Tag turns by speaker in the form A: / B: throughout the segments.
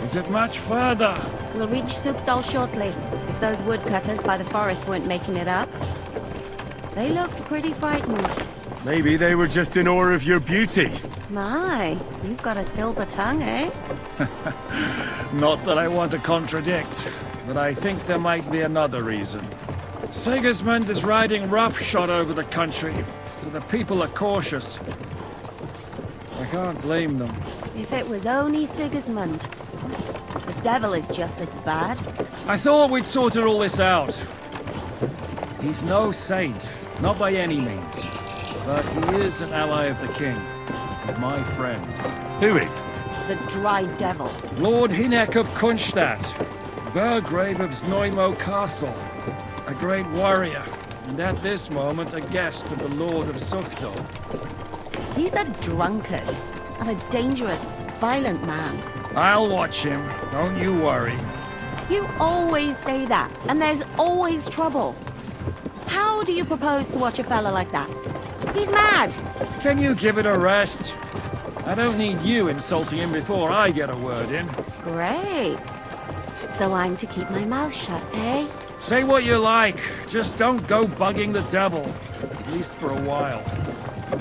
A: Is it much further?
B: We'll reach Sukdal shortly, if those woodcutters by the forest weren't making it up. They look pretty frightened.
C: Maybe they were just in awe of your beauty.
B: My, you've got a silver tongue, eh?
A: Not that I want to contradict, but I think there might be another reason. Sigismund is riding roughshod over the country, so the people are cautious. I can't blame them.
B: If it was only Sigismund. The devil is just as bad.
A: I thought we'd sorted all this out. He's no saint, not by any means. But he is an ally of the king. My friend.
C: Who is?
B: The dry devil.
A: Lord Hynek of Kunstadt, Burgrave of Znojmo Castle, a great warrior, and at this moment a guest of the Lord of Sukdal.
B: He's a drunkard, and a dangerous, violent man.
A: I'll watch him, don't you worry.
B: You always say that, and there's always trouble. How do you propose to watch a fella like that? He's mad!
A: Can you give it a rest? I don't need you insulting him before I get a word in.
B: Great. So I'm to keep my mouth shut, eh?
A: Say what you like, just don't go bugging the devil. At least for a while.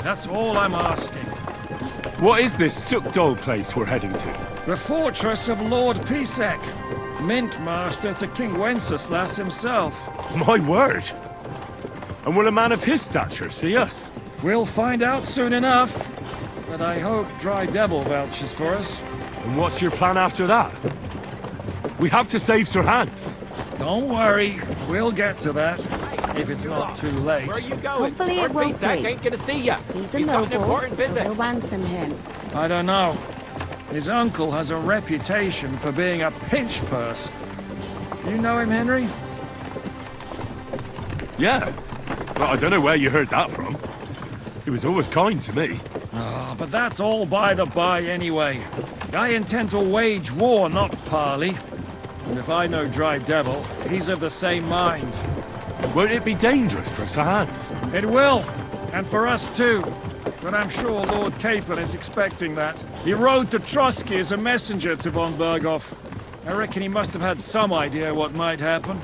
A: That's all I'm asking.
C: What is this Sukdal place we're heading to?
A: The fortress of Lord Pisek, Mint Master to King Wenceslas himself.
C: My word! And will a man of his stature see us?
A: We'll find out soon enough. But I hope Dry Devil vouches for us.
C: And what's your plan after that? We have to save Sir Hans.
A: Don't worry, we'll get to that. If it's not too late.
D: Where are you going?
B: Hopefully it won't be.
D: Ain't gonna see ya.
B: He's a
D: He's got an
B: noble,
D: important
B: so
D: visit.
B: we'll ransom him.
A: I don't know. His uncle has a reputation for being a pinch purse. You know him, Henry?
C: Yeah. Well, I don't know where you heard that from. He was always kind to me.
A: Oh, but that's all by the by anyway. I intend to wage war, not parley. And if I know Dry Devil, he's of the same mind.
C: Won't it be dangerous for Sir Hans?
A: It will, and for us too. But I'm sure Lord Capon is expecting that. He rode to Trotsky as a messenger to von Berghoff. I reckon he must have had some idea what might happen.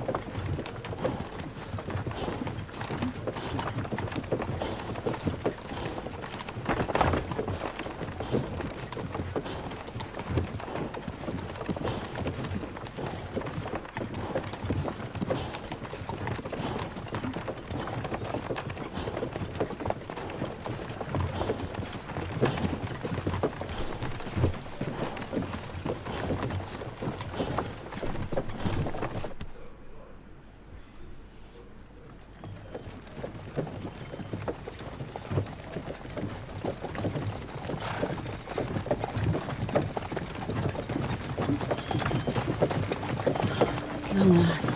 B: Long last.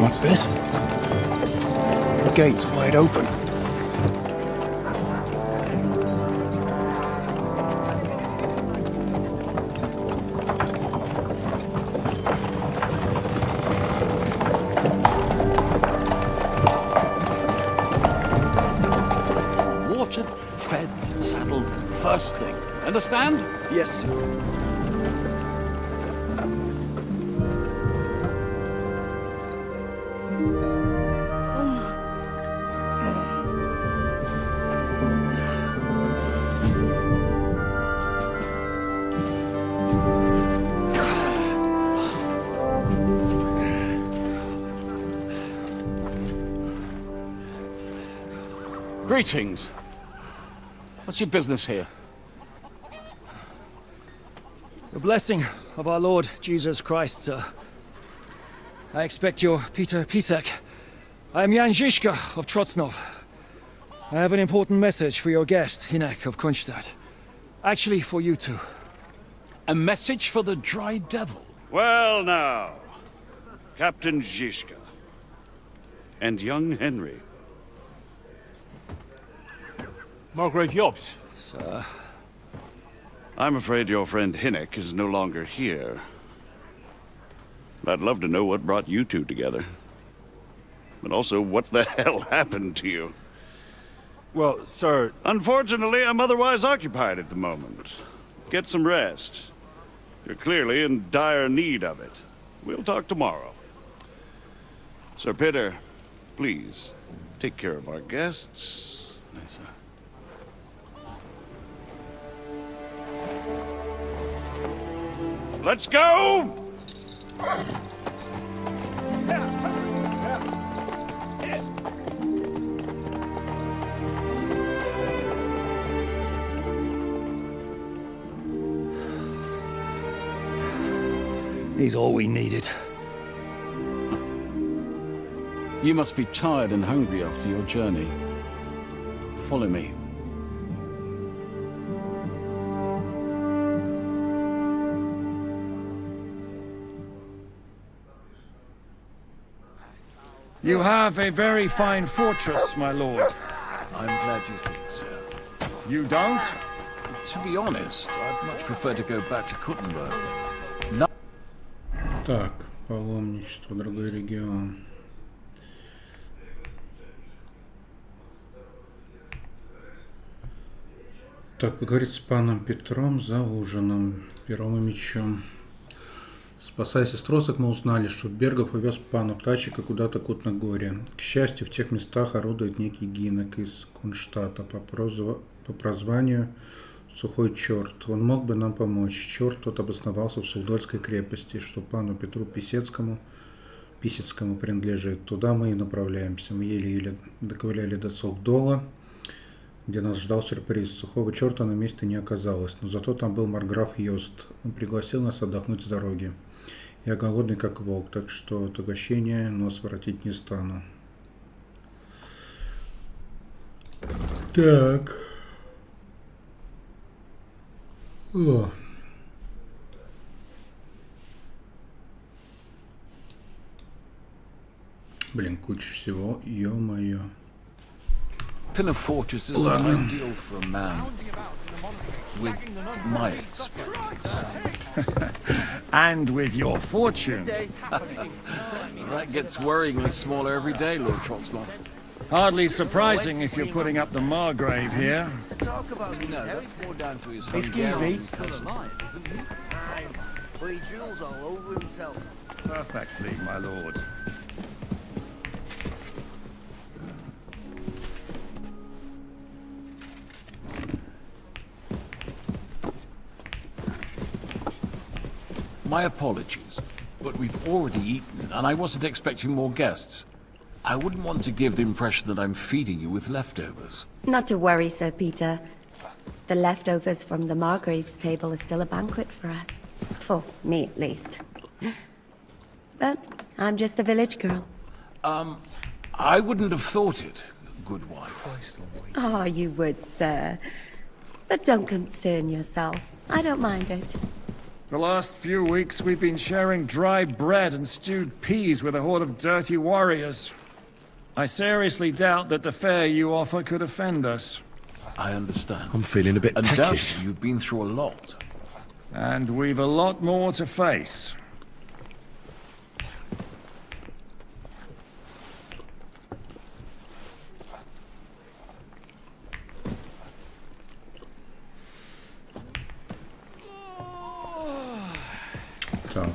E: What's this? The gate's wide open.
F: Watered, fed, saddled, first thing. Understand?
E: Yes, sir.
F: Greetings. What's your business here?
A: The blessing of our Lord Jesus Christ, sir. I expect you're Peter Pisek. I am Jan Žižka of Trocnov. I have an important message for your guest, Hynek of Kunstadt. Actually, for you two.
F: A message for the Dry Devil?
G: Well now, Captain Žižka and young Henry.
C: Margaret Jobs.
A: Sir.
D: I'm afraid your friend Hinnick is no longer here. I'd love to know what brought you two together. But also, what the hell happened to you?
C: Well, sir...
D: Unfortunately, I'm otherwise occupied at the moment. Get some rest. You're clearly in dire need of it. We'll talk tomorrow. Sir Pitter, please, take care of our guests.
F: Yes, sir.
D: Let's go!
A: He's all we needed.
F: You must be tired and hungry after your journey. Follow me.
A: You have a very fine fortress, my lord.
G: I'm glad you think so.
A: You don't?
G: To be honest, I'd much prefer to go back to Kuttenberg.
E: Так, паломничество, другой регион. Так, поговорить с паном Петром за ужином, пером и мечом. Спасая сестросок, мы узнали, что Бергов увез пана Птачика куда-то к Утногорье. К счастью, в тех местах орудует некий Гинок из Кунштата по прозванию Сухой Черт. Он мог бы нам помочь. Черт тот обосновался в Суздальской крепости, что пану Петру Писецкому принадлежит. Туда мы и направляемся. Мы еле-еле доковыляли до Суздола, где нас ждал сюрприз. Сухого черта на месте не оказалось, но зато там был марграф Йост. Он пригласил нас отдохнуть с дороги. Я голодный как волк, так что от угощения нос воротить не стану. Так. О. Блин, куча всего, ё-моё.
G: Pin of Fortress is an ideal for a man with my experience.
A: And with your fortune.
G: That gets worryingly smaller every day, Lord Trotsnall.
A: Hardly surprising if you're putting up the Margrave here.
G: No, that's more down to his
H: Excuse me.
G: personality, isn't it?
H: But he drools all over himself.
A: Perfectly, my lord.
G: My apologies, but we've already eaten, and I wasn't expecting more guests. I wouldn't want to give the impression that I'm feeding you with leftovers.
B: Not to worry, Sir Peter. The leftovers from the Margrave's table are still a banquet for us. For me, at least. But I'm just a village girl.
G: I wouldn't have thought it, good wife.
B: Oh, you would, sir. But don't concern yourself. I don't mind it.
A: The last few weeks we've been sharing dry bread and stewed peas with a horde of dirty warriors. I seriously doubt that the fare you offer could offend us.
G: I understand.
C: I'm feeling a bit peckish.
G: Undoubtedly, you've been through a lot.
A: And we've a lot more to face.
E: Так.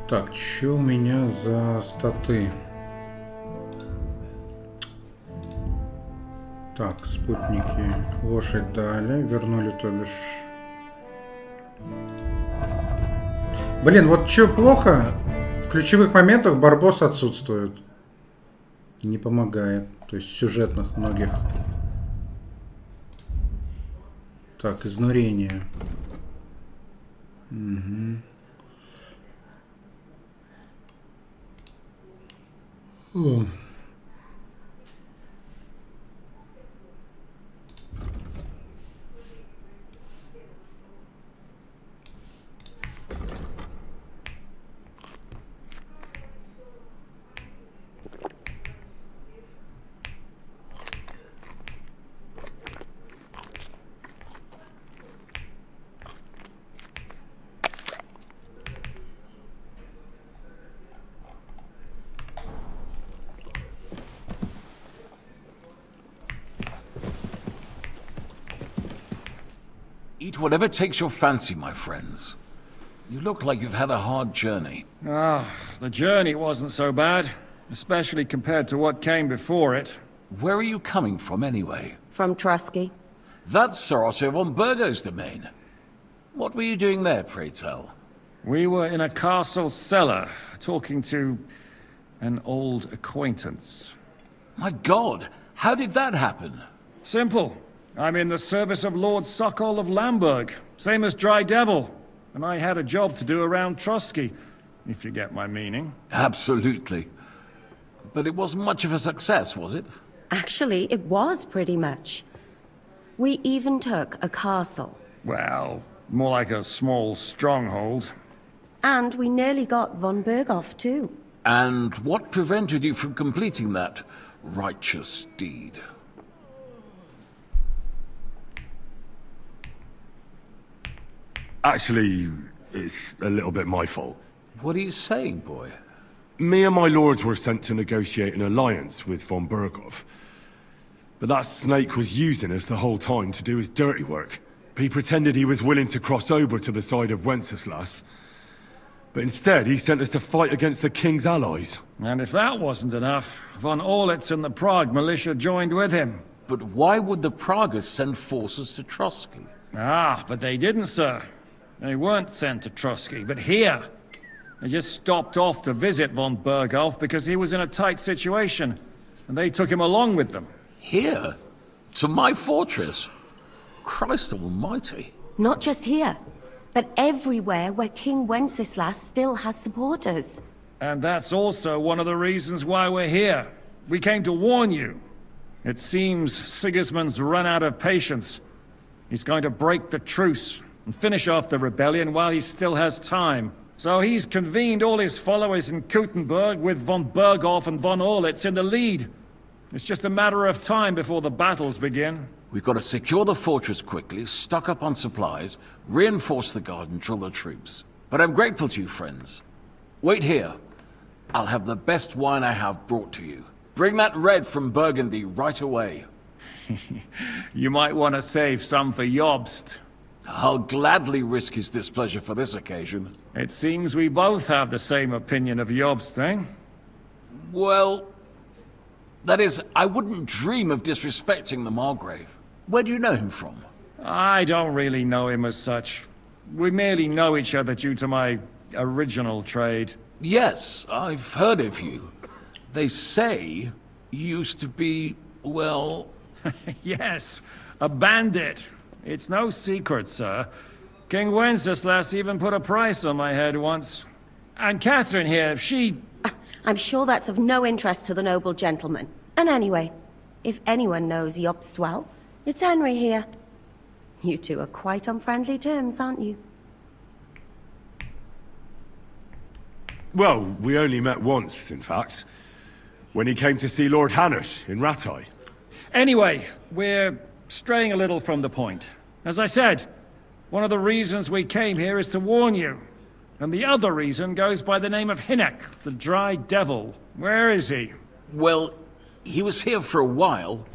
E: Так, что у меня за статы? Так, спутники. Лошадь дали. Вернули, то бишь. Блин, вот что плохо? В ключевых моментах Барбос отсутствует. Не помогает. То есть сюжетных многих. Так, изнурение. Угу. О.
G: Eat whatever takes your fancy, my friends. You look like you've had a hard journey.
A: The journey wasn't so bad, especially compared to what came before it.
G: Where are you coming from, anyway?
B: From Trusky.
G: That's Sir Otto von Burgo's domain. What were you doing there, pray tell?
A: We were in a castle cellar, talking to an old acquaintance.
G: My God, how did that happen?
A: Simple. I'm in the service of Lord Sokol of Lamberg, same as Dry Devil, and I had a job to do around Trusky, if you get my meaning.
G: Absolutely. But it wasn't much of a success, was it?
B: Actually, it was pretty much. We even took a castle.
A: Well, more like a small stronghold.
B: And we nearly got von Berghoff, too.
G: And what prevented you from completing that righteous deed?
C: Actually, it's a little bit my fault.
G: What are you saying, boy?
C: Me and my lords were sent to negotiate an alliance with von Berghoff. But that snake was using us the whole time to do his dirty work. He pretended he was willing to cross over to the side of Wenceslas. But instead, he sent us to fight against the king's allies.
A: And if that wasn't enough, von Orlitz and the Prague militia joined with him.
G: But why would the Praguers send forces to Trusky?
A: But they didn't, sir. They weren't sent to Trusky, but here. They just stopped off to visit von Berghoff because he was in a tight situation, and they took him along with them.
G: Here? To my fortress? Christ almighty.
B: Not just here, but everywhere where King Wenceslas still has supporters.
A: And that's also one of the reasons why we're here. We came to warn you. It seems Sigismund's run out of patience. He's going to break the truce and finish off the rebellion while he still has time. So he's convened all his followers in Kuttenberg with von Berghoff and von Orlitz in the lead. It's just a matter of time before the battles begin.
G: We've got to secure the fortress quickly, stock up on supplies, reinforce the guard and drill the troops. But I'm grateful to you, friends. Wait here. I'll have the best wine I have brought to you. Bring that red from Burgundy right away.
A: You might want to save some for Jobst.
G: I'll gladly risk his displeasure for this occasion.
A: It seems we both have the same opinion of Jobst, eh?
G: Well, that is, I wouldn't dream of disrespecting the Margrave. Where do you know him from?
A: I don't really know him as such. We merely know each other due to my original trade.
G: Yes, I've heard of you. They say you used to be, well...
A: Yes, a bandit. It's no secret, sir. King Wenceslas even put a price on my head once. And Catherine here, she...
B: I'm sure that's of no interest to the noble gentleman. And anyway, if anyone knows Jobst well, it's Henry here. You two are quite on friendly terms, aren't you?
C: Well, we only met once, in fact. When he came to see Lord Hanush in Rattay.
A: Anyway, we're straying a little from the point. As I said, one of the reasons we came here is to warn you. And the other reason goes by the name of Hinek, the Dry Devil. Where is he?
G: Well, he was here for a while.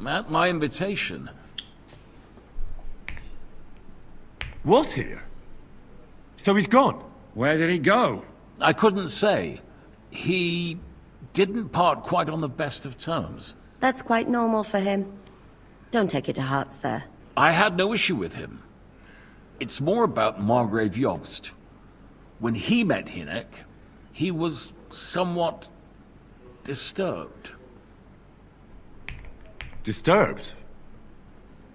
G: At my invitation.
C: Was here? So he's gone?
A: Where did he go?
G: I couldn't say. He didn't part quite on the best of terms.
B: That's quite normal for him. Don't take it to heart, sir.
G: I had no issue with him. It's more about Margrave Jobst. When he met Hinek, he was somewhat disturbed.
C: Disturbed?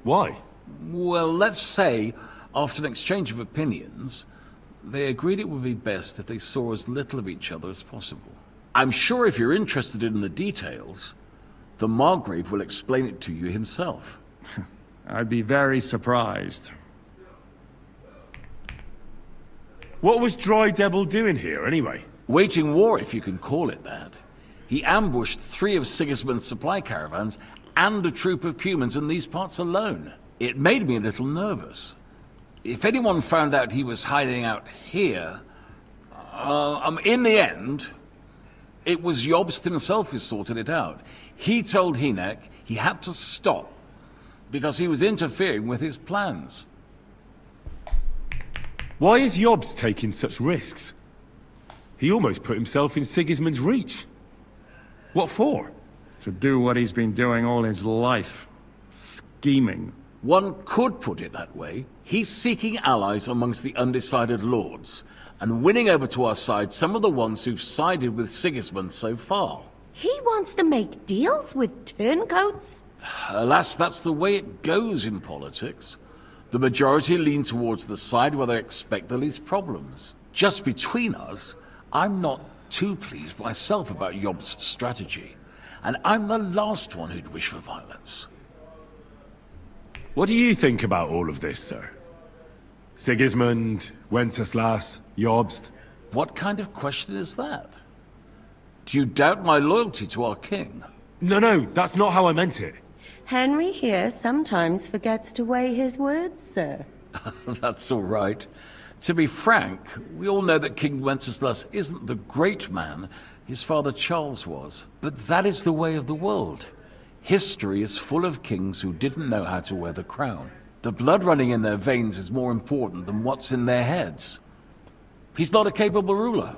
C: Why?
G: Well, let's say, after an exchange of opinions, they agreed it would be best if they saw as little of each other as possible. I'm sure if you're interested in the details, the Margrave will explain it to you himself.
A: I'd be very surprised.
C: What was Dry Devil doing here, anyway?
G: Waging war, if you can call it that. He ambushed 3 of Sigismund's supply caravans and a troop of Cumans in these parts alone. It made me a little nervous. If anyone found out he was hiding out here... in the end, it was Jobst himself who sorted it out. He told Hinek he had to stop because he was interfering with his plans.
C: Why is Jobs taking such risks? He almost put himself in Sigismund's reach. What for?
I: To do what he's been doing all his life. Scheming.
G: One could put it that way. He's seeking allies amongst the undecided lords, and winning over to our side some of the ones who've sided with Sigismund so far.
B: He wants to make deals with turncoats?
G: Alas, that's the way it goes in politics. The majority lean towards the side where they expect the least problems. Just between us, I'm not too pleased myself about Job's strategy, and I'm the last one who'd wish for violence.
C: What do you think about all of this, sir? Sigismund, Wenceslas, Jobst?
G: What kind of question is that? Do you doubt my loyalty to our king?
C: No, that's not how I meant it.
B: Henry here sometimes forgets to weigh his words, sir.
G: That's all right. To be frank, we all know that King Wenceslas isn't the great man his father Charles was. But that is the way of the world. History is full of kings who didn't know how to wear the crown. The blood running in their veins is more important than what's in their heads. He's not a capable ruler.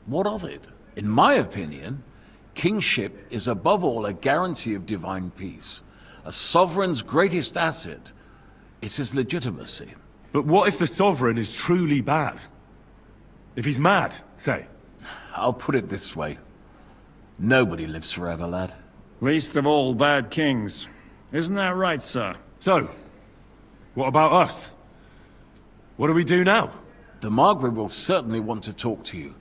G: What of it? In my opinion, kingship is above all a guarantee of divine peace. A sovereign's greatest asset is his legitimacy.
C: But what if the sovereign is truly bad? If he's mad, say?
G: I'll put it this way. Nobody lives forever, lad.
I: Least of all bad kings. Isn't that right, sir?
C: So, what about us? What do we do now?
G: The Margrave will certainly want to talk to you.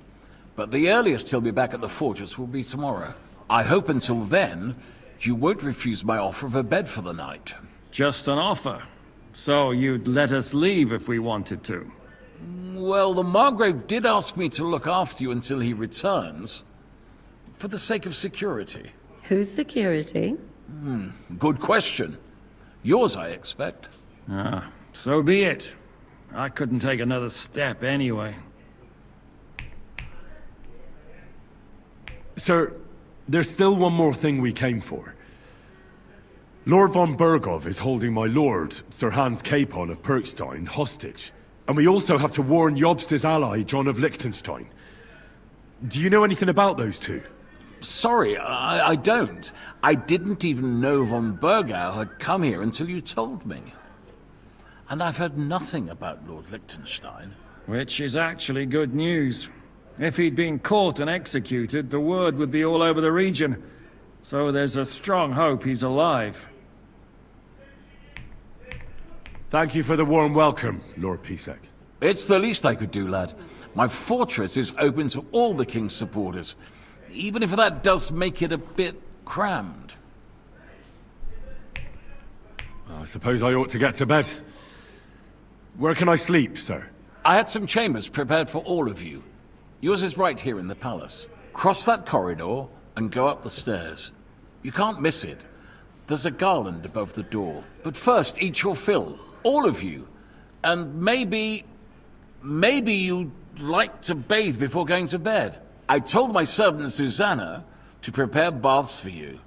G: But the earliest he'll be back at the fortress will be tomorrow. I hope until then, you won't refuse my offer of a bed for the night.
I: Just an offer. So you'd let us leave if we wanted to?
G: Well, the Margrave did ask me to look after you until he returns. For the sake of security.
B: Whose security?
G: Good question. Yours, I expect.
I: Ah, so be it. I couldn't take another step anyway.
C: Sir, there's still one more thing we came for. Lord von Bergov is holding my lord, Sir Hans Capon of Perkstein, hostage. And we also have to warn Jobst's ally, John of Liechtenstein. Do you know anything about those two?
G: Sorry, I don't. I didn't even know von Bergau had come here until you told me. And I've heard nothing about Lord Liechtenstein.
I: Which is actually good news. If he'd been caught and executed, the word would be all over the region. So there's a strong hope he's alive.
C: Thank you for the warm welcome, Lord Pisek.
G: It's the least I could do, lad. My fortress is open to all the king's supporters, even if that does make it a bit crammed.
C: I suppose I ought to get to bed. Where can I sleep, sir?
G: I had some chambers prepared for all of you. Yours is right here in the palace. Cross that corridor and go up the stairs. You can't miss it. There's a garland above the door. But first, eat your fill. All of you. And maybe you'd like to bathe before going to bed. I told my servant Susanna to prepare baths for you.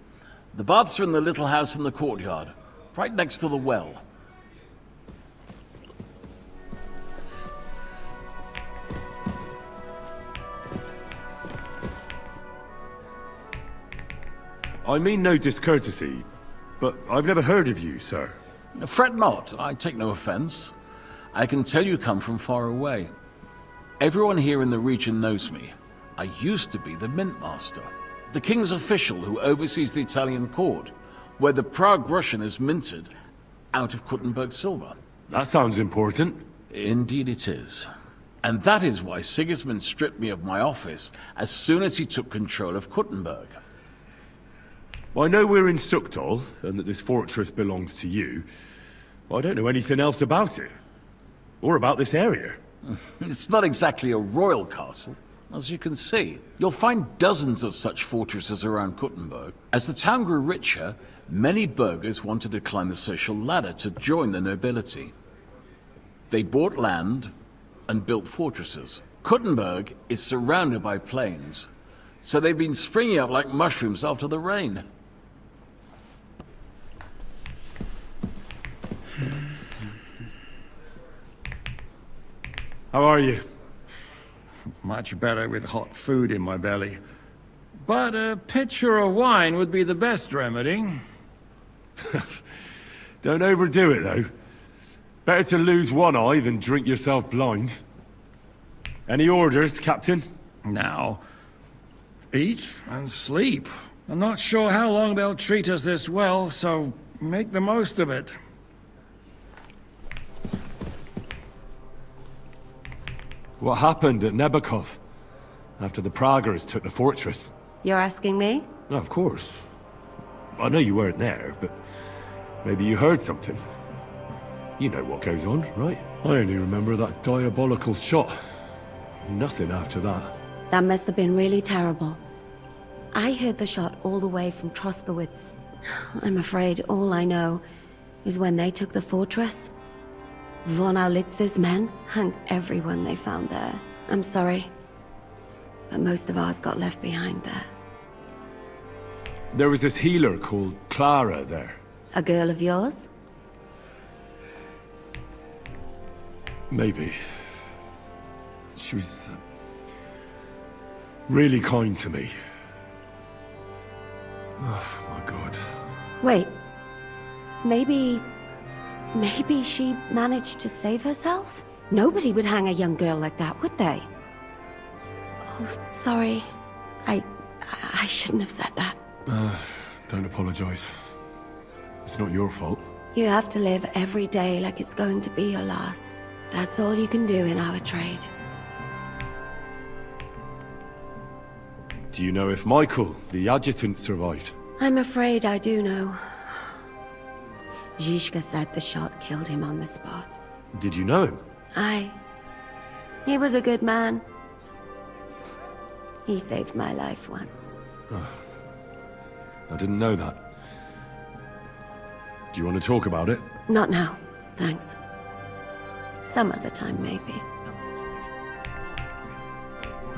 G: The baths are in the little house in the courtyard, right next to the well.
C: I mean no discourtesy, but I've never heard of you, sir.
G: Fret not, I take no offense. I can tell you come from far away. Everyone here in the region knows me. I used to be the mint master, the king's official who oversees the Italian court, where the Prague Russian is minted out of Kuttenberg silver.
C: That sounds important.
G: Indeed it is. And that is why Sigismund stripped me of my office as soon as he took control of Kuttenberg.
C: I know we're in Sukdal, and that this fortress belongs to you. I don't know anything else about it. Or about this area.
G: It's not exactly a royal castle, as you can see. You'll find dozens of such fortresses around Kuttenberg. As the town grew richer, many burghers wanted to climb the social ladder to join the nobility. They bought land and built fortresses. Kuttenberg is surrounded by plains, so they've been springing up like mushrooms after the rain.
C: How are you?
I: Much better with hot food in my belly. But a pitcher of wine would be the best remedy.
C: Don't overdo it, though. Better to lose one eye than drink yourself blind. Any orders, Captain?
I: Now, eat and sleep. I'm not sure how long they'll treat us this well, so make the most of it.
C: What happened at Nebakov after the Praguers took the fortress?
B: You're asking me?
C: No, of course. I know you weren't there, but maybe you heard something. You know what goes on, right? I only remember that diabolical shot. Nothing after that.
B: That must have been really terrible. I heard the shot all the way from Troskowitz. I'm afraid all I know is when they took the fortress, Von Aulitz's men hung everyone they found there. I'm sorry, but most of ours got left behind there.
C: There was this healer called Clara there.
B: A girl of yours?
C: Maybe. She was really kind to me. Oh, my God.
B: Wait. Maybe she managed to save herself? Nobody would hang a young girl like that, would they? Oh, sorry. I shouldn't have said that.
C: Don't apologize. It's not your fault.
B: You have to live every day like it's going to be your last. That's all you can do in our trade.
C: Do you know if Michael, the adjutant, survived?
B: I'm afraid I do know. Zhishka said the shot killed him on the spot.
C: Did you know him?
B: He was a good man. He saved my life once.
C: I didn't know that. Do you want to talk about it?
B: Not now, thanks. Some other time, maybe.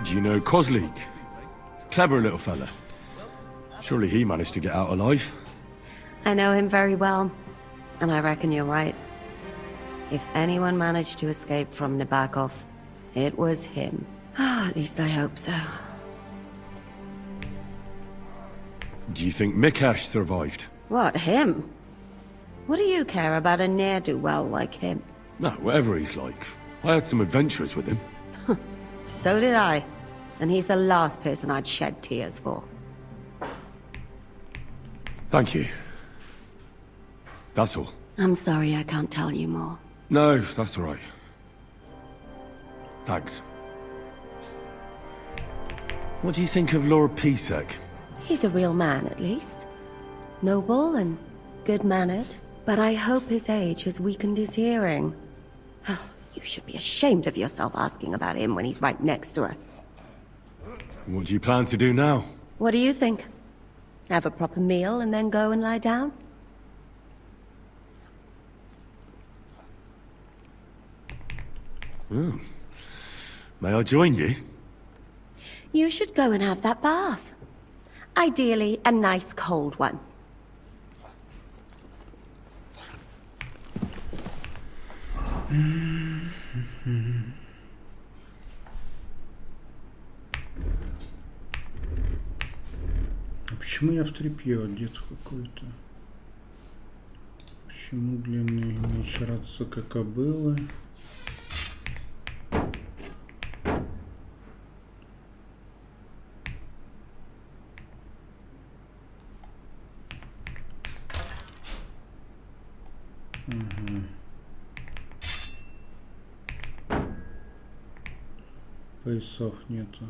C: Do you know Kozlik? Clever little fella. Surely he managed to get out alive.
B: I know him very well, and I reckon you're right. If anyone managed to escape from Nabokov, it was him. At least I hope so.
C: Do you think Mikash survived?
B: What, him? What do you care about a ne'er-do-well like him?
C: No, whatever he's like. I had some adventures with him.
B: So did I. And he's the last person I'd shed tears for.
C: Thank you. That's all.
B: I'm sorry I can't tell you more.
C: No, that's all right. Thanks. What do you think of Lord Pisek?
B: He's a real man, at least. Noble and good-mannered. But I hope his age has weakened his hearing. You should be ashamed of yourself asking about him when he's right next to us.
C: What do you plan to do now?
B: What do you think? Have a proper meal and then go and lie down?
C: Oh. May I join you?
B: You should go and have that bath. Ideally, a nice cold one.
E: А почему я в тряпье одет какой-то? Почему длинный меч раться как кобыла? Поясов нету.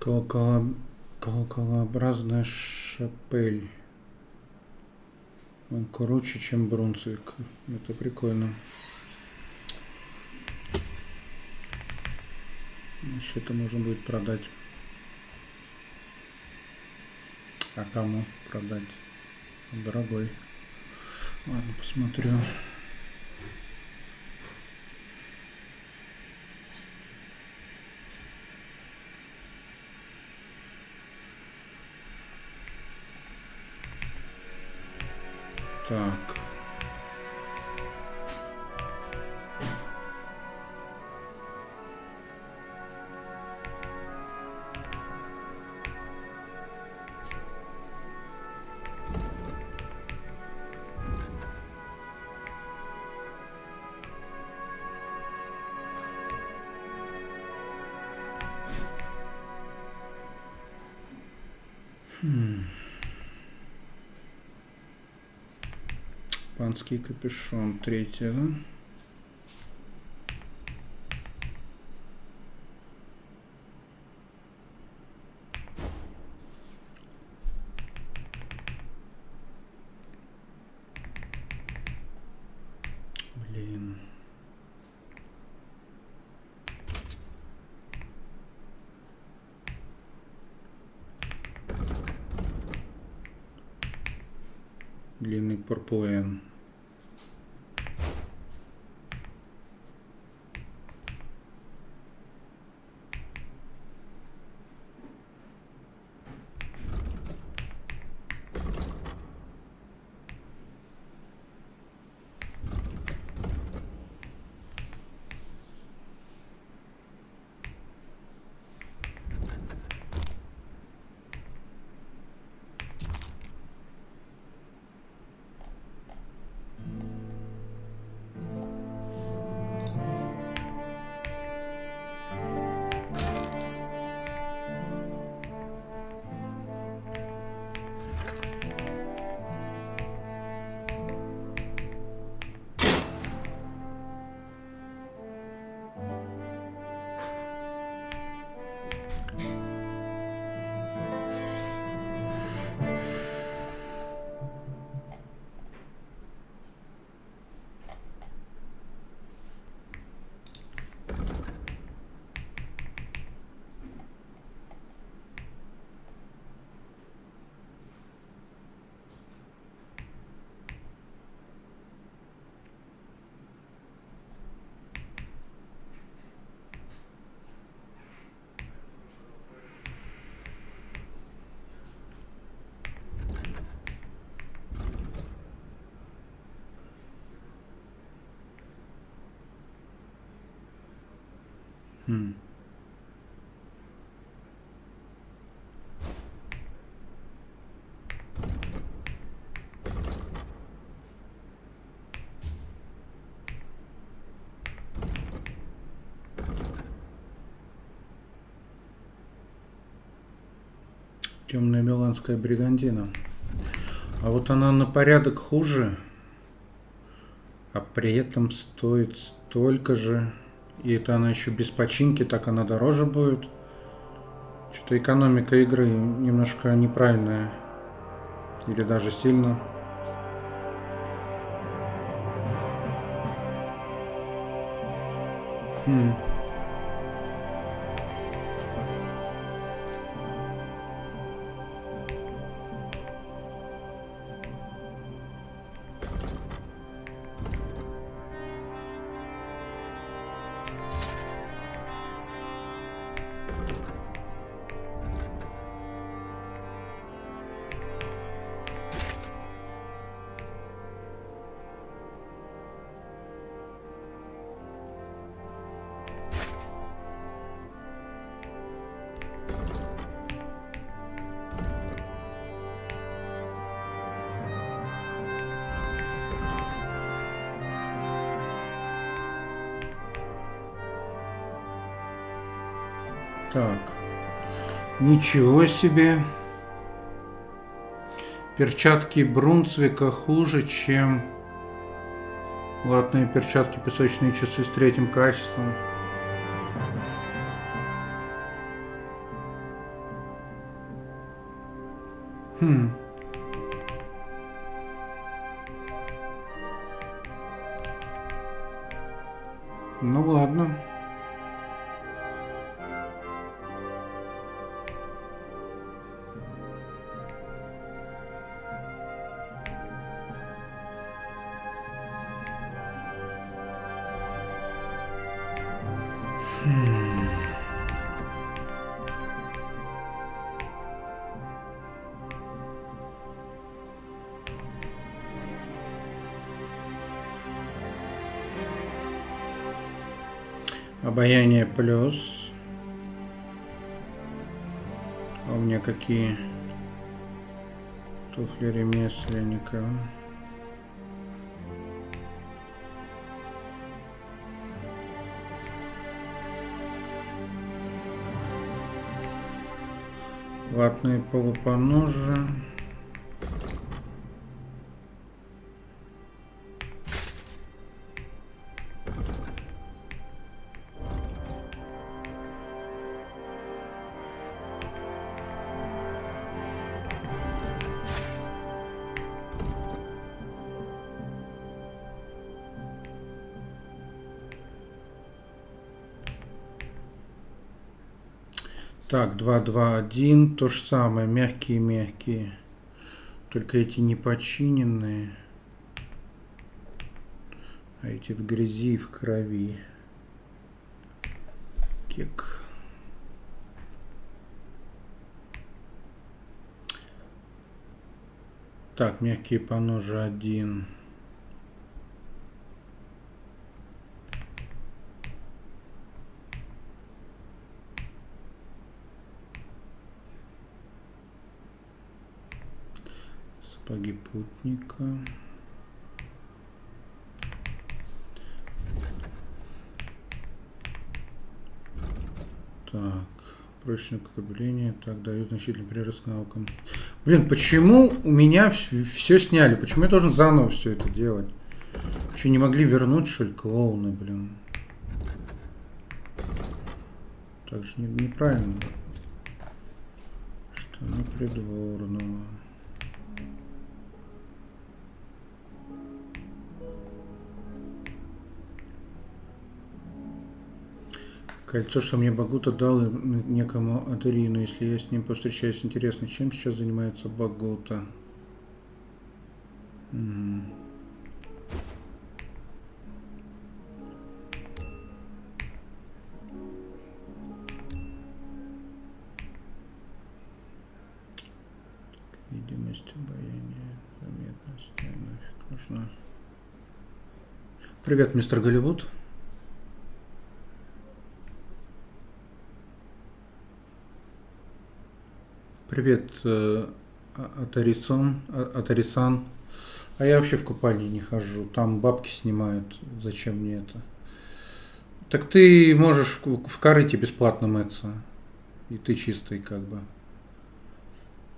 E: Колоколообразная шапель. Он короче, чем Брунсвик. Это прикольно. Еще это можно будет продать. А кому продать? Дорогой. Ладно, посмотрю. Так. Панский капюшон, третья, да? Блин. Длинный пурпуэн. Темная миланская бригантина. А вот она на порядок хуже, а при этом стоит столько же. И это она еще без починки, так она дороже будет. Что-то экономика игры немножко неправильная. Или даже сильно. Так, ничего себе. Перчатки Брунсвика хуже, чем латные перчатки, песочные часы с третьим качеством. Ну ладно. Обаяние плюс. А у меня какие? Туфли ремесленника. Ватные полупоножи. Так, 2, 2, 1. То же самое. Мягкие. Только эти не починенные. А эти в грязи и в крови. Кек. Так, мягкие поножи 1. Сапоги путника. Так, прочное крепление. Так, дают значительный прирост к навыкам. Блин, почему у меня все сняли? Почему я должен заново все это делать? Что, не могли вернуть, что ли, клоуны, блин? Так же неправильно. Штаны придворного. Кольцо, что мне Багута дал некому Аделину, если я с ним повстречаюсь. Интересно, чем сейчас занимается Багута? Видимость, обаяние, заметность, нафиг нужна. Привет, мистер Голливуд. Привет, Атарисан. А я вообще в купальни не хожу. Там бабки снимают. Зачем мне это? Так ты можешь в корыте бесплатно мыться. И ты чистый, как бы.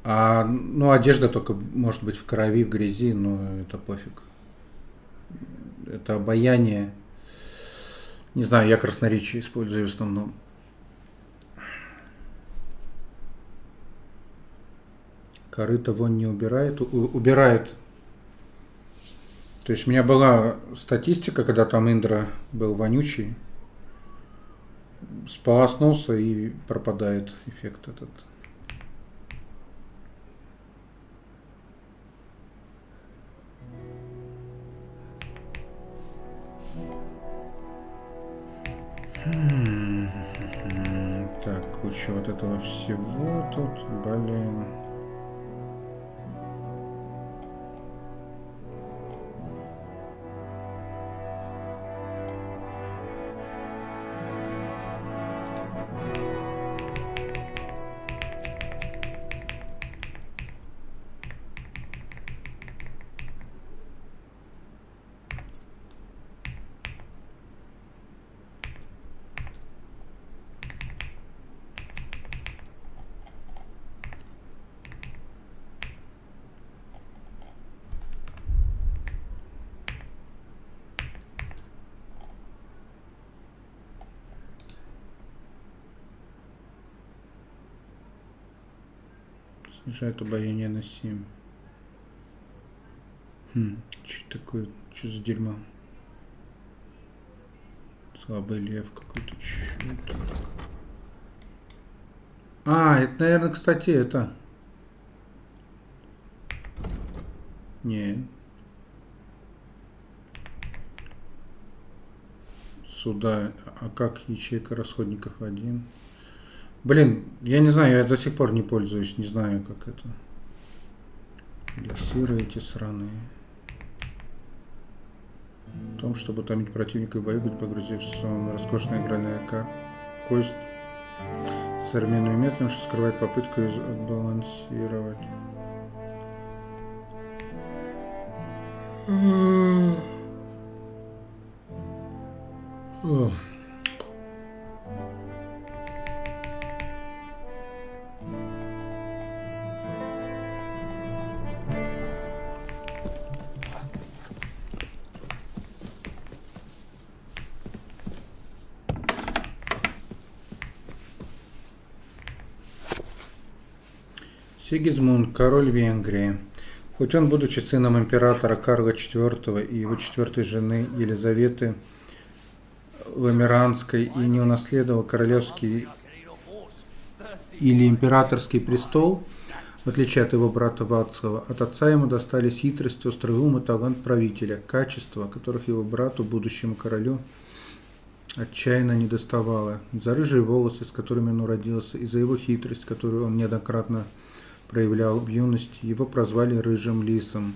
E: Ну, одежда только может быть в крови, в грязи, но это пофиг. Это обаяние. Не знаю, я красноречие использую в основном. Корыто вон не убирает. Убирает. То есть у меня была статистика, когда там Индра был вонючий. Сполоснулся и пропадает эффект этот. Так, куча вот этого всего тут, блин. Снижает обаяние на 7. Что такое? Что за дерьмо? Слабый лев какой-то. Чё-то. Это, наверное, кстати, это. Не. Сюда. А как ячейка расходников 1? Блин, я не знаю, я до сих пор не пользуюсь, не знаю, как это. Эликсиры эти сраные. В том, чтобы томить противника и боюгать, погрузившись в роскошная игральная кость с современными методами, что скрывает попытку балансировать. Сигизмунд, король Венгрии. Хоть он, будучи сыном императора Карла IV и его четвертой жены Елизаветы Ламеранской, и не унаследовал королевский или императорский престол, в отличие от его брата Вацлава, от отца ему достались хитрость, острый ум и талант правителя, качества, которых его брату, будущему королю, отчаянно недоставало. За рыжие волосы, с которыми он уродился, и за его хитрость, которую он неоднократно проявлял в юности, его прозвали Рыжим Лисом,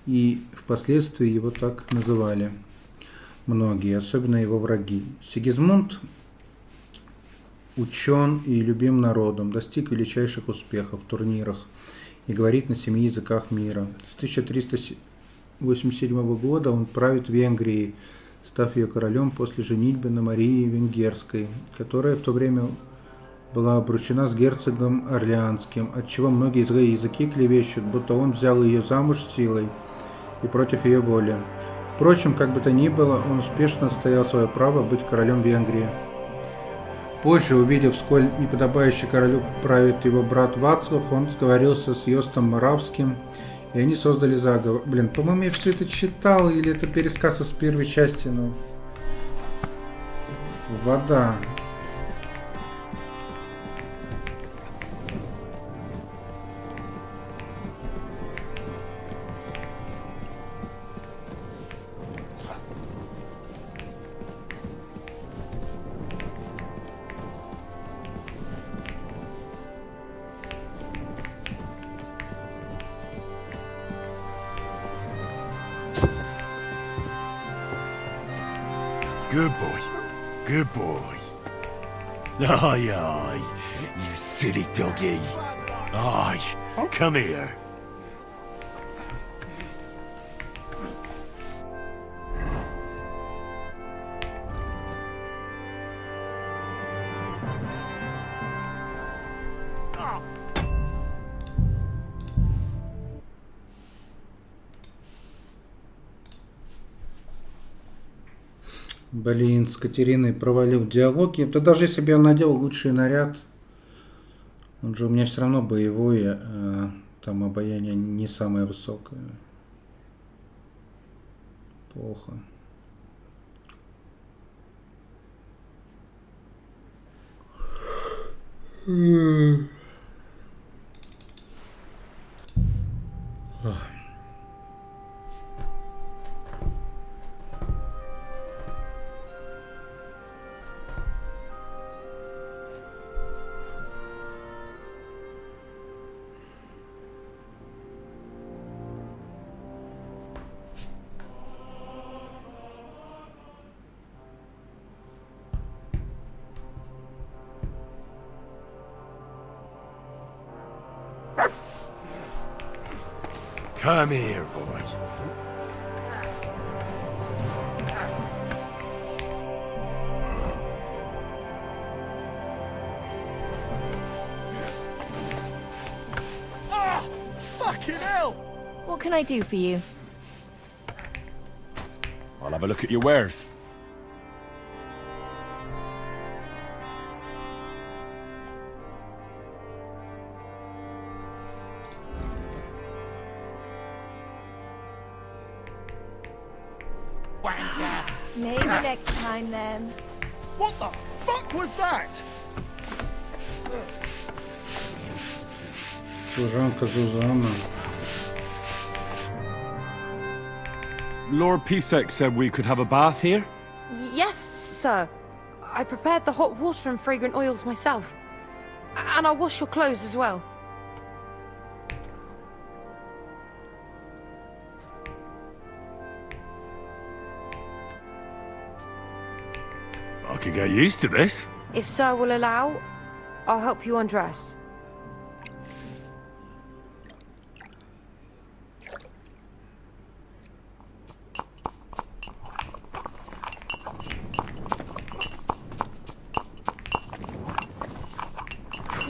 E: и впоследствии его так называли многие, особенно его враги. Сигизмунд учен и любим народом, достиг величайших успехов в турнирах и говорит на 7 языках мира. С 1387 года он правит Венгрией, став ее королем после женитьбы на Марии Венгерской, которая в то время была обручена с герцогом Орлеанским, отчего многие злые языки клевещут, будто он взял ее замуж силой и против ее воли. Впрочем, как бы то ни было, он успешно отстоял свое право быть королем Венгрии. Позже, увидев, сколь неподобающе королю правит его брат Вацлав, он сговорился с Йостом Моравским, и они создали заговор. Блин, по-моему, я все это читал, или это пересказ из первой части, но... Вода.
C: Good boy. Good boy. Aye, aye. You silly doggy. Aye. Come here.
E: Блин, с Катериной провалил диалоги. Да даже если бы я надел лучший наряд, он же у меня все равно боевой, а там обаяние не самое высокое. Плохо.
C: Come here, boy.
H: Fucking hell!
J: What can I do for you?
C: I'll have a look at your wares.
J: Maybe next time then.
H: What the fuck was that?
E: Служанка Зузанна.
C: Lord Pisek said we could have a bath here?
K: Yes, sir. I prepared the hot water and fragrant oils myself. And I'll wash your clothes as well.
C: I could get used to this.
K: If sir will allow, I'll help you undress.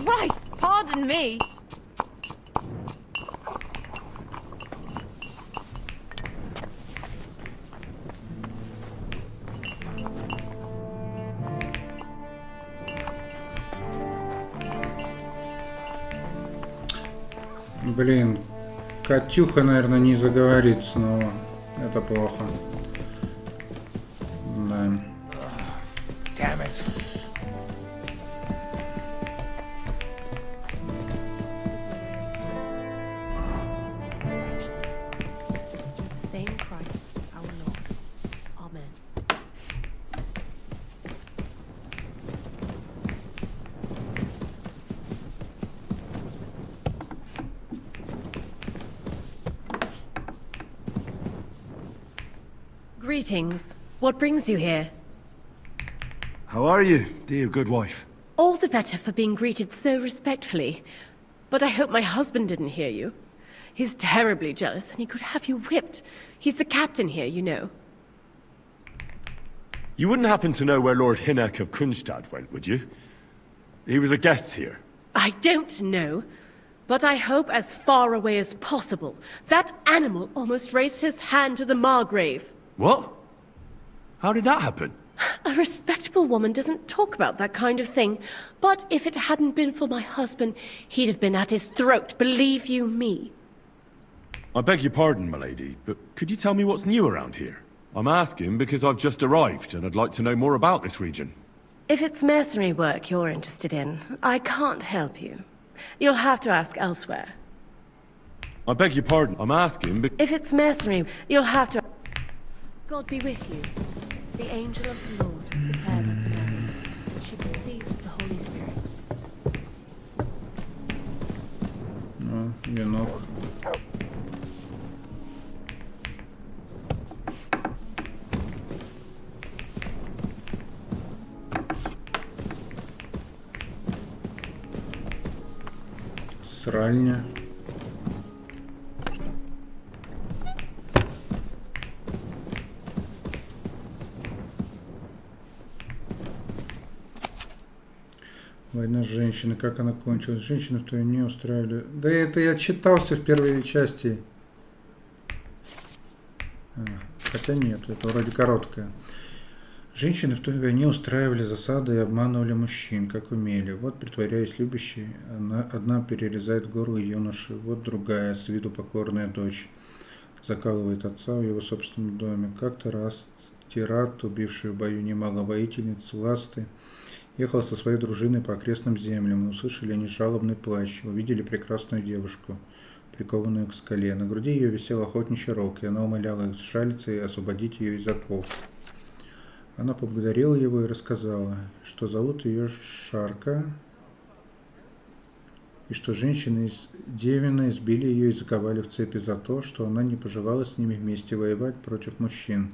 K: Christ, pardon me.
E: Блин, Катюха, наверное, не заговорит снова. Это плохо. Да.
H: Damn it.
B: Same Christ, our Lord. Amen.
L: Greetings. What brings you here?
C: How are you, dear good wife?
L: All the better for being greeted so respectfully. But I hope my husband didn't hear you. He's terribly jealous and he could have you whipped. He's the captain here, you know.
C: You wouldn't happen to know where Lord Hinnek of Kunstad went, would you? He was a guest here.
L: I don't know. But I hope as far away as possible. That animal almost raised his hand to the Margrave.
C: What? How did that happen?
L: A respectable woman doesn't talk about that kind of thing. But if it hadn't been for my husband, he'd have been at his throat, believe you me.
C: I beg your pardon, milady, but could you tell me what's new around here? I'm asking because I've just arrived and I'd like to know more about this region.
L: If it's mercenary work you're interested in, I can't help you. You'll have to ask elsewhere.
C: I beg your pardon, I'm asking because...
L: If it's mercenary, you'll have to... God be with you. The angel of the Lord prepared her to marry, and she conceived of the Holy Spirit.
E: Ну, венок. Сральня. Война с женщиной, как она кончилась? Женщины в той не устраивали. Да это я читался в первой части. Хотя нет, это вроде короткая. Женщины в той войне устраивали засады и обманывали мужчин, как умели. Вот, притворяясь любящей, одна перерезает горло юноши, вот другая, с виду покорная дочь, закалывает отца в его собственном доме. Как-то раз Тират, убивший в бою немало воительниц, Ласты, ехал со своей дружиной по окрестным землям, и услышали они жалобный плач, увидели прекрасную девушку, прикованную к скале. На груди ее висел охотничий рог, и она умоляла их сжалиться и освободить ее из оков. Она поблагодарила его и рассказала, что зовут ее Шарка, и что женщины из Девина избили ее и заковали в цепи за то, что она не пожелала с ними вместе воевать против мужчин,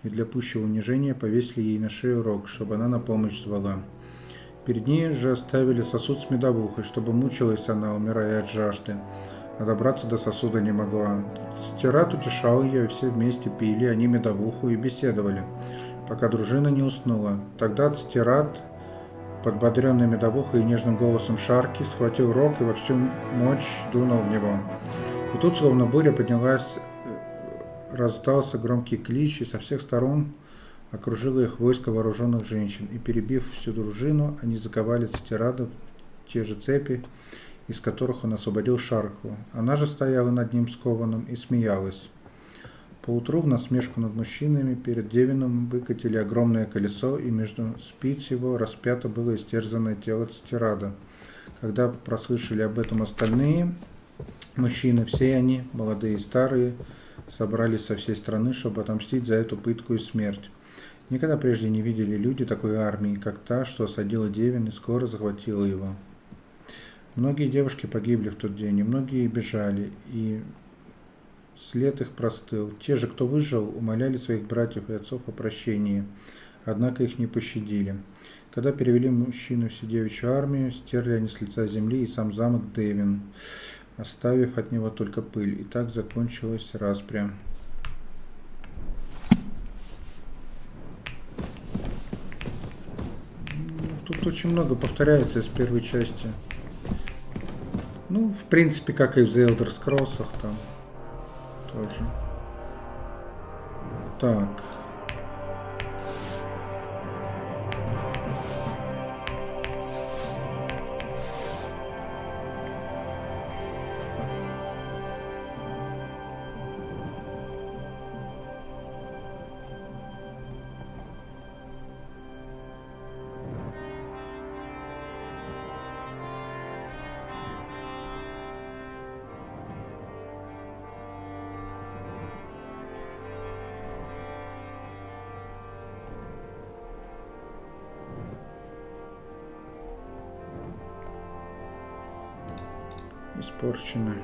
E: и для пущего унижения повесили ей на шею рог, чтобы она на помощь звала. Перед ней же оставили сосуд с медовухой, чтобы мучилась она, умирая от жажды, а добраться до сосуда не могла. Стират утешал ее, и все вместе пили они медовуху и беседовали, пока дружина не уснула. Тогда Стират, подбодренный медовухой и нежным голосом Шарки, схватил рог и во всю мощь дунул в него. И тут, словно буря, поднялась, раздался громкий клич, и со всех сторон окружило их войско вооруженных женщин, и, перебив всю дружину, они заковали Стирада в те же цепи, из которых он освободил Шарку. Она же стояла над ним скованным и смеялась. Поутру в насмешку над мужчинами перед Девином выкатили огромное колесо, и между спиц его распято было истерзанное тело Цтирада. Когда прослышали об этом остальные мужчины, все они, молодые и старые, собрались со всей страны, чтобы отомстить за эту пытку и смерть. Никогда прежде не видели люди такой армии, как та, что осадила Девин и скоро захватила его. Многие девушки погибли в тот день, и многие бежали, и след их простыл. Те же, кто выжил, умоляли своих братьев и отцов о прощении, однако их не пощадили. Когда перевели мужчину всю девичью армию, стерли они с лица земли и сам замок Девин, оставив от него только пыль. И так закончилась распря. Тут очень много повторяется из первой части. Ну, в принципе, как и в The Elder Scrolls там тоже. Так. Испорчено.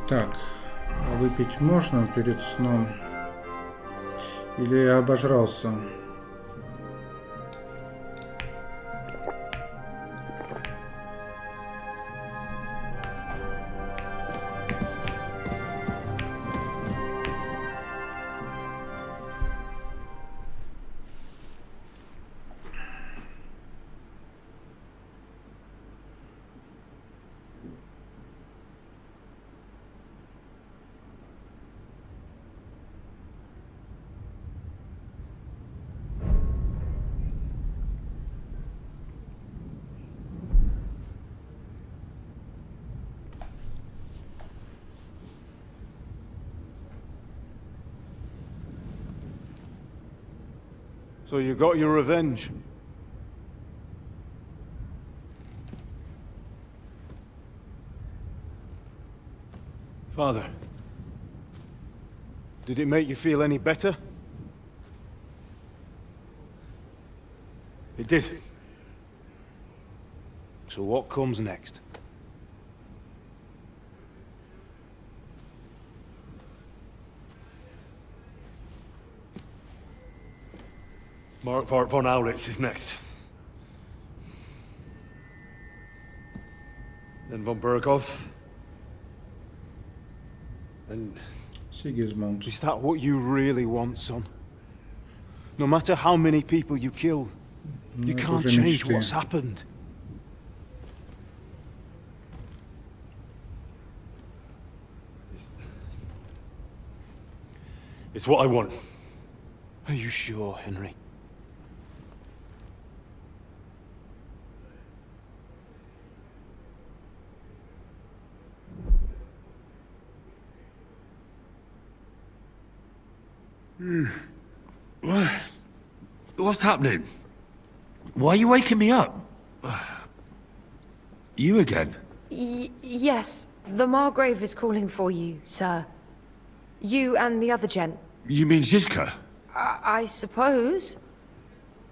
E: Так, а выпить можно перед сном? Или я обожрался?
H: So you got your revenge? Father, did it make you feel any better? It did. So what comes next?
C: Mark von Aulitz is next. Then von Burgov. And
E: Sigismund.
H: Is that what you really want, son? No matter how many people you kill, you can't change what's happened.
C: It's what I want.
H: Are you sure, Henry?
C: What's happening? Why are you waking me up? You again?
K: Yes, the Margrave is calling for you, sir. You and the other gent.
C: You mean Zizka?
K: I suppose.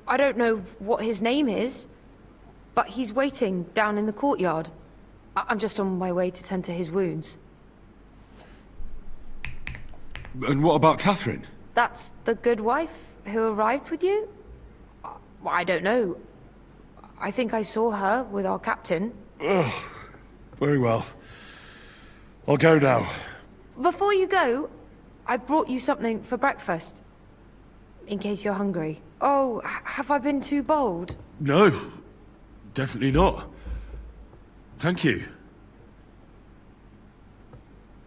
K: I don't know what his name is, but he's waiting down in the courtyard. I'm just on my way to tend to his wounds.
C: And what about Catherine?
K: That's the good wife who arrived with you? I don't know. I think I saw her with our captain.
C: Very well. I'll go now.
K: Before you go, I brought you something for breakfast. In case you're hungry. Oh, have I been too bold?
C: No, definitely not. Thank you.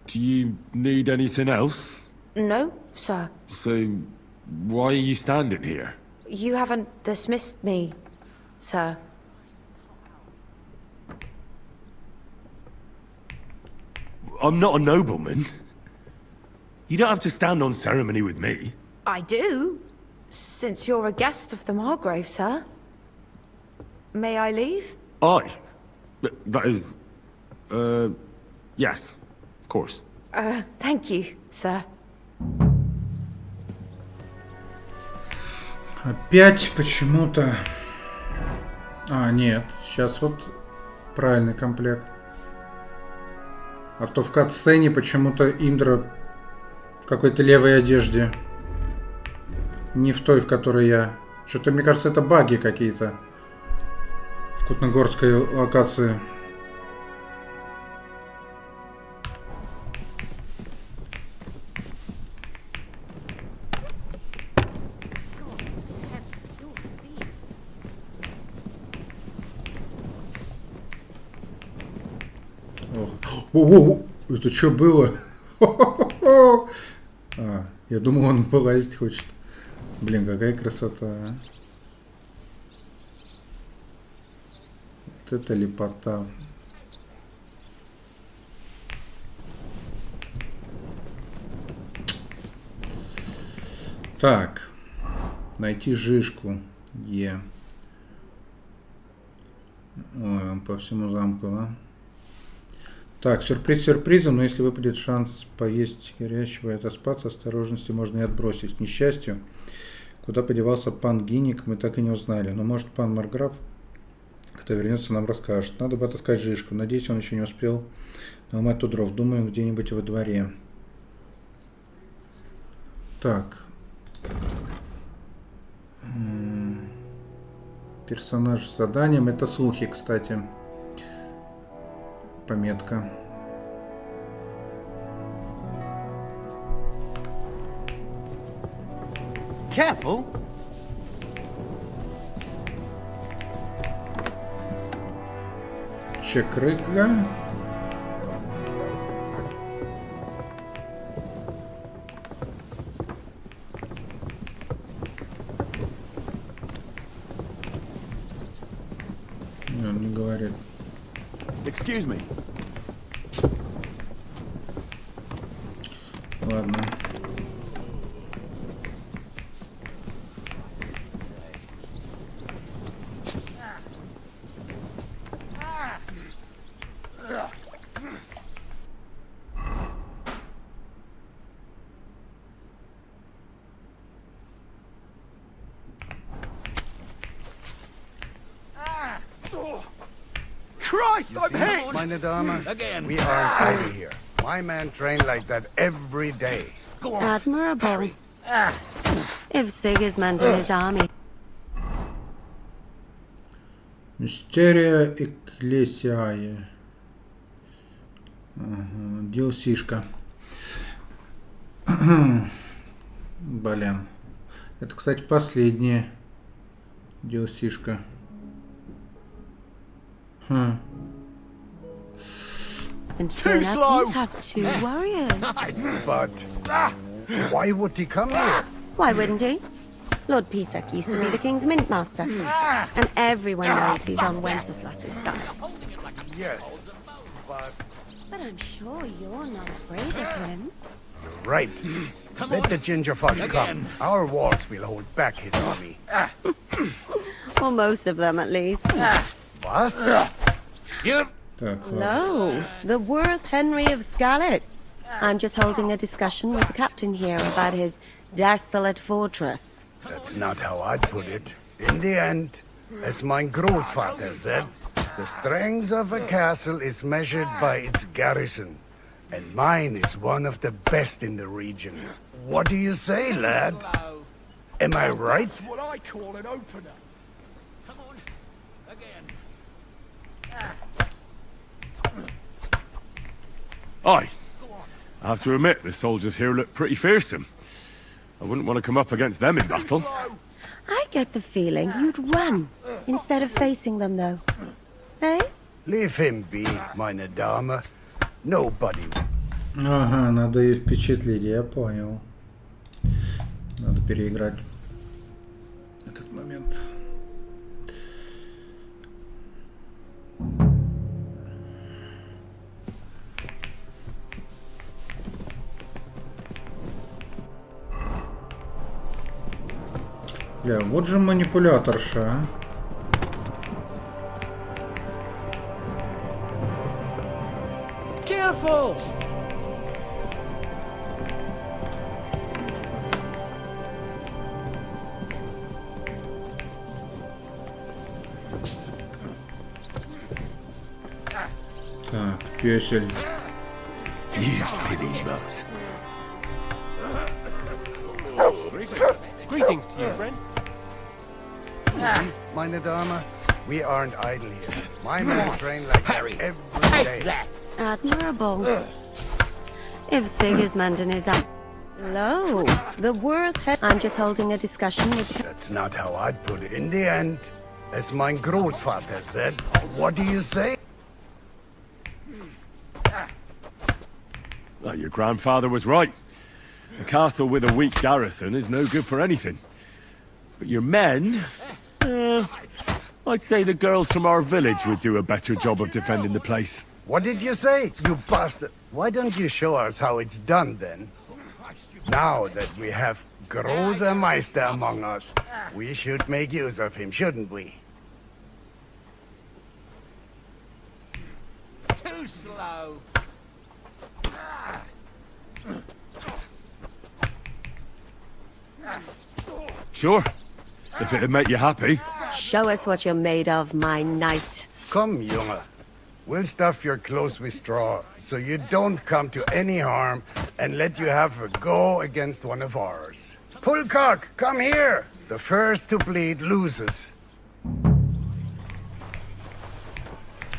C: Do you need anything else?
K: No, sir.
C: So, why are you standing here?
K: You haven't dismissed me, sir.
C: I'm not a nobleman. You don't have to stand on ceremony with me.
K: I do, since you're a guest of the Margrave, sir. May I leave?
C: That is... yes, of course.
K: Thank you, sir.
E: Опять почему-то... нет, сейчас вот правильный комплект. А то в кат-сцене почему-то Индра в какой-то левой одежде. Не в той, в которой я. Что-то, мне кажется, это баги какие-то в кутногорской локации. Это что было? Я думал, он полазить хочет. Блин, какая красота. Вот это лепота. Так. Найти жишку. Ой, он по всему замку, да? Так, сюрприз сюрпризом, но если выпадет шанс поесть горячего и отоспаться, осторожности можно и отбросить. К несчастью, куда подевался пан Гинник, мы так и не узнали. Но может пан Марграф, когда вернется, нам расскажет. Надо бы отыскать жишку. Надеюсь, он еще не успел наломать тут дров. Думаю, где-нибудь во дворе. Так. Персонаж с заданием. Это слухи, кстати. Пометка.
M: Careful.
E: Чекрыга. Он не говорит.
M: Excuse me.
E: Ладно.
M: Christ, I'm hit! Meine Dame, we aren't over here. My man trained like that every day. Go on.
B: Admirable. If Sigismund and his army...
E: Мистерия Экклесиае. Ага, DLC-шка. Блин. Это, кстати, последняя DLC-шка.
B: Too slow. Have two warriors.
M: But why would he come here?
B: Why wouldn't he? Lord Pisak used to be the king's mint master, and everyone knows he's on Wenceslas's side.
M: Yes, but
B: I'm sure you're not afraid of him.
M: you're right. Let the ginger fox come. Our walls will hold back his army.
B: Well, most of them, at least.
M: What?
B: Hello, the worth Henry of Skalitz. I'm just holding a discussion with the captain here about his desolate fortress.
M: That's not how I'd put it. In the end, as my grandfather said, the strength of a castle is measured by its garrison. And mine is one of the best in the region. What do you say, lad? Am I right?
H: What I call an opener.
C: Aye. I have to admit, the soldiers here look pretty fearsome. I wouldn't want to come up against them in battle.
B: I get the feeling you'd run instead of facing them, though. Eh?
M: Leave him be, meine Dame. Nobody.
E: Ага, надо ее впечатлить, я понял. Надо переиграть этот момент. Бля, вот же манипуляторша, а.
A: Careful!
E: Так, пёсель.
C: You silly mouse.
A: Greetings to you, friend.
M: Meine Dame, we aren't idle here. My men train like Harry every day.
B: Admirable. If Sigismund and his... Hello, the worth... I'm just holding a discussion with...
M: That's not how I'd put it. In the end, as mein Großvater said, what do you say?
C: Well, your grandfather was right. A castle with a weak garrison is no good for anything. But your men... I'd say the girls from our village would do a better job of defending the place.
M: What did you say, you bastard? Why don't you show us how it's done, then? Now that we have Großer Meister among us, we should make use of him, shouldn't we?
G: Too slow.
C: Sure. If it'd make you happy.
B: Show us what you're made of, my knight.
M: Come, Junge. We'll stuff your clothes with straw, so you don't come to any harm, and let you have a go against one of ours. Pullcock, come here! The first to bleed loses.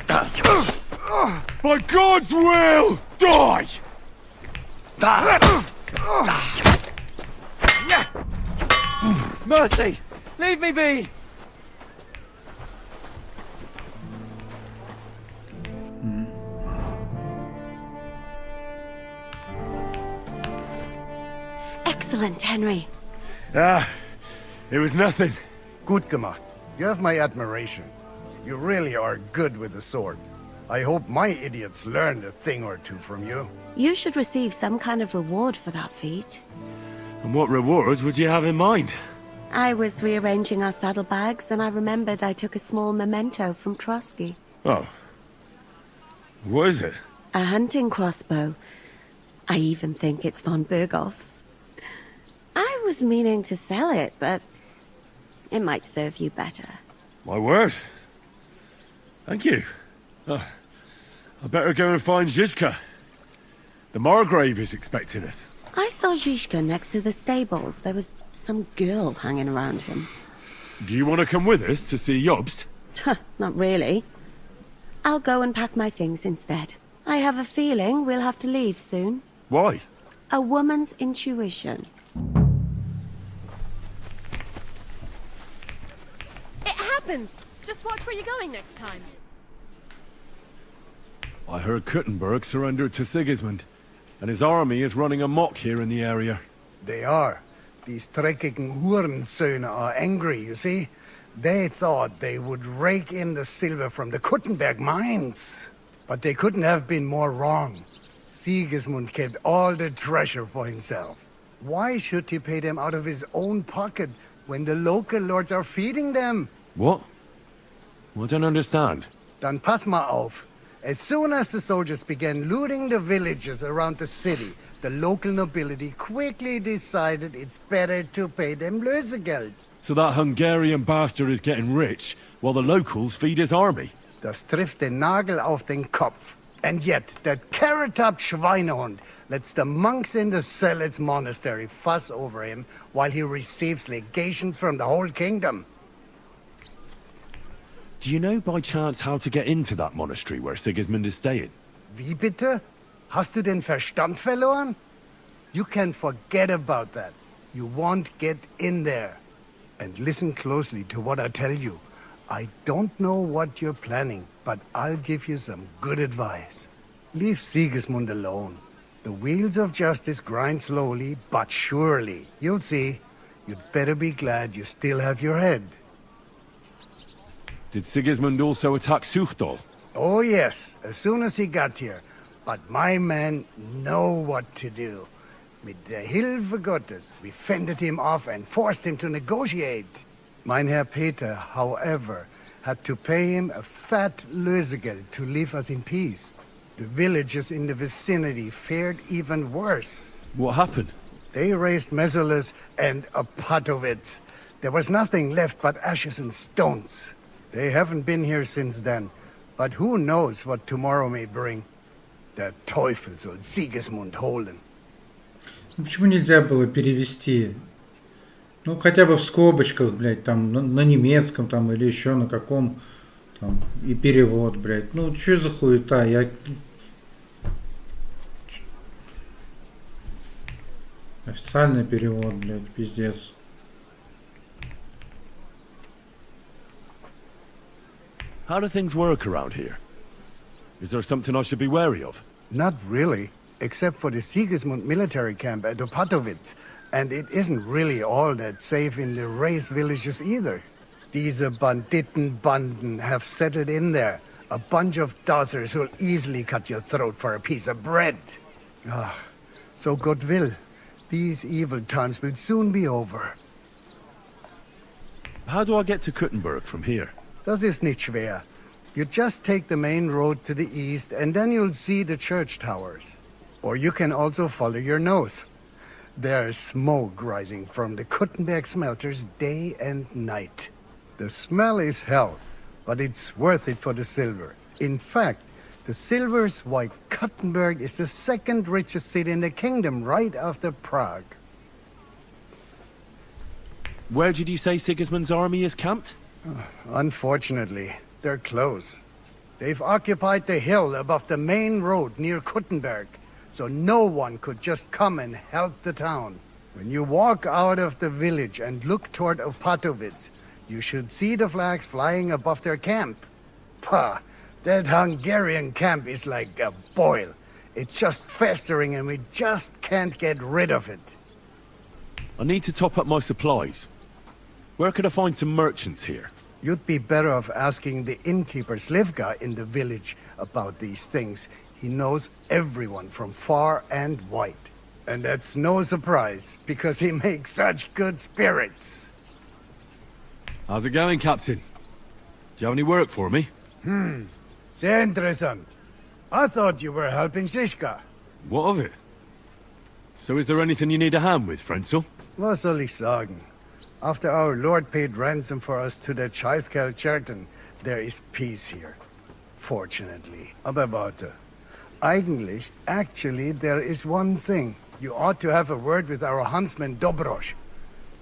C: By God's will, die!
A: Mercy! Leave me be!
B: Excellent, Henry.
C: It was nothing.
M: Gut gemacht. You have my admiration. You really are good with the sword. I hope my idiots learned a thing or two from you.
B: You should receive some kind of reward for that feat.
C: And what rewards would you have in mind?
B: I was rearranging our saddlebags, and I remembered I took a small memento from Trotsky.
C: Oh. What is it?
B: A hunting crossbow. I even think it's von Berghoff's. I was meaning to sell it, but it might serve you better.
C: My word. Thank you. I better go and find Zizka. The Margrave is expecting us.
B: I saw Zizka next to the stables. There was some girl hanging around him.
C: Do you want to come with us to see Jobst?
B: Not really. I'll go and pack my things instead. I have a feeling we'll have to leave soon.
C: Why?
B: A woman's intuition.
L: It happens! Just watch where you're going next time.
C: I heard Kuttenberg surrendered to Sigismund, and his army is running amok here in the area.
M: They are. These dreckigen Hurensöhne are angry, you see? They thought they would rake in the silver from the Kuttenberg mines. But they couldn't have been more wrong. Sigismund kept all the treasure for himself. Why should he pay them out of his own pocket when the local lords are feeding them?
C: What? I don't understand.
M: Dann pass mal auf. As soon as the soldiers began looting the villages around the city, the local nobility quickly decided it's better to pay them Lösegeld.
C: So that Hungarian bastard is getting rich, while the locals feed his army?
M: Das trifft den Nagel auf den Kopf. And yet, that carrot-top Schweinehund lets the monks in the Zealots monastery fuss over him while he receives legations from the whole kingdom.
C: Do you know by chance how to get into that monastery where Sigismund is staying?
M: Wie bitte? Hast du den Verstand verloren? You can forget about that. You won't get in there. And listen closely to what I tell you. I don't know what you're planning, but I'll give you some good advice. Leave Sigismund alone. The wheels of justice grind slowly, but surely. You'll see. You'd better be glad you still have your head.
C: Did Sigismund also attack Suchdol?
M: Oh yes, as soon as he got here. But my men know what to do. Mit der Hilfe Gottes, we fended him off and forced him to negotiate. Mein Herr Peter, however, had to pay him a fat Lösegeld to leave us in peace. The villagers in the vicinity fared even worse.
C: What happened?
M: They raised Mesolas and Opatovitz. There was nothing left but ashes and stones. They haven't been here since then, but who knows what tomorrow may bring. Der Teufel soll Sigismund holen.
E: Почему нельзя было перевести? Ну, хотя бы в скобочках, блядь, там, на немецком, там, или еще на каком, там, и перевод, блядь. Ну, что за хуета? Официальный перевод, блядь, пиздец.
C: How do things work around here? Is there something I should be wary of?
M: Not really, except for the Sigismund military camp at Opatovitz. And it isn't really all that safe in the raised villages either. Diese Banditenbanden have settled in there. A bunch of dossers who'll easily cut your throat for a piece of bread. Ah, so God will. These evil times will soon be over.
C: How do I get to Kuttenberg from here?
M: Das ist nicht schwer. You just take the main road to the east and then you'll see the church towers. Or you can also follow your nose. There's smoke rising from the Kuttenberg smelters day and night. The smell is hell, but it's worth it for the silver. In fact, the silver's why Kuttenberg is the second richest city in the kingdom, right after Prague.
C: Where did you say Sigismund's army is camped?
M: Unfortunately, they're close. They've occupied the hill above the main road near Kuttenberg, so no one could just come and help the town. When you walk out of the village and look toward Opatovitz, you should see the flags flying above their camp. Pah, that Hungarian camp is like a boil. It's just festering and we just can't get rid of it.
C: I need to top up my supplies. Where could I find some merchants here?
M: You'd be better off asking the innkeeper Slivka in the village about these things. He knows everyone from far and wide. And that's no surprise, because he makes such good spirits.
C: How's it going, Captain? Do you have any work for me?
M: Sehr interessant. I thought you were helping Shishka.
C: What of it? So is there anything you need a hand with, Frenzel?
M: Was soll ich sagen? After our Lord paid ransom for us to the Chaiskel Cherton, there is peace here. Fortunately. Aber warte. Actually, there is one thing. You ought to have a word with our huntsman Dobrosch.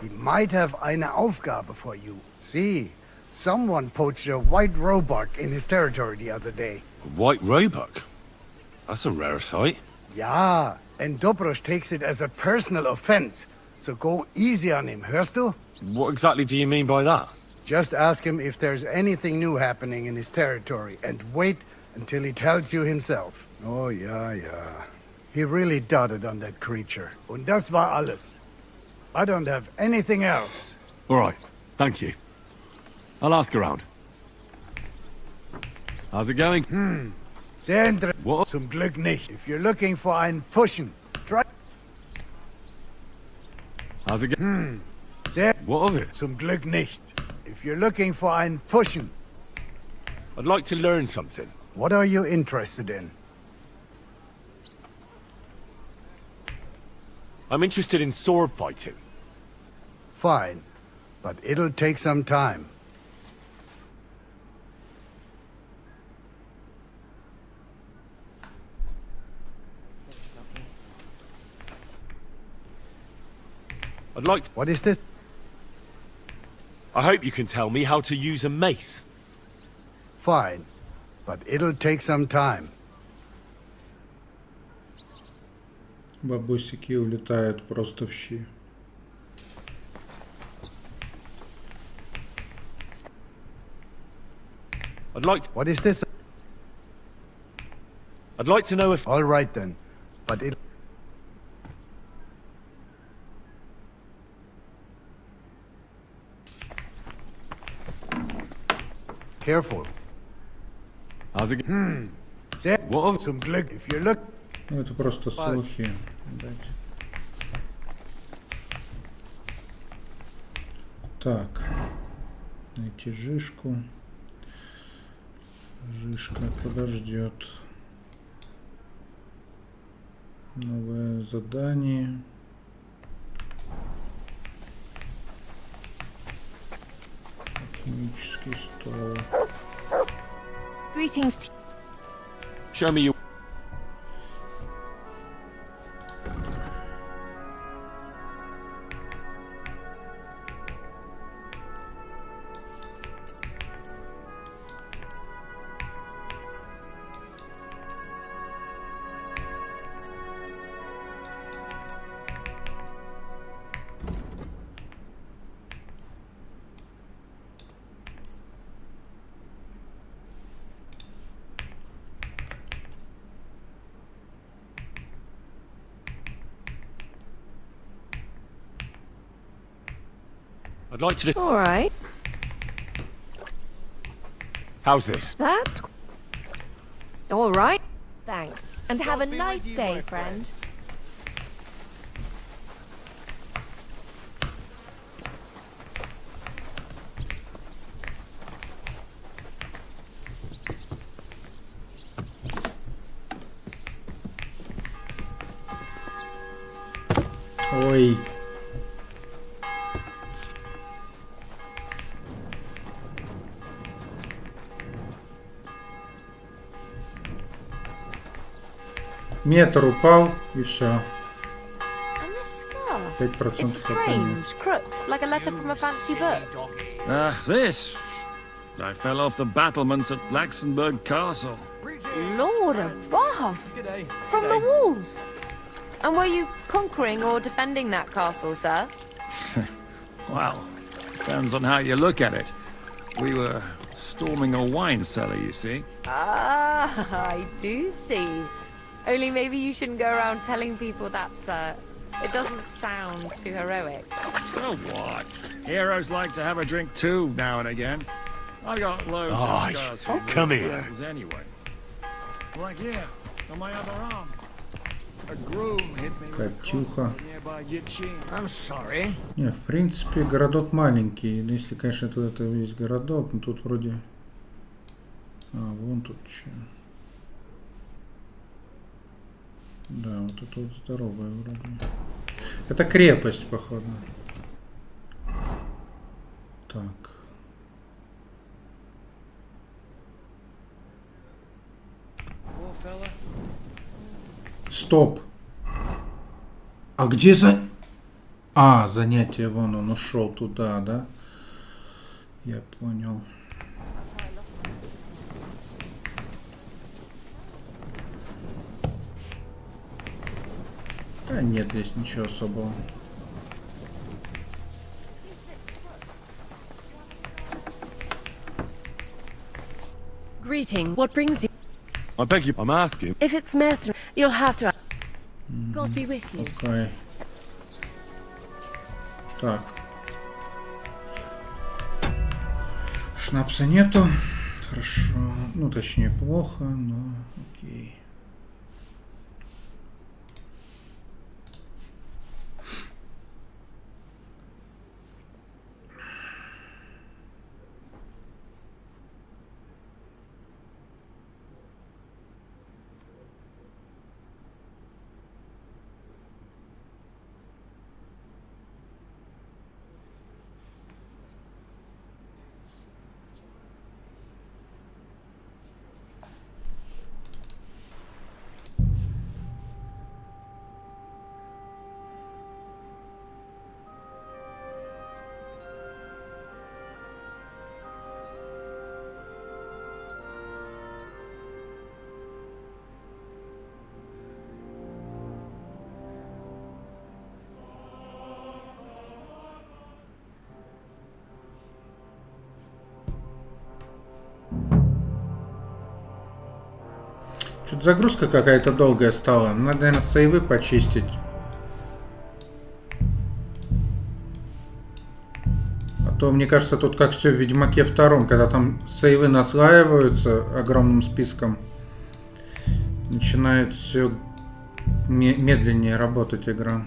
M: He might have eine Aufgabe for you. See, someone poached a white roebuck in his territory the other day.
C: A white roebuck? That's a rare sight.
M: Ja, and Dobrosch takes it as a personal offense. So go easy on him, hörst du?
C: What exactly do you mean by that?
M: Just ask him if there's anything new happening in his territory, and wait until he tells you himself. Oh, ja. He really doted on that creature. Und das war alles. I don't have anything else.
C: All right, thank you. I'll ask around. How's it going?
M: Sehr interessant.
C: What?
M: Zum Glück nicht. If you're looking for einen Pfuschen, try...
C: How's it going?
M: Sehr...
C: What of it?
M: Zum Glück nicht. If you're looking for einen Pfuschen.
C: I'd like to learn something.
M: What are you interested in?
C: I'm interested in sword fighting.
M: Fine, but it'll take some time.
C: I'd like to...
M: What is this?
C: I hope you can tell me how to use a mace.
M: fine. But it'll take some time.
E: Бабусики улетают просто в щи.
C: I'd like to...
M: What is this?
C: I'd like to know if...
M: All right then. But it... Careful.
C: How's it...
M: What of some Glück if you look...
E: Ну, это просто слухи. Так. Найти Жишку. Жишка подождет. Новое задание. Химический стол.
J: Greetings.
C: Show me you... I'd like to...
J: All right.
C: How's this?
J: That's... All right. Thanks. And have a nice day, friend.
E: Ой. Метр упал и все. 5%
K: It's strange, crooked, like a letter from a fancy book.
I: This. I fell off the battlements at Laxenburg Castle.
K: Lord above! From the walls! And were you conquering or defending that castle, sir?
I: Well, depends on how you look at it. We were storming a wine cellar, you see.
K: Ah, I do see. Only maybe you shouldn't go around telling people that, sir. It doesn't sound too heroic.
I: So what? Heroes like to have a drink too, now and again. I got loads of scars from
C: come
I: war
C: here.
I: battles anyway. Like here, on my other arm. A groom hit me with
E: Катюха.
I: nearby Yichin.
A: I'm sorry.
E: Не, в принципе, городок маленький. Если, конечно, это весь городок, но тут вроде... А, вон тут что. Да, вот это вот здоровая вроде. Это крепость, походу. Так. Стоп. А где за... А, занятие, вон он ушел туда, да? Я понял. Да нет здесь ничего особого.
L: Greeting. What brings you?
C: I beg you, I'm asking.
L: If it's mercenary, you'll have to... God be with you.
E: Окей. Так. Шнапса нету. Хорошо. Ну, точнее, плохо, но окей. Что-то загрузка какая-то долгая стала. Надо, наверное, сейвы почистить. А то, мне кажется, тут как все в Ведьмаке 2, когда там сейвы наслаиваются огромным списком, начинает все медленнее работать игра.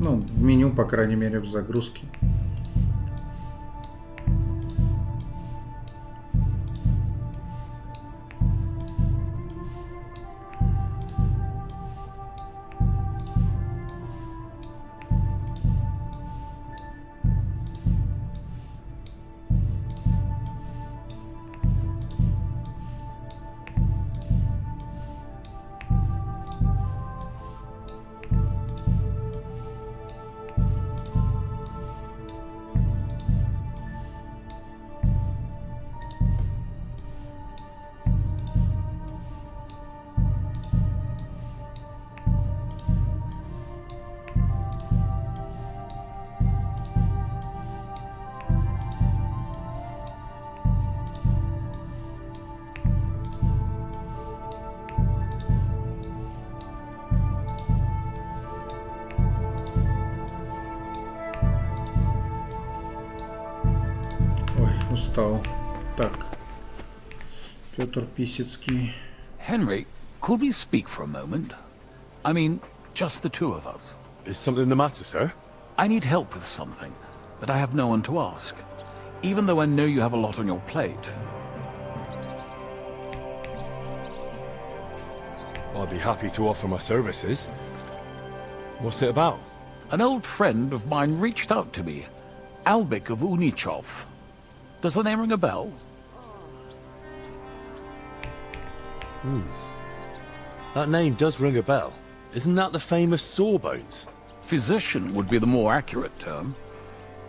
E: Ну, в меню, по крайней мере, в загрузке. Устал. Так. Петр Писецкий.
G: Henry, could we speak for a moment? I mean, just the two of us.
C: Is something the matter, sir?
G: I need help with something, but I have no one to ask. Even though I know you have a lot on your plate.
C: I'd be happy to offer my services. What's it about?
G: An old friend of mine reached out to me, Albik of Unichov. Does the name ring a bell?
C: That name does ring a bell. Isn't that the famous Sawbones?
G: Physician would be the more accurate term.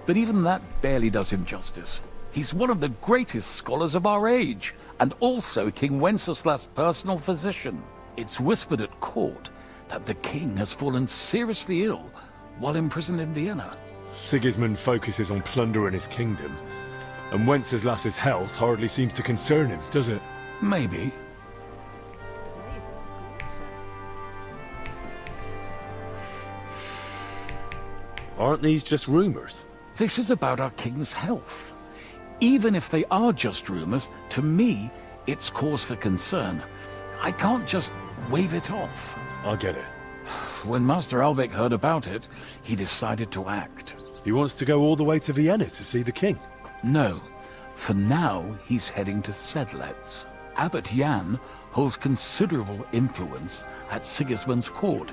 G: But even that barely does him justice. He's one of the greatest scholars of our age, and also King Wenceslas' personal physician. It's whispered at court that the king has fallen seriously ill while imprisoned in Vienna.
C: Sigismund focuses on plundering his kingdom, and Wenceslas's health hardly seems to concern him, does it?
G: Maybe.
C: Aren't these just rumors?
G: This is about our king's health. Even if they are just rumors, to me, it's cause for concern. I can't just wave it off.
C: I get it.
G: When Master Albek heard about it, he decided to act.
C: He wants to go all the way to Vienna to see the king?
G: No. For now, he's heading to Sedlec. Abbot Jan holds considerable influence at Sigismund's court.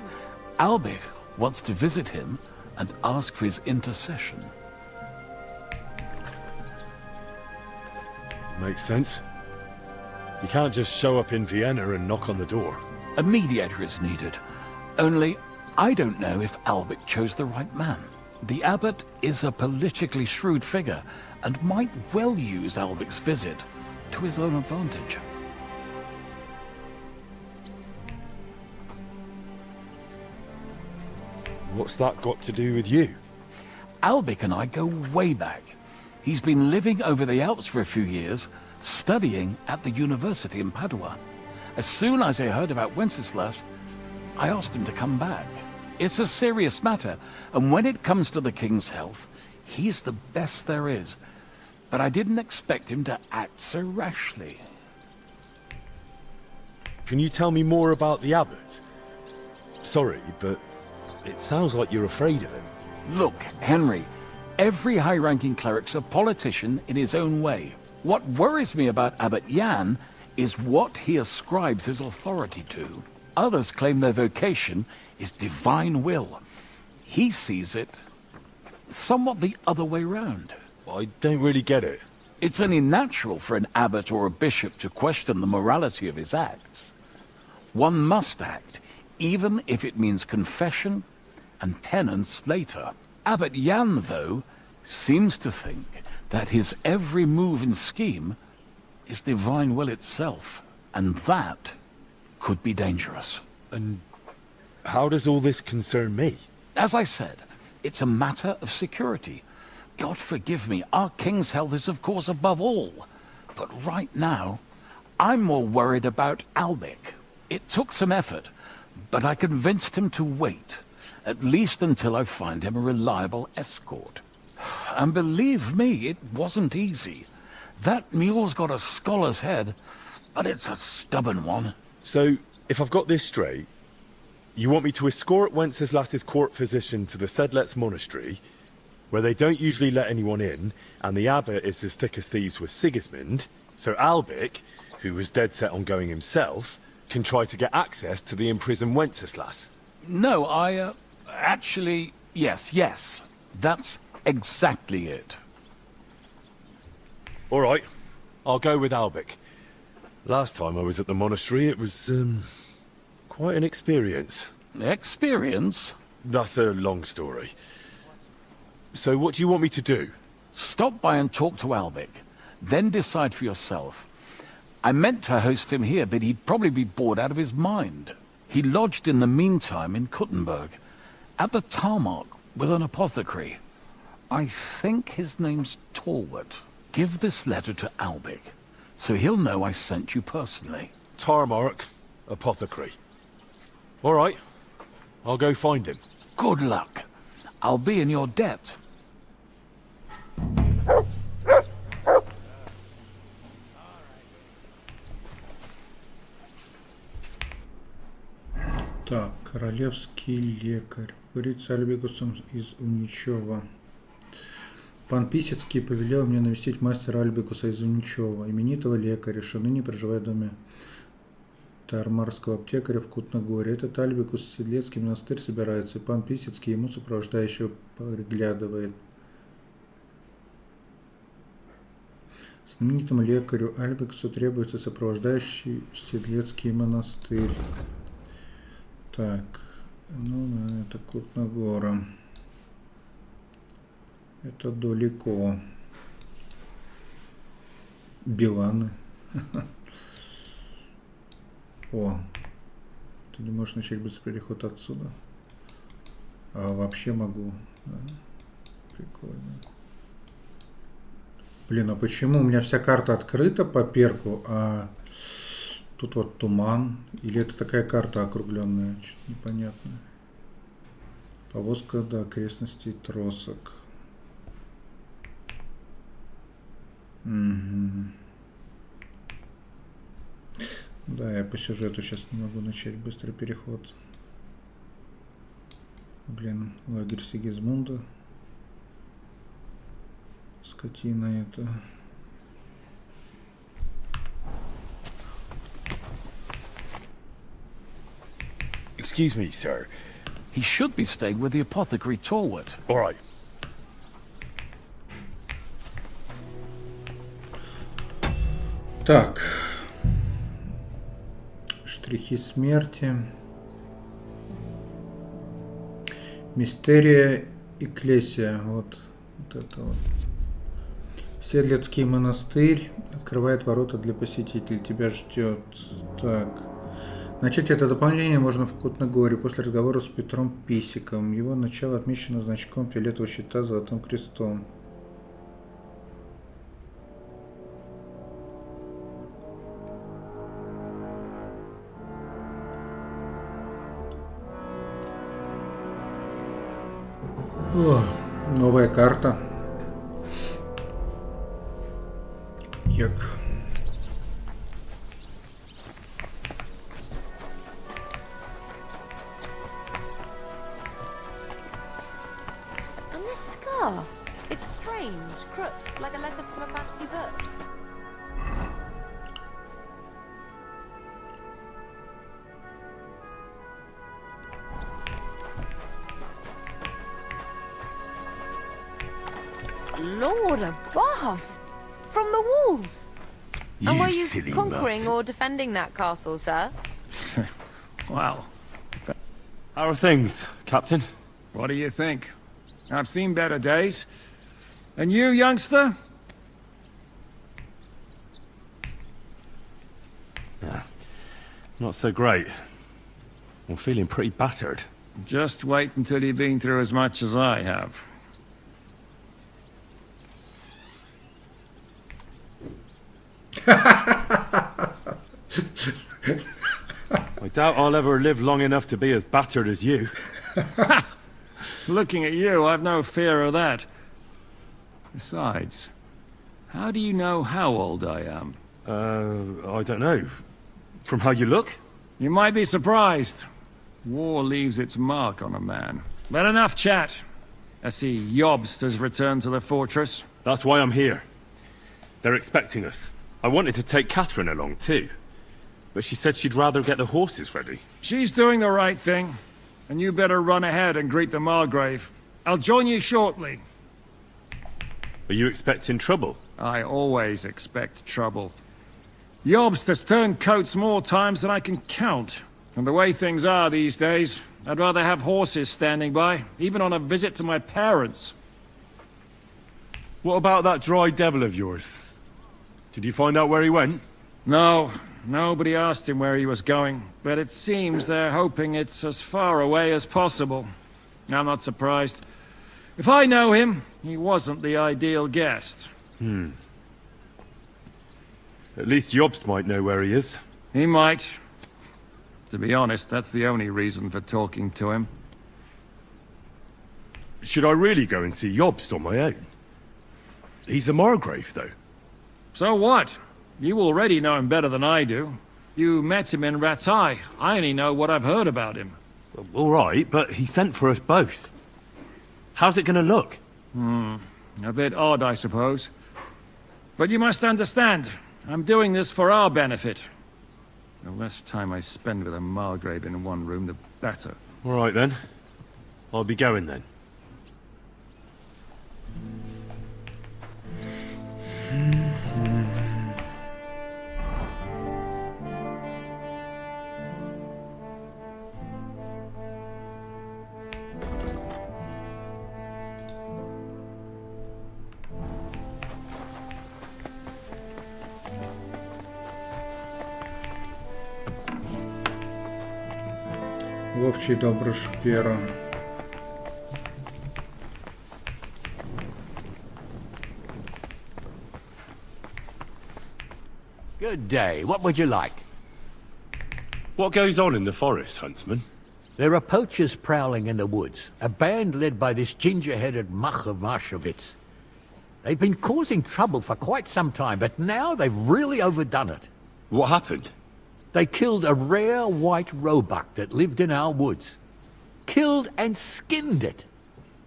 G: Albek wants to visit him and ask for his intercession.
C: Makes sense. You can't just show up in Vienna and knock on the door.
G: A mediator is needed. Only, I don't know if Albek chose the right man. The abbot is a politically shrewd figure and might well use Albek's visit to his own advantage.
C: What's that got to do with you?
G: Albek and I go way back. He's been living over the Alps for a few years, studying at the university in Padua. As soon as I heard about Wenceslas, I asked him to come back. It's a serious matter, and when it comes to the king's health, he's the best there is. But I didn't expect him to act so rashly.
C: Can you tell me more about the abbot? Sorry, but it sounds like you're afraid of him.
G: Look, Henry, every high-ranking cleric's a politician in his own way. What worries me about Abbot Jan is what he ascribes his authority to. Others claim their vocation is divine will. He sees it somewhat the other way round.
C: I don't really get it.
G: It's only natural for an abbot or a bishop to question the morality of his acts. One must act, even if it means confession and penance later. Abbot Jan, though, seems to think that his every move and scheme is divine will itself, and that could be dangerous.
C: And how does all this concern me?
G: As I said, it's a matter of security. God forgive me, our king's health is of course above all. But right now, I'm more worried about Albek.
F: It took some effort, but I convinced him to wait, at least until I find him a reliable escort. And believe me, it wasn't easy. That mule's got a scholar's head, but it's a stubborn one.
C: So, if I've got this straight, you want me to escort Wenceslas's court physician to the Sedlets monastery, where they don't usually let anyone in, and the abbot is as thick as thieves with Sigismund, so Albic, who was dead set on going himself, can try to get access to the imprisoned Wenceslas?
F: No, actually, yes. That's exactly it.
C: All right, I'll go with Albic. Last time I was at the monastery, it was, quite an experience.
F: Experience?
C: That's a long story. So what do you want me to do?
F: Stop by and talk to Albic, then decide for yourself. I meant to host him here, but he'd probably be bored out of his mind. He lodged in the meantime in Kuttenberg, at the tarmac with an apothecary. I think his name's Talbot. Give this letter to Albic, so he'll know I sent you personally.
C: Tarmac, apothecary. All right, I'll go find him.
F: Good luck. I'll be in your debt.
E: Так, королевский лекарь. Говорит с Альбикусом из Уничева. Пан Писецкий повелел мне навестить мастера Альбикуса из Уничева, именитого лекаря, что ныне проживает в доме Тармарского аптекаря в Кутногоре. Этот Альбикус в Седлецкий монастырь собирается, и пан Писецкий ему сопровождающего приглядывает. Знаменитому лекарю Альбикусу требуется сопровождающий в Седлецкий монастырь. Так, ну это Кутногора. Это далеко. Биланы. О, ты не можешь начать быстрый переход отсюда. А вообще могу. Да. Прикольно. Блин, а почему у меня вся карта открыта по перку, а тут вот туман? Или это такая карта округленная? Что-то непонятно. Повозка до окрестностей тросок. Угу. Да, я по сюжету сейчас не могу начать быстрый переход. Блин, лагерь Сигизмунда. Скотина это.
C: Excuse me, sir.
F: He should be staying with the apothecary Talbot.
C: All right.
E: Так. Штрихи смерти. Мистерия Экклесия. Вот это вот. Седлецкий монастырь открывает ворота для посетителей. Тебя ждет. Так. Начать это дополнение можно в Кутногоре после разговора с Петром Писиком. Его начало отмечено значком фиолетового щита с золотым крестом. О, новая карта. Як.
K: And this scar, it's strange, crooked, like a letter from a fancy book. Lord above! From the walls! And were you conquering or defending that castle, sir?
I: Wow.
C: How are things, Captain?
I: What do you think? I've seen better days. And you, youngster?
C: Not so great. I'm feeling pretty battered.
I: Just wait until you've been through as much as I have.
C: doubt I'll ever live long enough to be as battered as you.
I: Looking at you, I've no fear of that. Besides, how do you know how old I am?
C: I don't know. From how you look?
I: You might be surprised. War leaves its mark on a man. But enough chat. I see Jobst has returned to the fortress.
C: That's why I'm here. They're expecting us. I wanted to take Catherine along too, but she said she'd rather get the horses ready.
I: She's doing the right thing, and you better run ahead and greet the Margrave. I'll join you shortly.
C: Are you expecting trouble?
I: I always expect trouble. Jobst has turned coats more times than I can count. And the way things are these days, I'd rather have horses standing by, even on a visit to my parents.
C: What about that dry devil of yours? Did you find out where he went?
I: No, nobody asked him where he was going, but it seems they're hoping it's as far away as possible. I'm not surprised. If I know him, he wasn't the ideal guest.
C: At least Jobst might know where he is.
I: He might. To be honest, that's the only reason for talking to him.
C: Should I really go and see Jobst on my own? He's the Margrave, though.
I: So what? You already know him better than I do. You met him in Ratai. I only know what I've heard about him.
C: Well, all right, but he sent for us both. How's it going to look?
I: A bit odd, I suppose. But you must understand, I'm doing this for our benefit. The less time I spend with a Margrave in one room, the better.
C: All right, then. I'll be going, then.
E: Ловчий добра шпера.
N: Good day. What would you like?
C: What goes on in the forest, Huntsman?
N: There are poachers prowling in the woods, a band led by this ginger-headed muck of Marshowitz. They've been causing trouble for quite some time, but now they've really overdone it.
C: What happened?
N: They killed a rare white roebuck that lived in our woods. Killed and skinned it.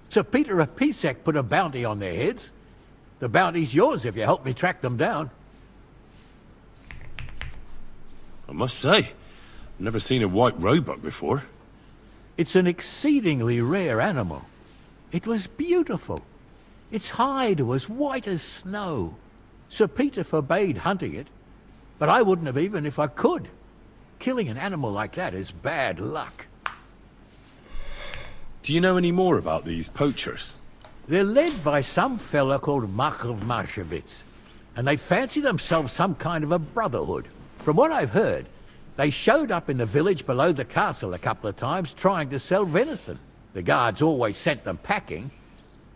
N: Sir Peter of Pisek put a bounty on their heads. The bounty's yours if you help me track them down.
C: I must say, I've never seen a white roebuck before.
N: It's an exceedingly rare animal. It was beautiful. Its hide was white as snow. Sir Peter forbade hunting it, but I wouldn't have even if I could. Killing an animal like that is bad luck.
C: Do you know any more about these poachers?
N: They're led by some fella called Markov Marshowitz, and they fancy themselves some kind of a brotherhood. From what I've heard, they showed up in the village below the castle a couple of times trying to sell venison. The guards always sent them packing.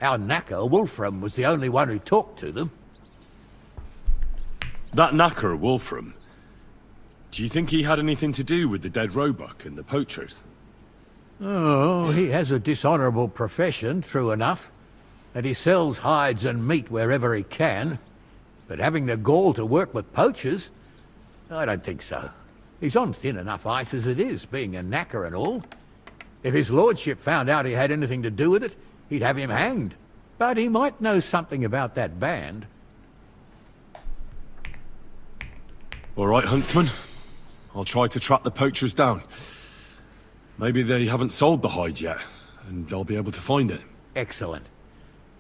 N: Our knacker, Wolfram, was the only one who talked to them.
C: That knacker, Wolfram, do you think he had anything to do with the dead roebuck and the poachers?
N: Oh, he has a dishonourable profession, true enough. And he sells hides and meat wherever he can. But having the gall to work with poachers? I don't think so. He's on thin enough ice as it is, being a knacker and all. If his lordship found out he had anything to do with it, he'd have him hanged. But he might know something about that band.
C: All right, Huntsman. I'll try to track the poachers down. Maybe they haven't sold the hide yet, and I'll be able to find it.
N: Excellent.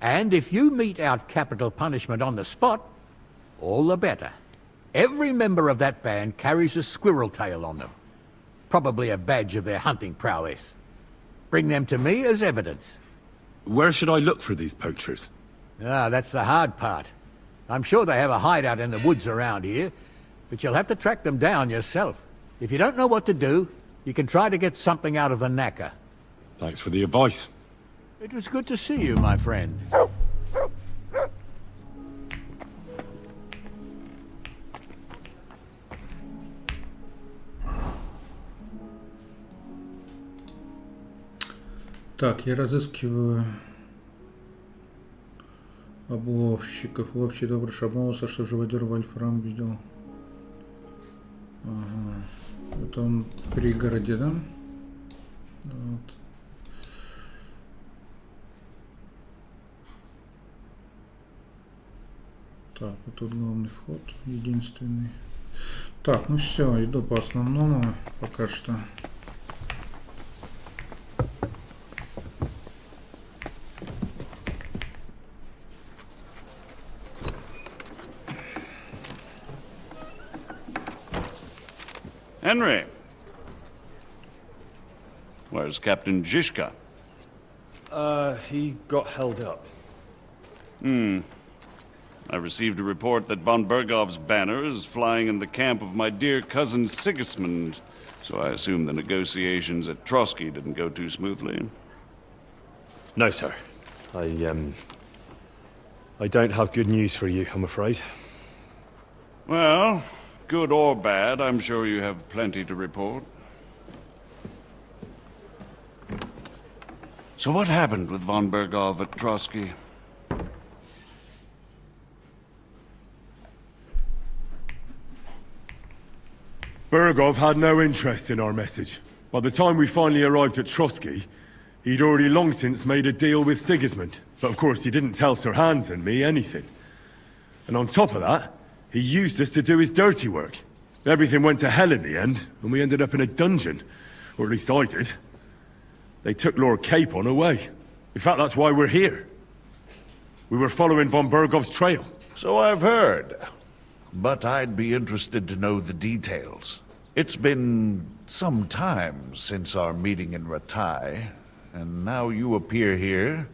N: And if you mete out capital punishment on the spot, all the better. Every member of that band carries a squirrel tail on them. Probably a badge of their hunting prowess. Bring them to me as evidence.
C: Where should I look for these poachers?
N: Ah, that's the hard part. I'm sure they have a hideout in the woods around here, but you'll have to track them down yourself. If you don't know what to do, you can try to get something out of the knacker.
C: Thanks for the advice.
N: It was good to see you, my friend.
E: Так, я разыскиваю обловщиков. Ловчий добрый обмолвился, что живодер Вольфрам видел. Ага. Это он в пригороде, да? Вот. Так, вот тут главный вход, единственный. Так, ну все, иду по основному пока что.
D: Henry. Where's Captain Zhishka?
H: He got held up.
D: I received a report that von Bergov's banner is flying in the camp of my dear cousin Sigismund, so I assume the negotiations at Trotsky didn't go too smoothly.
C: No, sir. I don't have good news for you, I'm afraid.
D: Well, good or bad, I'm sure you have plenty to report. So what happened with von Bergov at Trotsky?
C: Bergov had no interest in our message. By the time we finally arrived at Trotsky, he'd already long since made a deal with Sigismund. But of course he didn't tell Sir Hans and me anything. And on top of that, he used us to do his dirty work. Everything went to hell in the end, and we ended up in a dungeon. Or at least I did. They took Lord Capon away. In fact, that's why we're here. We were following von Bergov's trail.
O: So I've heard. But I'd be interested to know the details. It's been some time since our meeting in Ratai, and now you appear here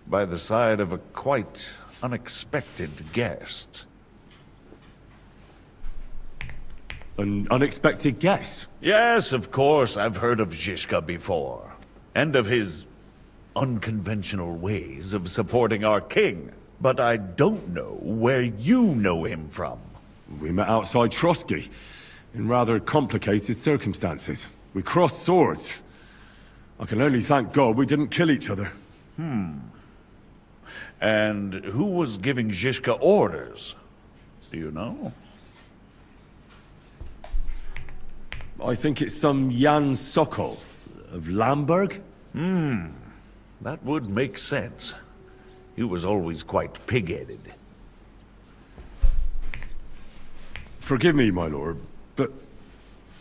O: by the side of a quite unexpected guest.
C: An unexpected guest?
O: Yes, of course, I've heard of Zhishka before, and of his unconventional ways of supporting our king. But I don't know where you know him from.
C: We met outside Trotsky, in rather complicated circumstances. We crossed swords. I can only thank God we didn't kill each other.
O: And who was giving Zhishka orders? Do you know?
C: I think it's some Jan Sokol of Lamberg.
O: That would make sense. He was always quite pig-headed.
C: Forgive me, my lord, but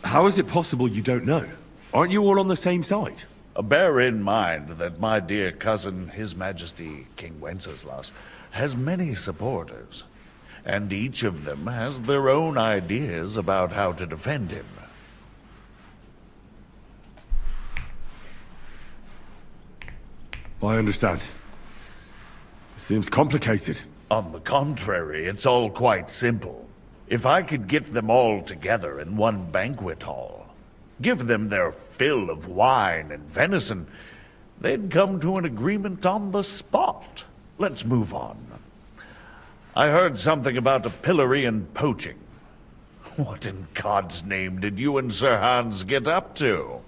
C: how is it possible you don't know? Aren't you all on the same side?
O: Bear in mind that my dear cousin, His Majesty King Wenceslas, has many supporters, and each of them has their own ideas about how to defend him.
C: I understand. It seems complicated.
O: On the contrary, it's all quite simple. If I could get them all together in one banquet hall, give them their fill of wine and venison, they'd come to an agreement on the spot. Let's move on. I heard something about a pillory and poaching. What in God's name did you and Sir Hans get up to?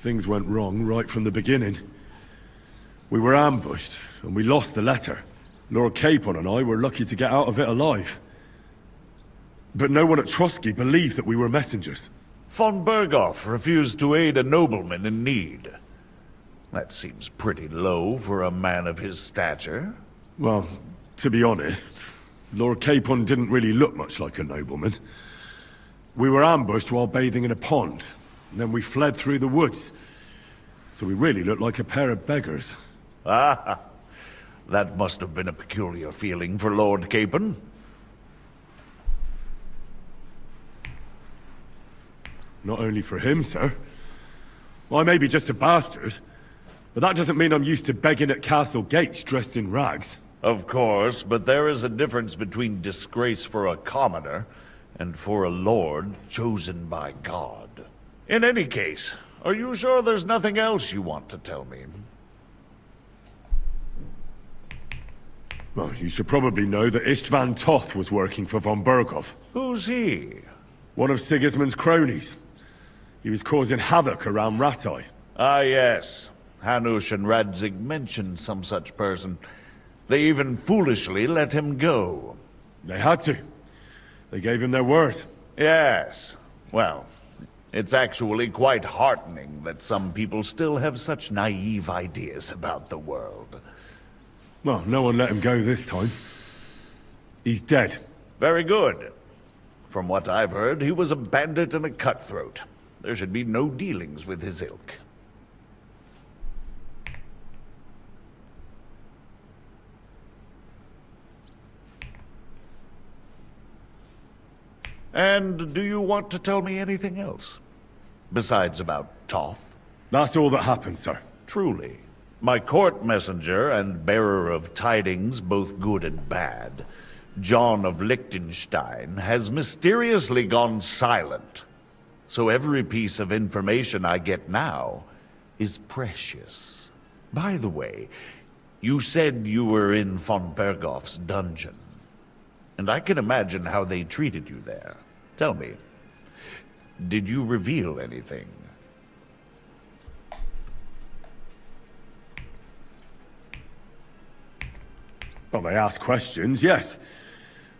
C: Things went wrong right from the beginning. We were ambushed, and we lost the letter. Lord Capon and I were lucky to get out of it alive. But no one at Trotsky believed that we were messengers.
O: Von Berghoff refused to aid a nobleman in need. That seems pretty low for a man of his stature.
C: Well, to be honest, Lord Capon didn't really look much like a nobleman. We were ambushed while bathing in a pond. And then we fled through the woods. So we really looked like a pair of beggars.
O: Ah, that must have been a peculiar feeling for Lord Capon.
C: Not only for him, sir. Well, I may be just a bastard, but that doesn't mean I'm used to begging at castle gates dressed in rags.
O: Of course, but there is a difference between disgrace for a commoner and for a lord chosen by God. In any case, are you sure there's nothing else you want to tell me?
C: Well, you should probably know that Istvan Toth was working for von Berghoff.
O: Who's he?
C: One of Sigismund's cronies. He was causing havoc around Ratai.
O: Ah, yes. Hanush and Radzig mentioned some such person. They even foolishly let him go.
C: They had to. They gave him their word.
O: Yes. Well, it's actually quite heartening that some people still have such naive ideas about the world.
C: Well, no one let him go this time. He's dead.
O: Very good. From what I've heard, he was a bandit and a cutthroat. There should be no dealings with his ilk. And do you want to tell me anything else? Besides about Toth?
C: That's all that happened, sir.
O: Truly. My court messenger and bearer of tidings, both good and bad, John of Liechtenstein, has mysteriously gone silent. So every piece of information I get now is precious. By the way, you said you were in von Berghoff's dungeon. And I can imagine how they treated you there. Tell me, did you reveal anything?
C: Well, they asked questions, yes.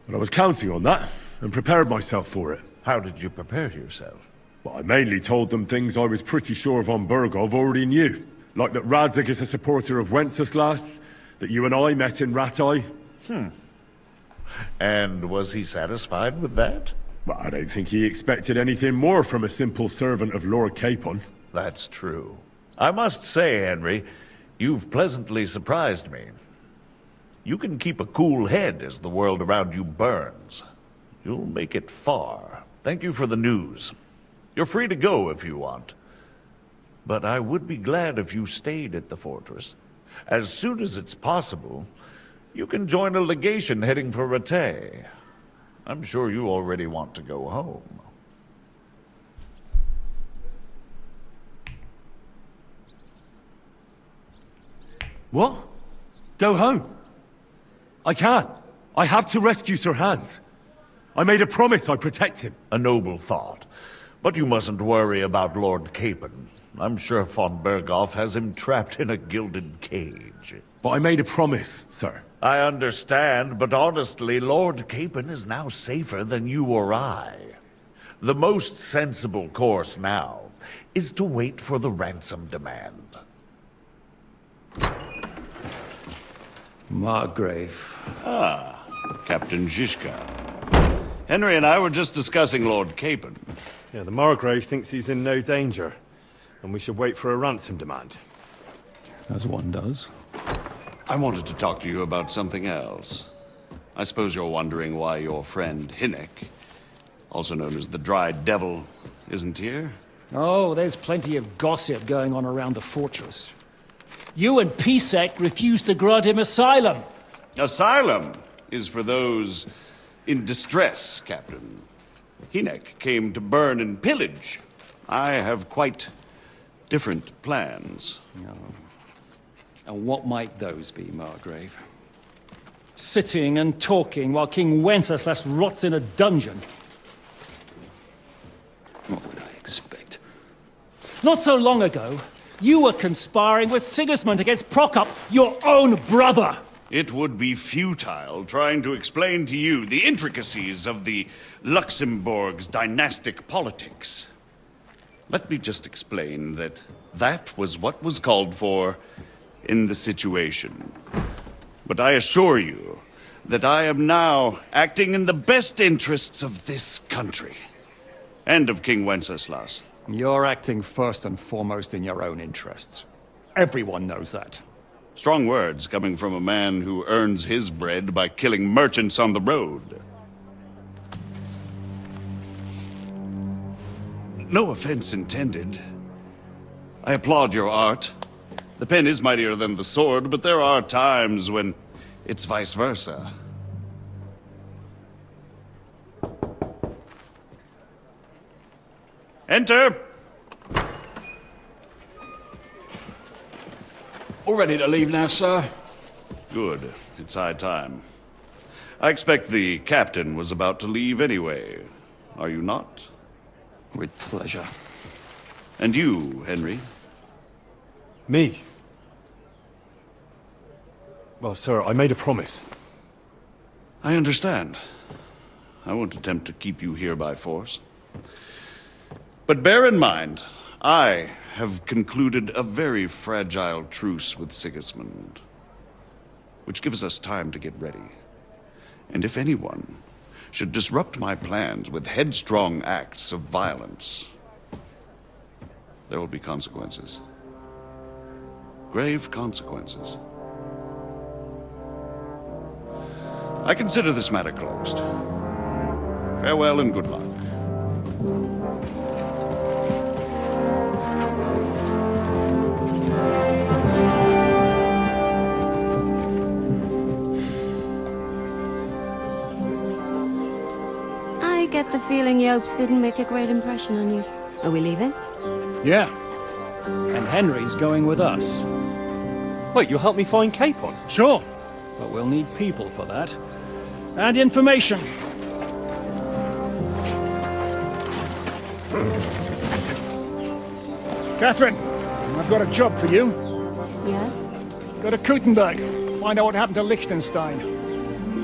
C: But I was counting on that, and prepared myself for it.
O: How did you prepare yourself?
C: Well, I mainly told them things I was pretty sure von Berghoff already knew. Like that Radzig is a supporter of Wenceslas, that you and I met in Ratai.
O: And was he satisfied with that?
C: Well, I don't think he expected anything more from a simple servant of Lord Capon.
O: That's true. I must say, Henry, you've pleasantly surprised me. You can keep a cool head as the world around you burns. You'll make it far. Thank you for the news. You're free to go if you want. But I would be glad if you stayed at the fortress. As soon as it's possible, you can join a legation heading for Rattay. I'm sure you already want to go home.
C: What? Go home? I can't. I have to rescue Sir Hans. I made a promise I'd protect him.
O: A noble thought. But you mustn't worry about Lord Capon. I'm sure von Berghoff has him trapped in a gilded cage.
C: But I made a promise, sir.
O: I understand, but honestly, Lord Capon is now safer than you or I. The most sensible course now is to wait for the ransom demand.
I: Margrave.
D: Ah, Captain Zizka. Henry and I were just discussing Lord Capon.
P: Yeah, the Margrave thinks he's in no danger, and we should wait for a ransom demand.
I: As one does.
D: I wanted to talk to you about something else. I suppose you're wondering why your friend Hinnek, also known as the Dried Devil, isn't here?
A: Oh, there's plenty of gossip going on around the fortress. You and Pisek refused to grant him asylum.
D: Asylum is for those in distress, Captain. Hinnek came to burn and pillage. I have quite different plans.
A: Oh. And what might those be, Margrave? Sitting and talking while King Wenceslas rots in a dungeon. What would I expect? Not so long ago, you were conspiring with Sigismund against Prokop, your own brother!
D: It would be futile trying to explain to you the intricacies of the Luxembourg's dynastic politics. Let me just explain that that was what was called for in the situation. But I assure you that I am now acting in the best interests of this country. And of King Wenceslas.
A: You're acting first and foremost in your own interests. Everyone knows that.
D: Strong words coming from a man who earns his bread by killing merchants on the road. No offense intended. I applaud your art. The pen is mightier than the sword, but there are times when it's vice versa. Enter!
G: All ready to leave now, sir?
D: Good. It's high time. I expect the captain was about to leave anyway. Are you not?
A: With pleasure.
D: And you, Henry?
C: Me? Well, sir, I made a promise.
D: I understand. I won't attempt to keep you here by force. But bear in mind, I have concluded a very fragile truce with Sigismund, which gives us time to get ready. And if anyone should disrupt my plans with headstrong acts of violence, there will be consequences. Grave consequences. I consider this matter closed. Farewell and good luck.
B: I get the feeling Yopes didn't make a great impression on you. Are we leaving?
A: Yeah. And Henry's going with us.
P: Wait, you'll help me find Capon?
A: Sure. But we'll need people for that. And information. Catherine, I've got a job for you.
B: Yes?
A: Go to Kuttenberg. Find out what happened to Liechtenstein.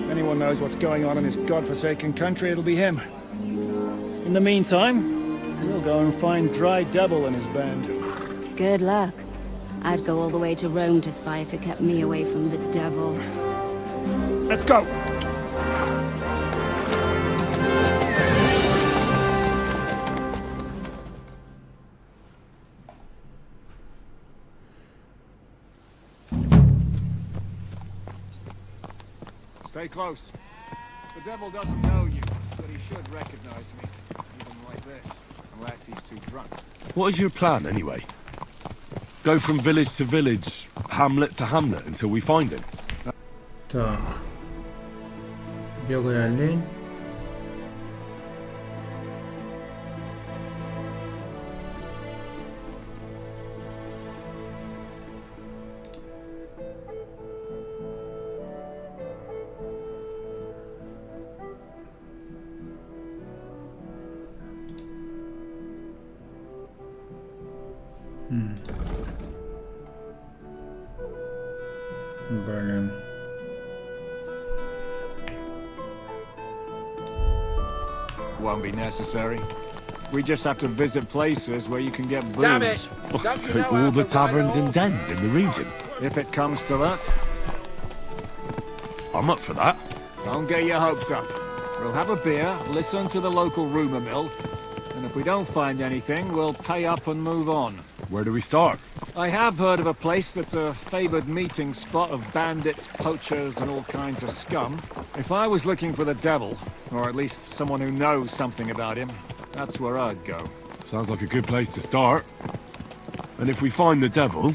A: If anyone knows what's going on in this godforsaken country, it'll be him. In the meantime, we'll go and find Dry Devil and his band.
B: Good luck. I'd go all the way to Rome to spy if it kept me away from the devil.
A: Let's go! Stay close. The devil doesn't know you, but he should recognize me, even like this, unless he's too drunk.
C: What is your plan, anyway? Go from village to village, hamlet to hamlet, until we find him?
E: Так. Белый олень. Блин.
I: Won't be necessary. We just have to visit places where you can get booze.
C: Damn it! So all the taverns and dens in the region?
I: If it comes to that.
C: I'm up for that.
I: Don't get your hopes up. We'll have a beer, listen to the local rumour mill, and if we don't find anything, we'll pay up and move on.
C: Where do we start?
I: I have heard of a place that's a favoured meeting spot of bandits, poachers, and all kinds of scum. If I was looking for the devil, or at least someone who knows something about him, that's where I'd go.
C: Sounds like a good place to start. And if we find the devil,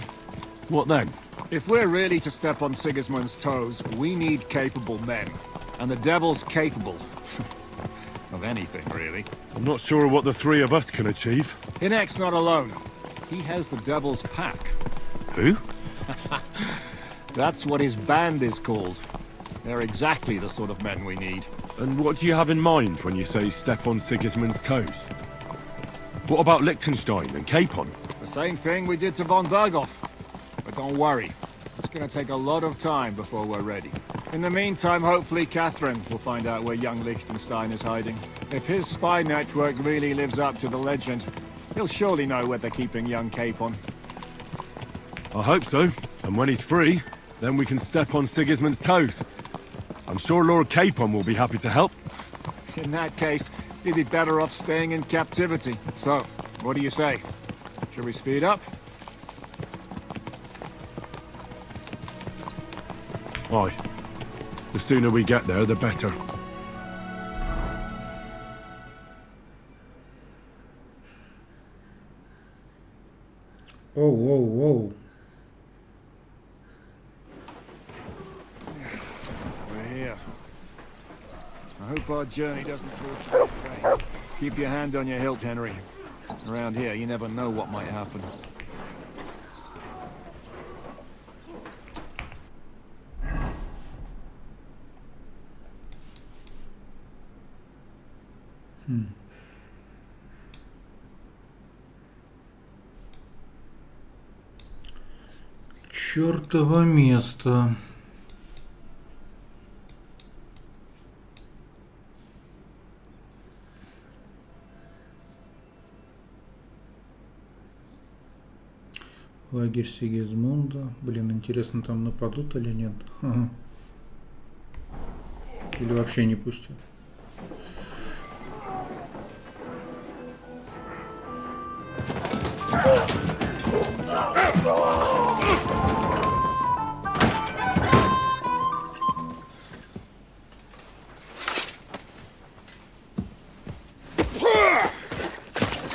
C: what then?
I: If we're really to step on Sigismund's toes, we need capable men. And the devil's capable. Of anything, really.
C: I'm not sure what the three of us can achieve.
I: Hinek's not alone. He has the devil's pack.
C: Who?
I: That's what his band is called. They're exactly the sort of men we need.
C: And what do you have in mind when you say step on Sigismund's toes? What about Liechtenstein and Capon?
I: The same thing we did to von Berghoff. But don't worry. It's going to take a lot of time before we're ready. In the meantime, hopefully Catherine will find out where young Liechtenstein is hiding. If his spy network really lives up to the legend, he'll surely know where they're keeping young Capon.
C: I hope so. And when he's free, then we can step on Sigismund's toes. I'm sure Lord Capon will be happy to help.
I: In that case, he'd be better off staying in captivity. So, what do you say? Shall we speed up?
C: Aye. The sooner we get there, the better.
E: Whoa, whoa, whoa.
I: We're here. I hope our journey doesn't torture the train. Keep your hand on your hilt, Henry. Around here, you never know what might happen.
E: Чёртово место. Лагерь Сигизмунда. Блин, интересно, там нападут или нет? Ага. Или вообще не пустят?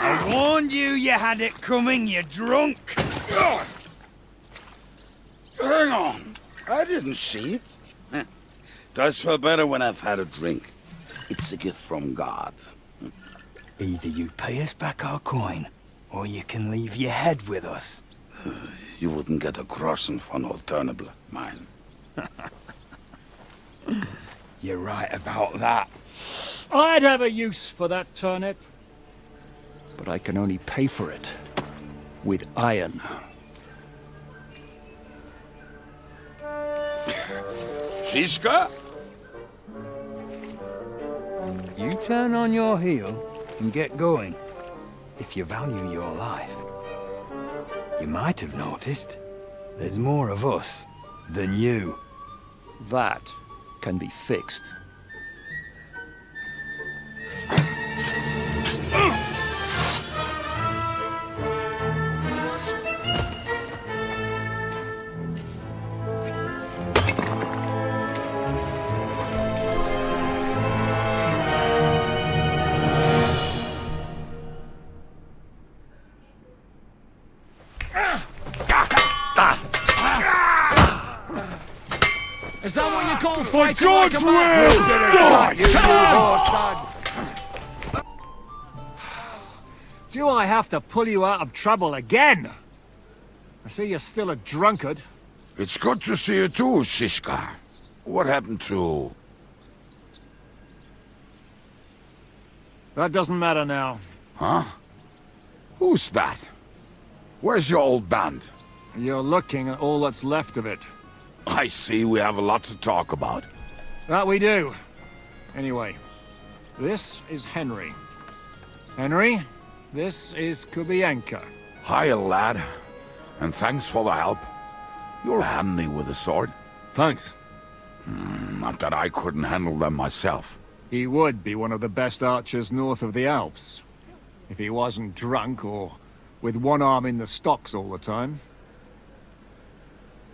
M: I warned you, you had it coming, you drunk.
Q: Hang on. I didn't see it. Does feel better when I've had a drink. It's a gift from God.
R: Either you pay us back our coin, or you can leave your head with us.
Q: You wouldn't get a crossing for an alternative, mine.
R: You're right about that.
A: I'd have a use for that turnip. But I can only pay for it with iron.
Q: Shishka?
R: You turn on your heel and get going, if you value your life. You might have noticed there's more of us than you.
A: That can be fixed. Is that what you call fighting like a man? Do I have to pull you out of trouble again? I see you're still a drunkard.
Q: It's good to see you too, Shishka. What happened to...
A: That doesn't matter now.
Q: Huh? Who's that? Where's your old band?
A: You're looking at all that's left of it.
Q: I see we have a lot to talk about.
A: That we do. Anyway, this is Henry. Henry, this is Kubienka.
Q: Hiya, lad. And thanks for the help. You're handy with a sword.
C: Thanks.
Q: Not that I couldn't handle them myself.
A: He would be one of the best archers north of the Alps. If he wasn't drunk or with one arm in the stocks all the time.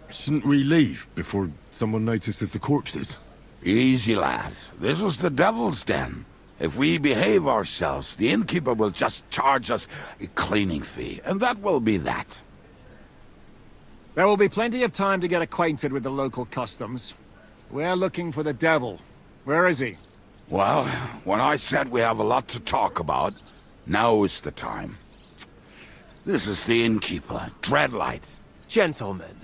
C: Shouldn't we leave before someone notices the corpses?
Q: Easy, lad. This was the devil's den. If we behave ourselves, the innkeeper will just charge us a cleaning fee, and that will be that.
A: There will be plenty of time to get acquainted with the local customs. We're looking for the devil. Where is he?
Q: Well, when I said we have a lot to talk about, now is the time. This is the innkeeper, Dreadlight.
S: Gentlemen,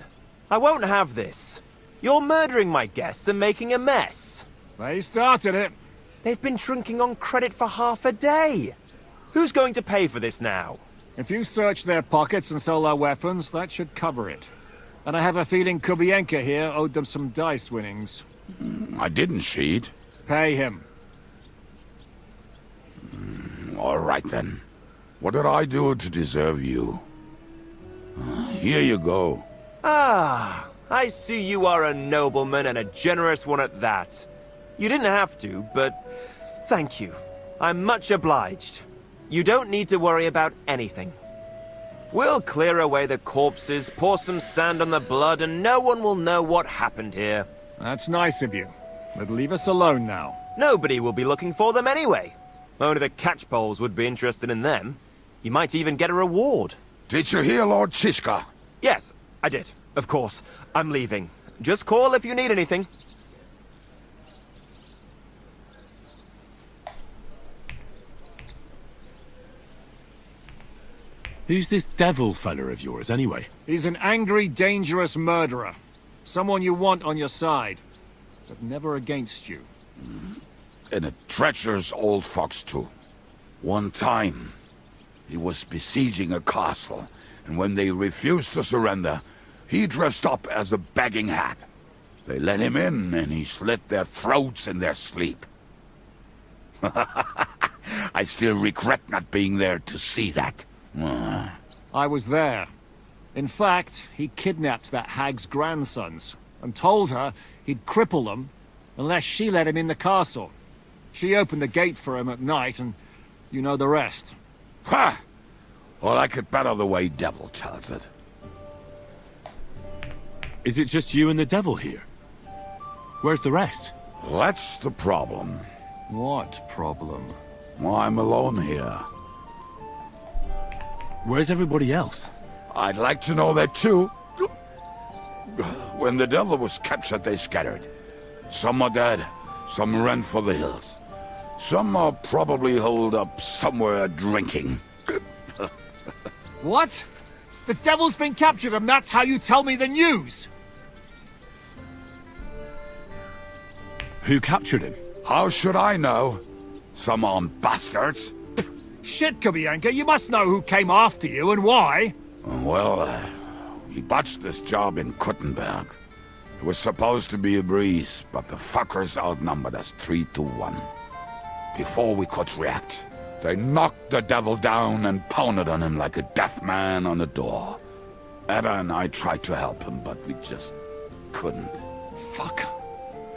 S: I won't have this. You're murdering my guests and making a mess.
A: They started it.
S: They've been drinking on credit for half a day. Who's going to pay for this now?
A: If you search their pockets and sell their weapons, that should cover it. And I have a feeling Kubienka here owed them some dice winnings.
Q: I didn't cheat.
A: Pay him.
Q: All right, then. What did I do to deserve you? Here you go.
S: Ah, I see you are a nobleman and a generous one at that. You didn't have to, but thank you. I'm much obliged. You don't need to worry about anything. We'll clear away the corpses, pour some sand on the blood, and no one will know what happened here.
A: That's nice of you. But leave us alone now.
S: Nobody will be looking for them anyway. Only the catchpoles would be interested in them. You might even get a reward.
Q: Did you hear Lord Shishka?
S: Yes, I did. Of course. I'm leaving. Just call if you need anything.
C: Who's this devil fella of yours, anyway?
A: He's an angry, dangerous murderer. Someone you want on your side, but never against you.
Q: And a treacherous old fox, too. One time, he was besieging a castle, and when they refused to surrender, he dressed up as a begging hag. They let him in, and he slit their throats in their sleep. I still regret not being there to see that.
I: I was there. In fact, he kidnapped that hag's grandsons and told her he'd cripple them unless she let him in the castle. She opened the gate for him at night, and you know the rest.
Q: Ha! Well, I could better the way Devil tells it.
C: Is it just you and the devil here? Where's the rest?
Q: That's the problem.
I: What problem?
Q: Well, I'm alone here.
C: Where's everybody else?
Q: I'd like to know that too. When the devil was captured, they scattered. Some are dead, some ran for the hills. Some are probably holed up somewhere drinking.
I: What? The devil's been captured and that's how you tell me the news?
C: Who captured him?
Q: How should I know? Some armed bastards.
I: Shit, Kubianka, you must know who came after you and why.
Q: Well, we botched this job in Kuttenberg. It was supposed to be a breeze, but the fuckers outnumbered us 3-1. Before we could react, they knocked the devil down and pounded on him like a deaf man on a door. Ada and I tried to help him, but we just couldn't.
I: Fuck.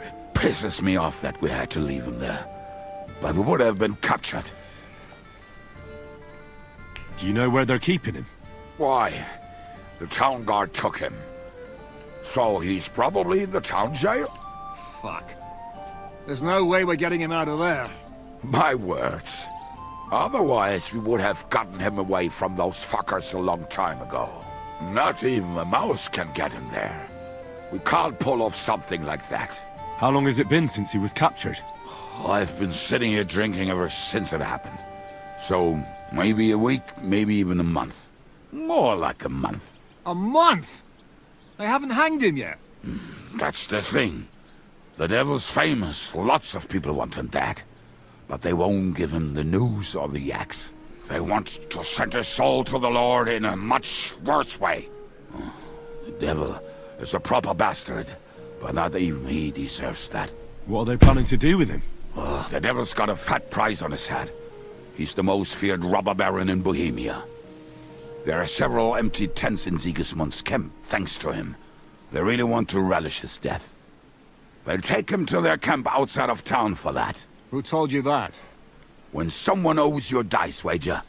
Q: It pisses me off that we had to leave him there. But we would have been captured.
C: Do you know where they're keeping him?
Q: Why? The town guard took him. So he's probably in the town jail?
I: Fuck. There's no way we're getting him out of there.
Q: My words. Otherwise, we would have gotten him away from those fuckers a long time ago. Not even a mouse can get in there. We can't pull off something like that.
C: How long has it been since he was captured?
Q: I've been sitting here drinking ever since it happened. So, maybe a week, maybe even a month. More like a month.
I: A month? They haven't hanged him yet.
Q: That's the thing. The devil's famous. Lots of people want him dead. But they won't give him the news or the yaks. They want to send his soul to the Lord in a much worse way. The devil is a proper bastard, but not even he deserves that.
C: What are they planning to do with him?
Q: The devil's got a fat prize on his head. He's the most feared robber baron in Bohemia. There are several empty tents in Sigismund's camp, thanks to him. They really want to relish his death. They'll take him to their camp outside of town for that.
I: Who told you that?
Q: When someone owes you a dice wager,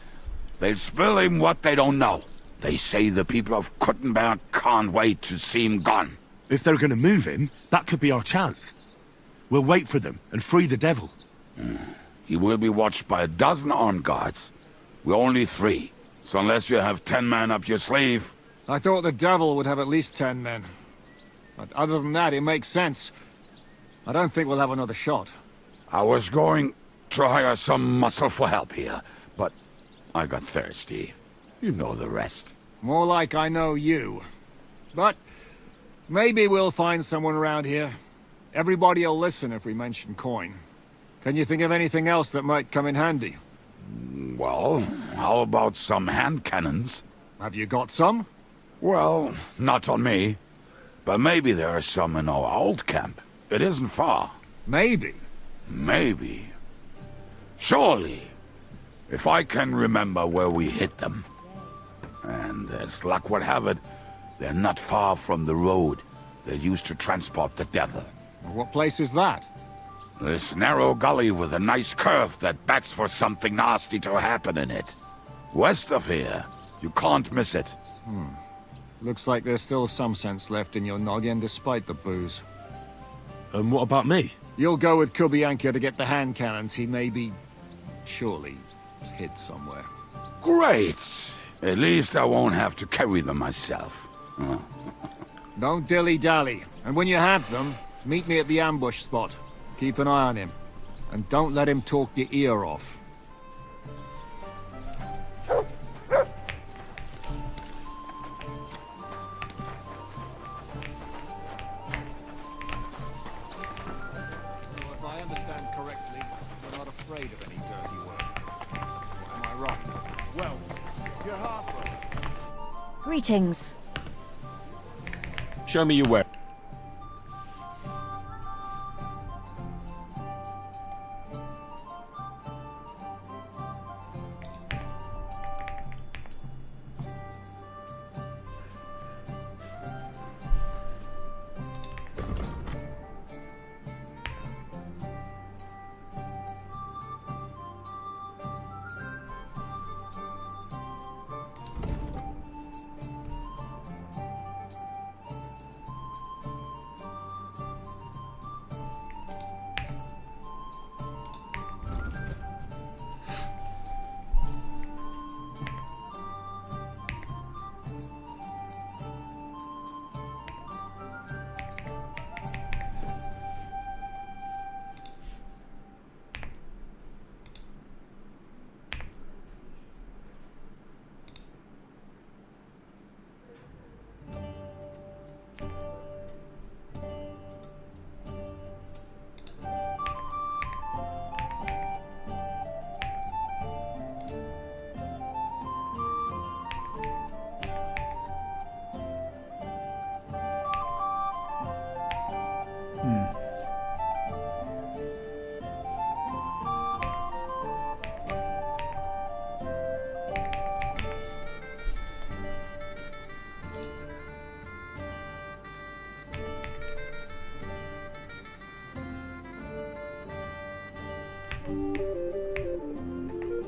Q: they'll spill him what they don't know. They say the people of Kuttenberg can't wait to see him gone.
C: If they're gonna move him, that could be our chance. We'll wait for them and free the devil.
Q: He will be watched by 12 armed guards. We're only 3. So unless you have 10 men up your sleeve...
I: I thought the devil would have at least 10 men. But other than that, it makes sense. I don't think we'll have another shot.
Q: I was going to hire some muscle for help here, but I got thirsty. You know the rest.
I: More like I know you. But maybe we'll find someone around here. Everybody'll listen if we mention coin. Can you think of anything else that might come in handy?
Q: Well, how about some hand cannons?
I: Have you got some?
Q: Well, not on me. But maybe there are some in our old camp. It isn't far.
I: Maybe?
Q: Maybe. Surely. If I can remember where we hid them. And as luck would have it, they're not far from the road they used to transport the devil.
I: What place is that?
Q: This narrow gully with a nice curve that bets for something nasty to happen in it. West of here. You can't miss it.
I: Looks like there's still some sense left in your noggin despite the booze.
C: And what about me?
I: You'll go with Kubianka to get the hand cannons. He may be... surely hid somewhere.
Q: Great! At least I won't have to carry them myself.
I: Don't dilly-dally. And when you have them, meet me at the ambush spot. Keep an eye on him. And don't let him talk your ear off. If I understand correctly, you're not afraid of any dirty work.
T: Greetings.
G: Show me your way.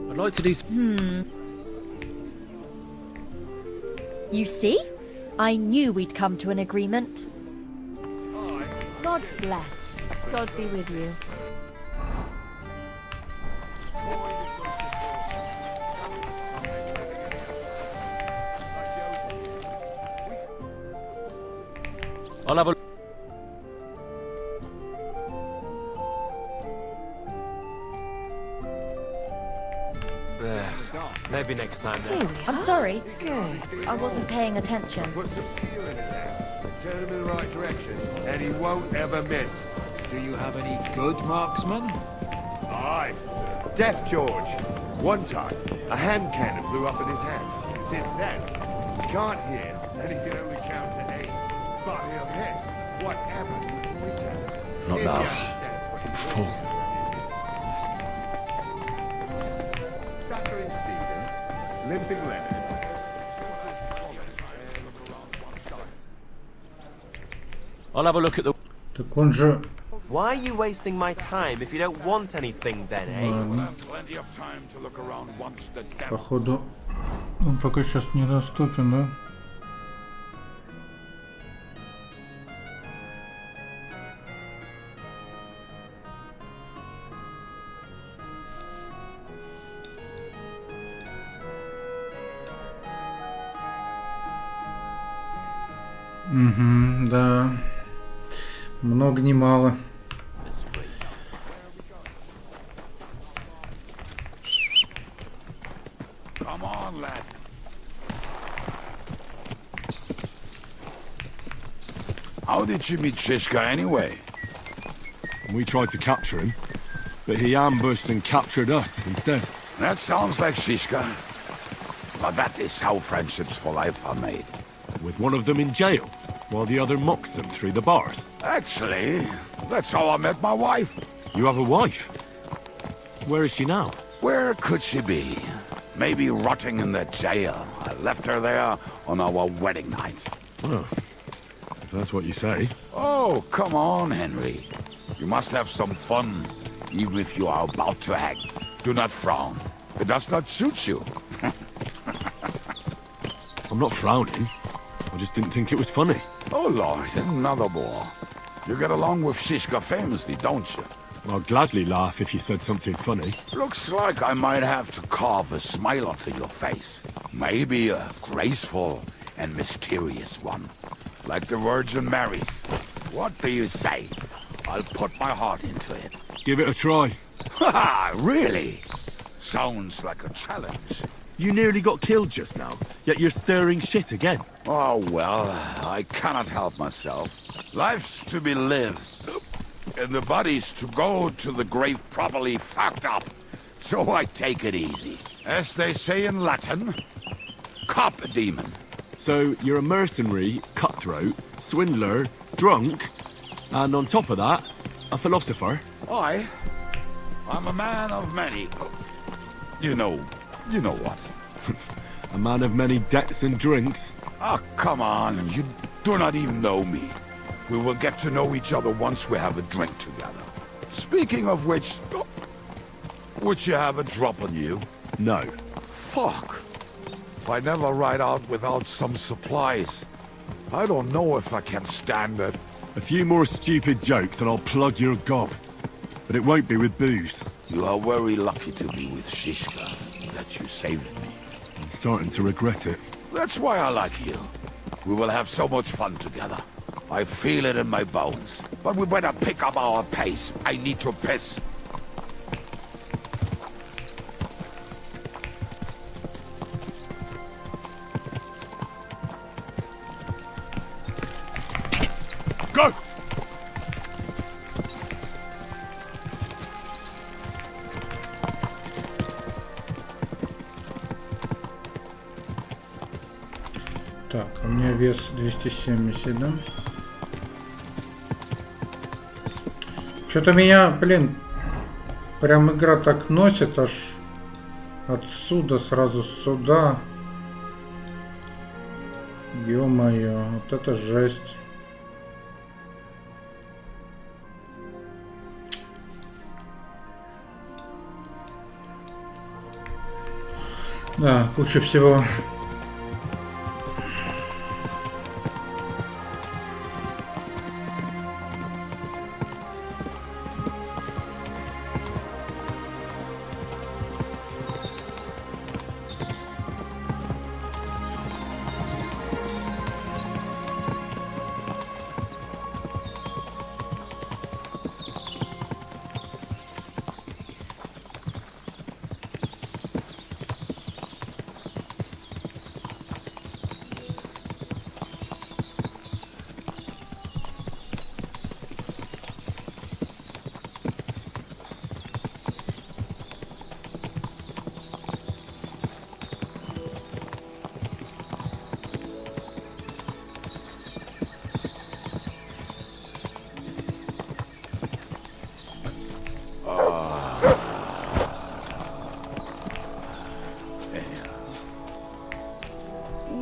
G: I'd like to do...
T: You see? I knew we'd come to an agreement. God bless. God be with you.
G: I'll have a...
S: Maybe next time then.
T: I'm sorry. I wasn't paying attention.
Q: Put some fuel in his hand. Turn him in the right direction, and he won't ever miss.
I: Do you have any good marksmen?
Q: Aye. Deaf George. One time, a hand cannon blew up in his hand. Since then, he can't hear, and he can only count to 8. But he'll hit whatever we can.
C: Not now. I'm full.
Q: Stuttering Stephen, limping Leonard.
G: I'll have a look at the...
E: Так он же...
S: Why are you wasting my time if you don't want anything then, eh?
E: Ладно. Походу, он пока сейчас недоступен, да? Угу, да. Много не мало.
Q: Come on, lad.
C: How did you meet Shishka anyway? We tried to capture him, but he ambushed and captured us instead.
Q: That sounds like Shishka. But that is how friendships for life are made.
C: With one of them in jail, while the other mocks them through the bars.
Q: Actually, that's how I met my wife.
C: You have a wife? Where is she now?
Q: Where could she be? Maybe rotting in the jail. I left her there on our wedding night.
C: Oh, if that's what you say.
Q: Oh, come on, Henry. You must have some fun, even if you are about to hang. Do not frown. It does not suit you.
C: I'm not frowning. I just didn't think it was funny.
Q: Oh, Lord, another bore. You get along with Shishka famously, don't you?
C: I'll gladly laugh if you said something funny.
Q: Looks like I might have to carve a smile onto your face. Maybe a graceful and mysterious one. Like the Virgin Mary's. What do you say? I'll put my heart into it.
C: Give it a try.
Q: Ha! Really? Sounds like a challenge.
C: You nearly got killed just now, yet you're stirring shit again.
Q: Oh, well, I cannot help myself. Life's to be lived, and the body's to go to the grave properly fucked up. So I take it easy. As they say in Latin, carpe demon.
C: So you're a mercenary, cutthroat, swindler, drunk, and on top of that, a philosopher?
Q: I'm a man of many... You know what.
C: A man of many debts and drinks?
Q: Ah, come on, you do not even know me. We will get to know each other once we have a drink together. Speaking of which... Would you have a drop on you?
C: No.
Q: Fuck. I never ride out without some supplies. I don't know if I can stand it.
C: A few more stupid jokes and I'll plug your gob. But it won't be with booze.
Q: You are very lucky to be with Shishka, that you saved me.
C: I'm starting to regret it.
Q: That's why I like you. We will have so much fun together. I feel it in my bones. But we better pick up our pace. I need to piss.
C: Go!
E: Так, у меня вес 270, да? Что-то меня, блин, прям игра так носит, аж отсюда сразу сюда. Ё-моё, вот это жесть. Да, куча всего.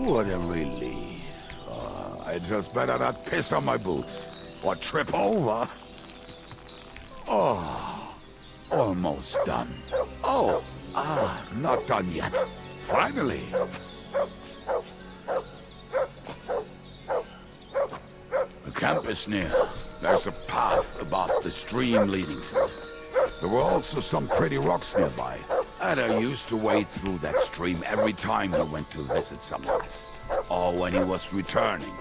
Q: What a relief. I just better not piss on my boots. Or trip over. Oh, almost done. Oh, not done yet. Finally. The camp is near. There's a path above the stream leading to it. There were also some pretty rocks nearby. And I used to wade through that stream every time he went to visit some lass. Or when he was returning.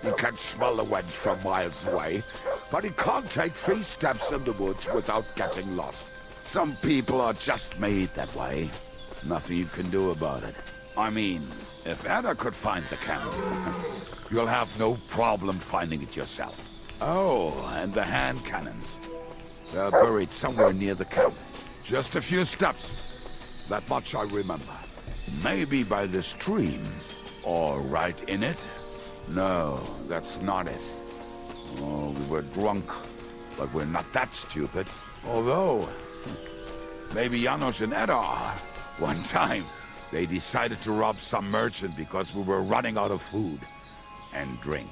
Q: He can smell the wench from miles away, but he can't take 3 steps in the woods without getting lost. Some people are just made that way. Nothing you can do about it. I mean, if Anna could find the camp, you'll have no problem finding it yourself. Oh, and the hand cannons. They're buried somewhere near the camp. Just a few steps. That much I remember. Maybe by the stream. Or right in it? No, that's not it. Oh, we were drunk. But we're not that stupid. Although, maybe Janos and Edda are. One time, they decided to rob some merchant because we were running out of food and drink.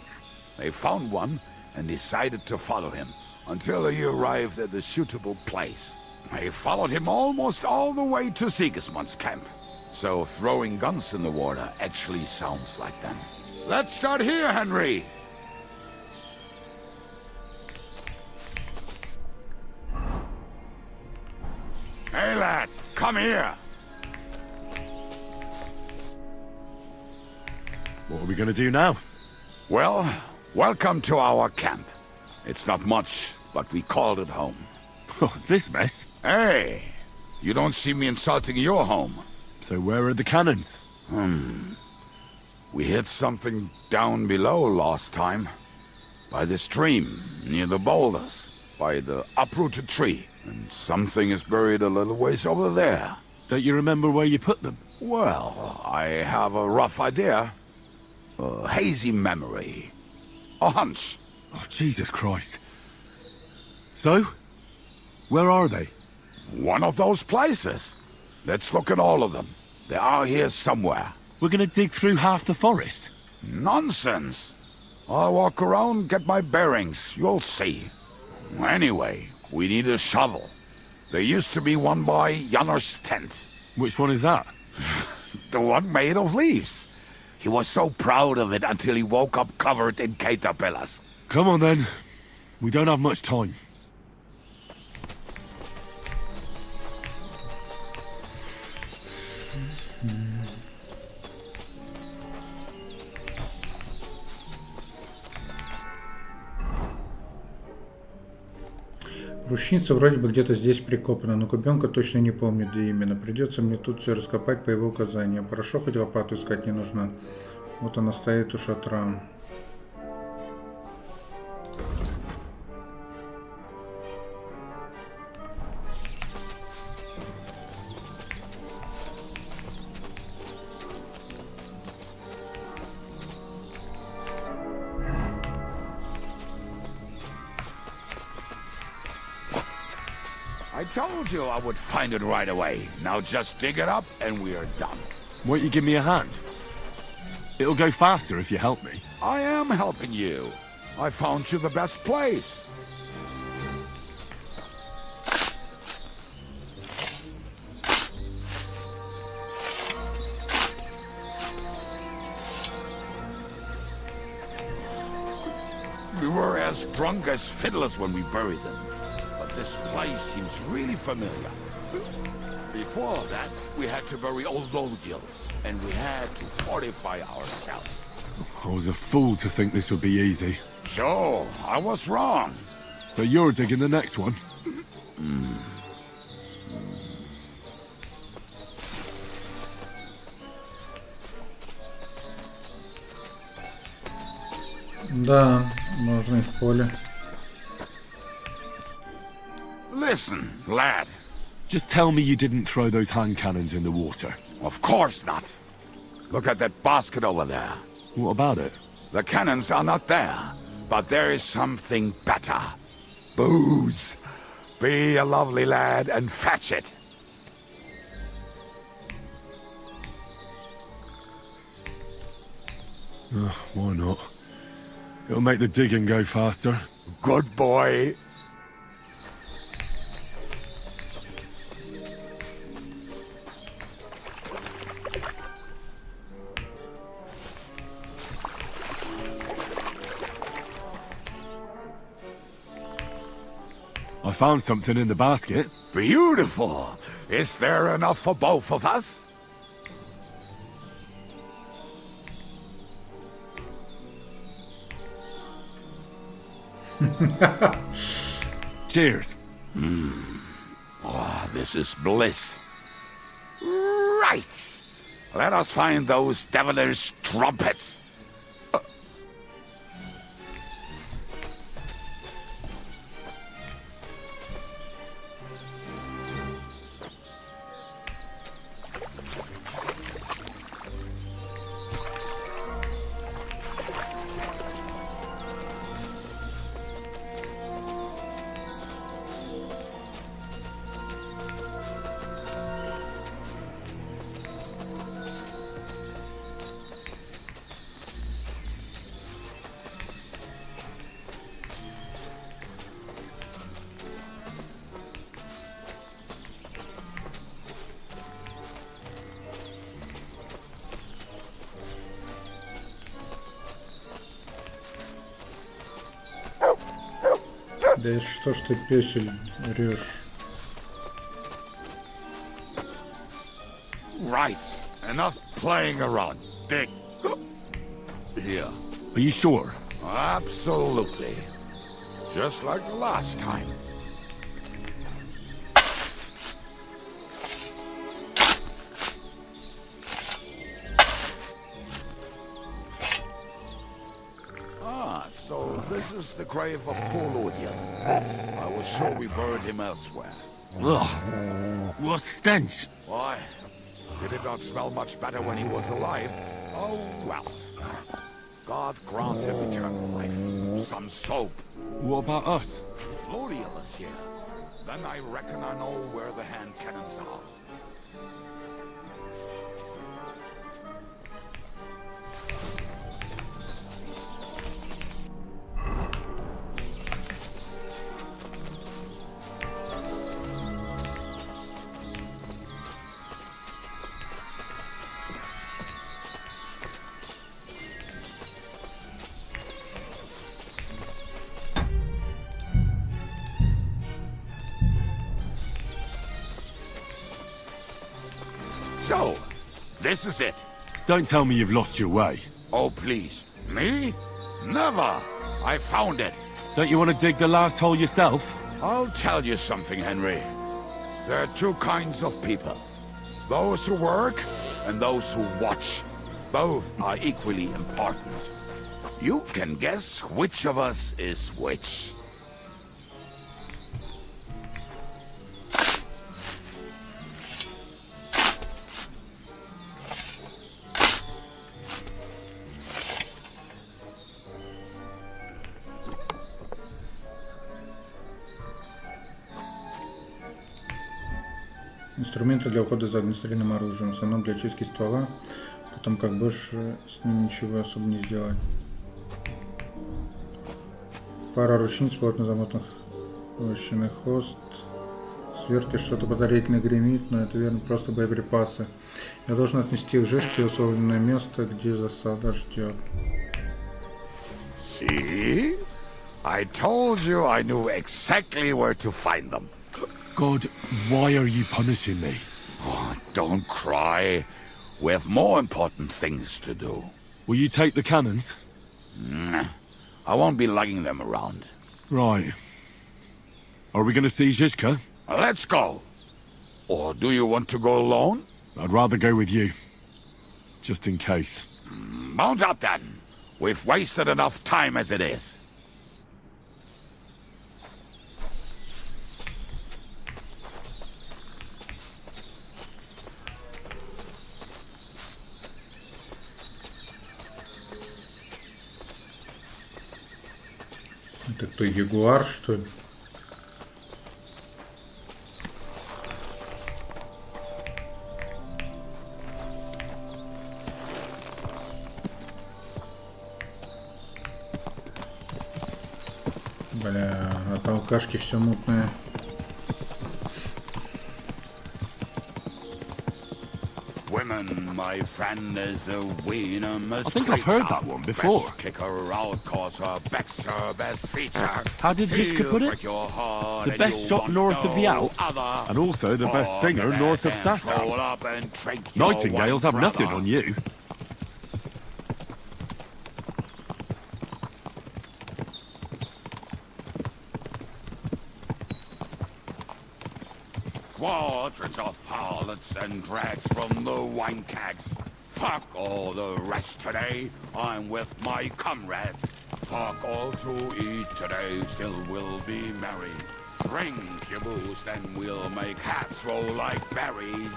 Q: They found one and decided to follow him until he arrived at a suitable place. They followed him almost all the way to Sigismund's camp. So throwing guns in the water actually sounds like them. Let's start here, Henry! Hey, lad, come here!
C: What are we gonna do now?
Q: Well, welcome to our camp. It's not much, but we called it home.
C: This mess?
Q: Hey, you don't see me insulting your home.
C: So where are the cannons?
Q: We hit something down below last time. By the stream, near the boulders, by the uprooted tree. And something is buried a little ways over there.
C: Don't you remember where you put them?
Q: Well, I have a rough idea. A hazy memory. A hunch.
C: Oh, Jesus Christ. So? Where are they?
Q: One of those places. Let's look at all of them. They are here somewhere.
C: We're gonna dig through half the forest.
Q: Nonsense. I'll walk around, get my bearings. You'll see. Anyway, we need a shovel. There used to be one by Janner's tent.
C: Which one is that?
Q: The one made of leaves. He was so proud of it until he woke up covered in caterpillars.
C: Come on then. We don't have much time.
E: Ручница вроде бы где-то здесь прикопана, но Кубенка точно не помнит, где именно. Придется мне тут все раскопать по его указаниям. Хорошо, хоть лопату искать не нужно. Вот она стоит у шатра.
Q: I told you I would find it right away. Now just dig it up and we are done.
C: Won't you give me a hand? It'll go faster if you help me.
Q: I am helping you. I found you the best place. We were as drunk as fiddlers when we buried them. This place seems really familiar. Before that, we had to bury old Odil, and we had to fortify ourselves.
C: I was a fool to think this would be easy.
Q: Sure, I was wrong.
C: So you're digging the next one?
E: Да, можно и в поле.
Q: Listen, lad.
C: Just tell me you didn't throw those hand cannons in the water.
Q: Of course not. Look at that basket over there.
C: What about it?
Q: The cannons are not there, but there is something better. Booze. Be a lovely lad and fetch it.
C: Why not? It'll make the digging go faster.
Q: Good boy.
C: I found something in the basket.
Q: Beautiful. Is there enough for both of us?
C: Cheers.
Q: Oh, this is bliss. Right. Let us find those devilish trumpets.
E: Да что ж ты, песель, врешь?
Q: Right. Enough playing around. Dig. Here.
C: Are you sure?
Q: Absolutely. Just like the last time. So this is the grave of poor Lodian. I was sure we buried him elsewhere.
C: Ugh. What stench.
Q: Why? Did it not smell much better when he was alive? Oh, well. God grant him eternal life. Some soap.
C: What about us?
Q: Florian is here. Then I reckon I know where the hand cannons are. So, this is it.
C: Don't tell me you've lost your way.
Q: Oh, please. Me? Never. I found it.
C: Don't you want to dig the last hole yourself?
Q: I'll tell you something, Henry. There are two kinds of people. Those who work and those who watch. Both are equally important. You can guess which of us is which.
E: Инструменты для ухода за огнестрельным оружием, в основном для очистки ствола, потом как больше с ним ничего особо не сделать. Пара ручниц, плотно замотанных овощиный хвост, сверху что-то подозрительно гремит, но это верно просто боеприпасы. Я должен отнести их Жишке в условленное место, где засада ждет.
Q: See? I told you I knew exactly where to find them.
C: God, why are you punishing me?
Q: Oh, don't cry. We have more important things to do.
C: Will you take the cannons?
Q: Nah, I won't be lugging them around.
C: Right. Are we going to see Zizka?
Q: Let's go. Or do you want to go alone?
C: I'd rather go with you. Just in case.
Q: Mount up then. We've wasted enough time as it is.
E: Это кто, ягуар, что ли? Бля, а там алкашки все мутное.
Q: Women, my friend, is a winner.
C: I think I've heard that one before.
Q: Kick her out, cause her back's her best feature.
C: How did Zizka put it? The best shot north of the Alps, and also the best singer north of Sasau. Nightingales have nothing on you.
Q: Quadrants of harlots and drags from the wine kegs. Fuck all the rest today. I'm with my comrades. Fuck all to eat today. Still we'll be merry. Drink your booze, then we'll make hats roll like berries.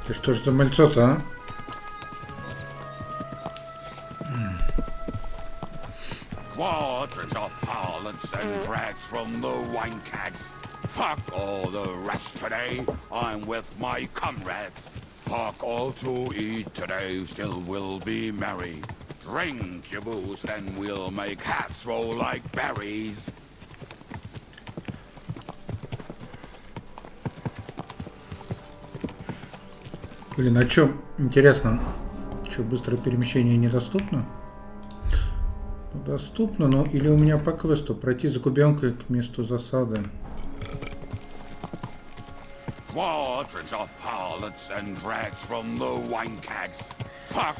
E: Ты что ж за мальцо-то, а?
Q: Quadrants of harlots and drags from the wine kegs. Fuck all the rest today. I'm with my comrades. Fuck all to eat today. Still we'll be merry. Drink your booze, then we'll make hats roll like berries.
E: Блин, а чё, интересно, что, быстрое перемещение недоступно? Доступно, но или у меня по квесту пройти за кубенкой к месту засады.
Q: Quadrants of harlots and drags from the wine kegs. Fuck.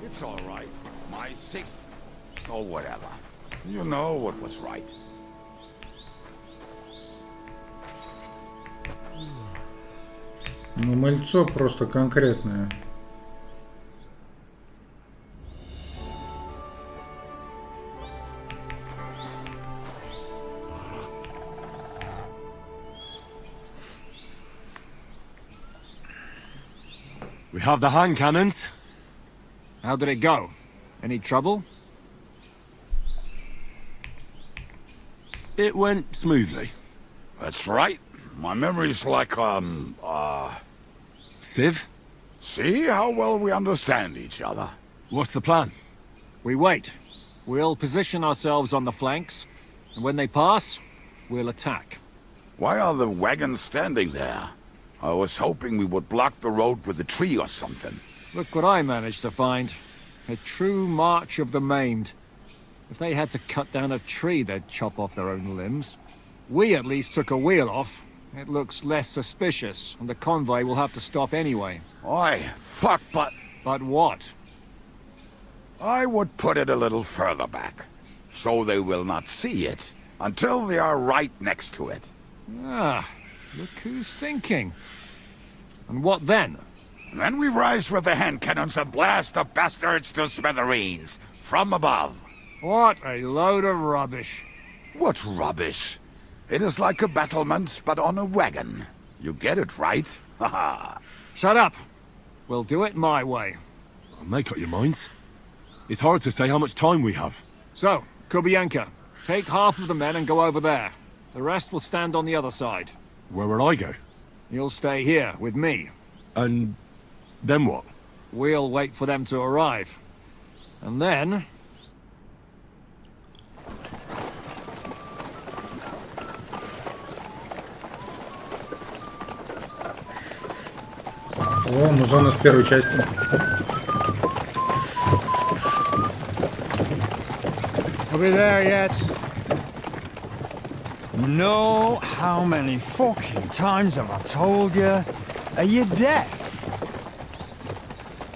Q: It's all right. My sixth, or whatever. You know what was right.
E: Ну, мальцо просто конкретное.
C: We have the hand cannons.
I: How did it go? Any trouble?
C: It went smoothly.
Q: That's right. My memory's like,
C: Civ?
Q: See how well we understand each other.
C: What's the plan?
I: We wait. We'll position ourselves on the flanks, and when they pass, we'll attack.
Q: Why are the wagons standing there? I was hoping we would block the road with a tree or something.
I: Look what I managed to find. A true march of the maimed. If they had to cut down a tree, they'd chop off their own limbs. We at least took a wheel off. It looks less suspicious, and the convoy will have to stop anyway.
Q: Oi, fuck, but...
I: But what?
Q: I would put it a little further back, so they will not see it until they are right next to it.
I: Ah, look who's thinking. And what then?
Q: Then we rise with the hand cannons and blast the bastards to smithereens, from above.
I: What a load of rubbish.
Q: What rubbish? It is like a battlement, but on a wagon. You get it, right? Haha.
I: Shut up. We'll do it my way.
C: Make up your minds. It's hard to say how much time we have.
I: So, Kubienka, take half of the men and go over there. The rest will stand on the other side.
C: Where will I go?
I: You'll stay here with me.
C: And then what?
I: We'll wait for them to arrive. And then...
E: О, музон из первой части.
R: Are we there yet? No, how many fucking times have I told you? Are you deaf?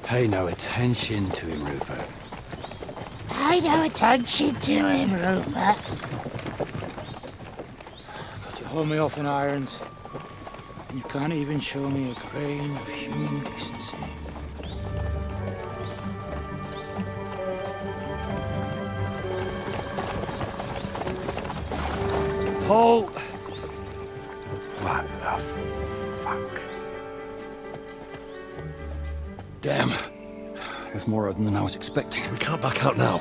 U: Pay no attention to him, Rupert.
V: Pay no attention to him, Rupert.
W: You hold me up in irons, and you can't even show me a grain of human decency.
A: Paul!
U: What the fuck?
A: Damn. There's more of them than I was expecting. We can't back out now.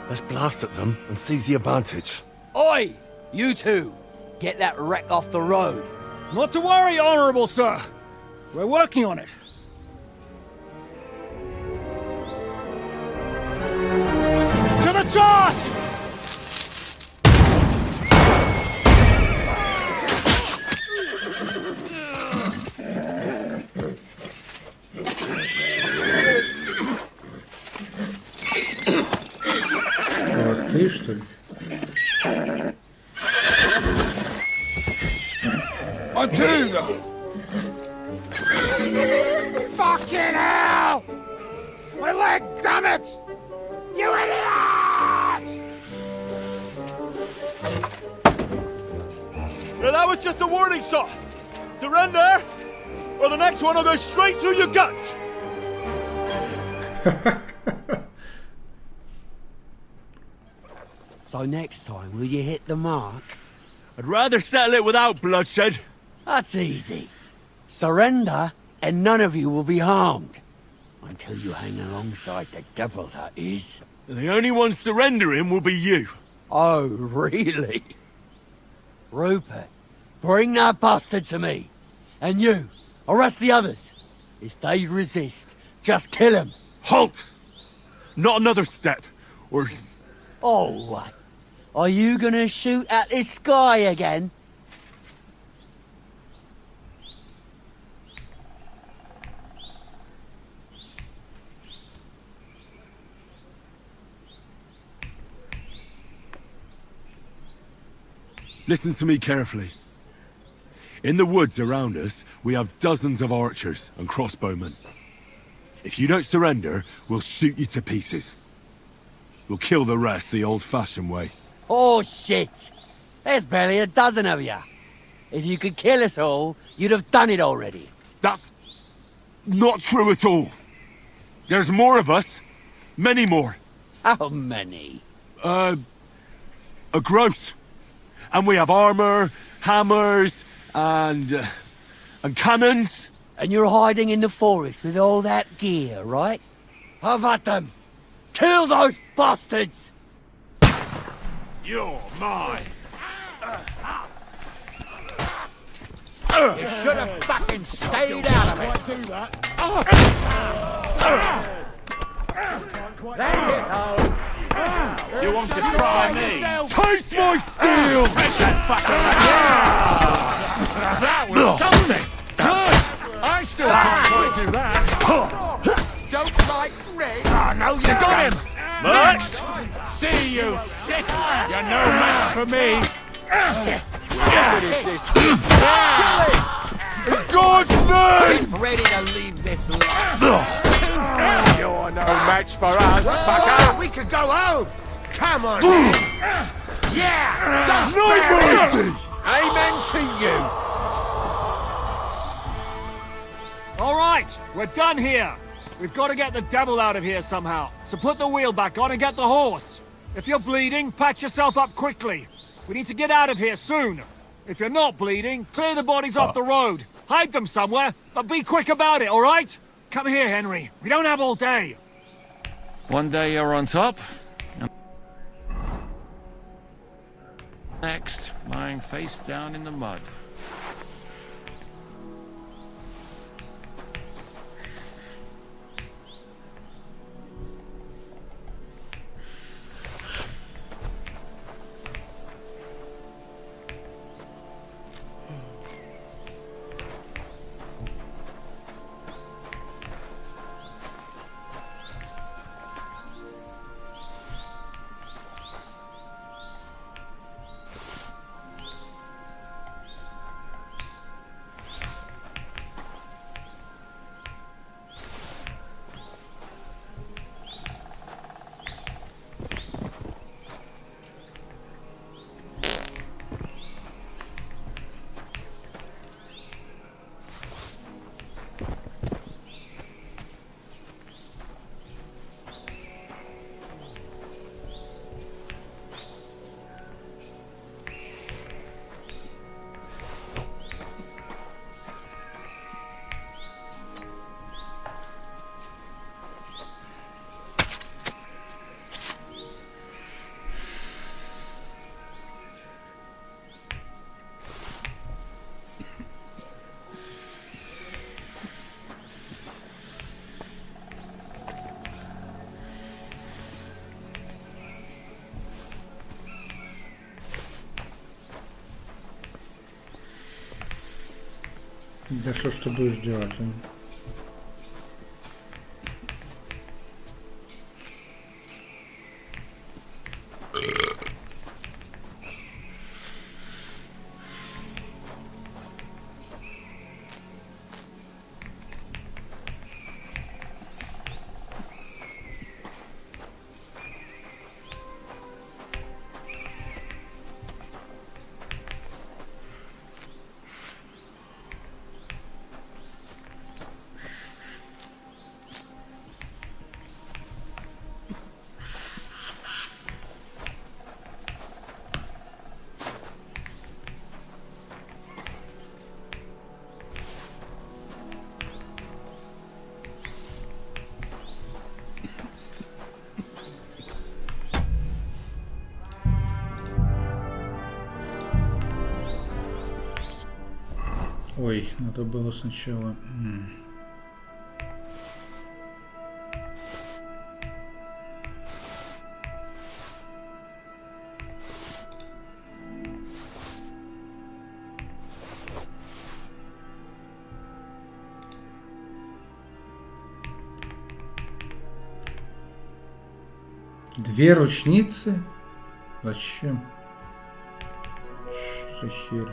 A: Let's blast at them and seize the advantage.
U: Oi! You two! Get that wreck off the road.
A: Not to worry, Honourable Sir. We're working on it. To the task!
E: Ты, что ли?
Q: Matilda!
V: Fucking hell! My leg, damn it! You idiots!
A: Yeah, that was just a warning shot. Surrender, or the next one will go straight through your guts.
U: So next time, will you hit the mark?
A: I'd rather settle it without bloodshed.
U: That's easy. Surrender, and none of you will be harmed. Until you hang alongside the devil, that is.
C: The only one surrendering will be you.
U: Oh, really? Rupert, bring that bastard to me. And you, arrest the others. If they resist, just kill them.
C: Halt! Not another step, or...
U: Oh, what? Are you gonna shoot at this sky again?
C: Listen to me carefully. In the woods around us, we have dozens of archers and crossbowmen. If you don't surrender, we'll shoot you to pieces. We'll kill the rest the old-fashioned way.
U: Oh, shit! There's barely a dozen of you. If you could kill us all, you'd have done it already.
C: That's not true at all. There's more of us. Many more.
U: How many?
C: A gross. And we have armor, hammers, and cannons.
U: And you're hiding in the forest with all that gear, right? Have at them! Kill those bastards!
Q: You're mine.
N: You should have fucking stayed out of it.
Q: Do that.
I: You want to try me?
C: Taste my steel!
I: That was something! Good! I still can't quite do that!
N: Don't like red.
I: Oh, no, you got him!
N: Next! See you, shit! You're no match for me! Finish this.
C: In God's name!
N: I'm ready to leave this life. You're no match for us, fucker!
M: We could go home! Come on! Yeah! That's
C: No mercy!
N: Amen to you!
A: All right, we're done here. We've got to get the devil out of here somehow. So put the wheel back on and get the horse. If you're bleeding, patch yourself up quickly. We need to get out of here soon. If you're not bleeding, clear the bodies off the road. Hide them somewhere, but be quick about it, all right? Come here, Henry. We don't have all day.
I: One day you're on top. Next, lying face down in the mud.
E: Да что ж ты будешь делать? А? Ой, надо было сначала... Две ручницы? Зачем? Что за херь?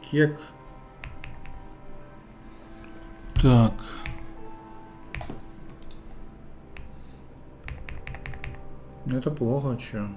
E: кек. Так. Это плохо, чё?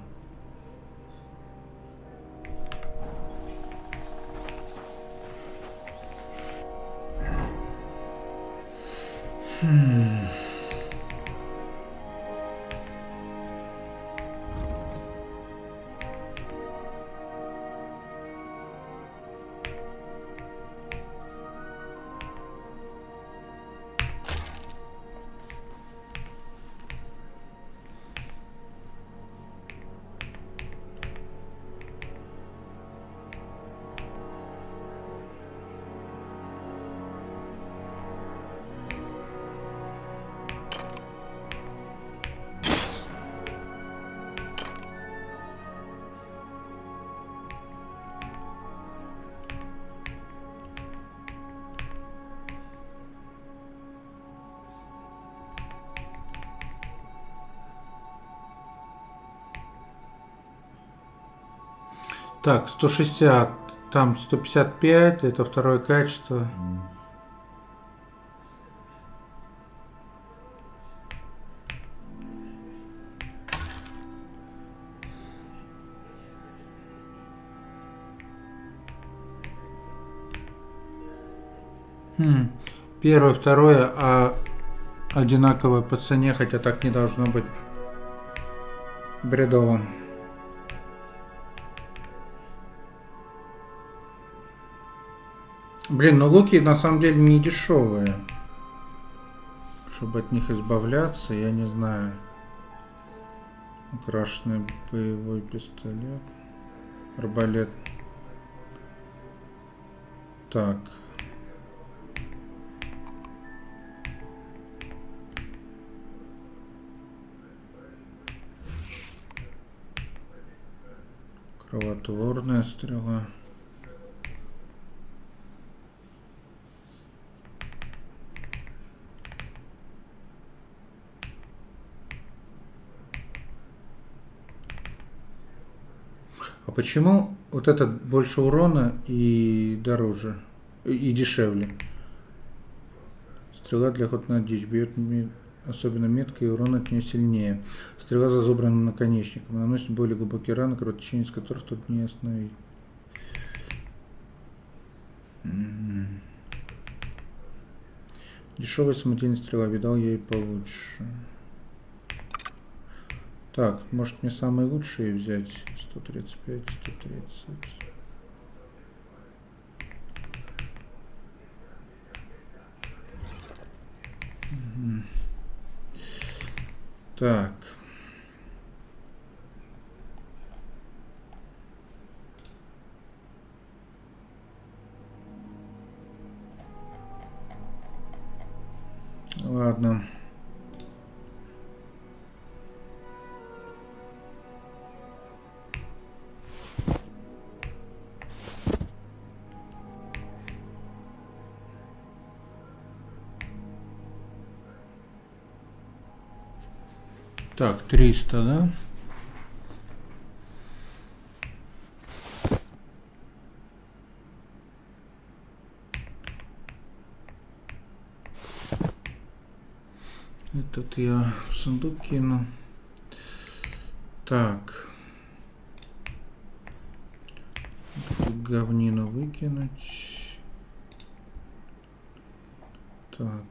E: Так, 160, там 155, это второе качество. Первое, второе, а одинаковое по цене, хотя так не должно быть. Бредово. Блин, но луки на самом деле не дешевые. Чтобы от них избавляться, я не знаю. Украшенный боевой пистолет. Арбалет. Так. Кровотворная стрела. А почему вот этот больше урона и дороже, и дешевле? Стрела для охоты на дичь бьет особенно метко, и урон от нее сильнее. Стрела с зазубренным наконечником наносит более глубокие раны, кровотечение из которых тут не остановить. Дешевая самодельная стрела, видал я и получше. Так, может мне самые лучшие взять? 135, 130. Так. Ладно. Так, 300, да? Этот я в сундук кину. Так. Эту говнину выкинуть. Так.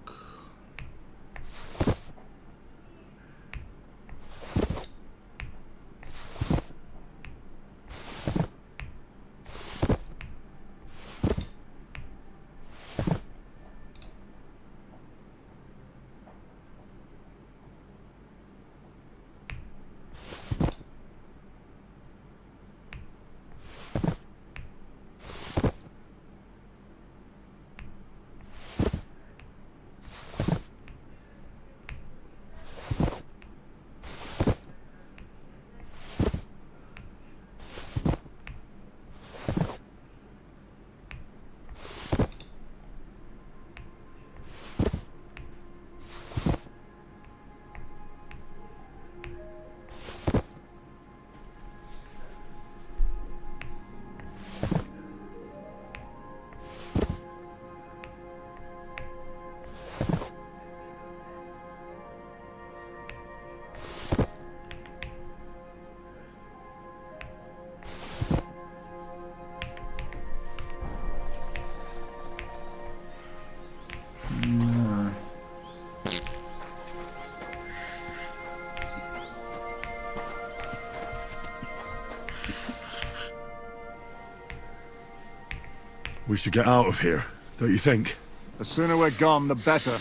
C: We should get out of here, don't you think?
I: The sooner we're gone, the better.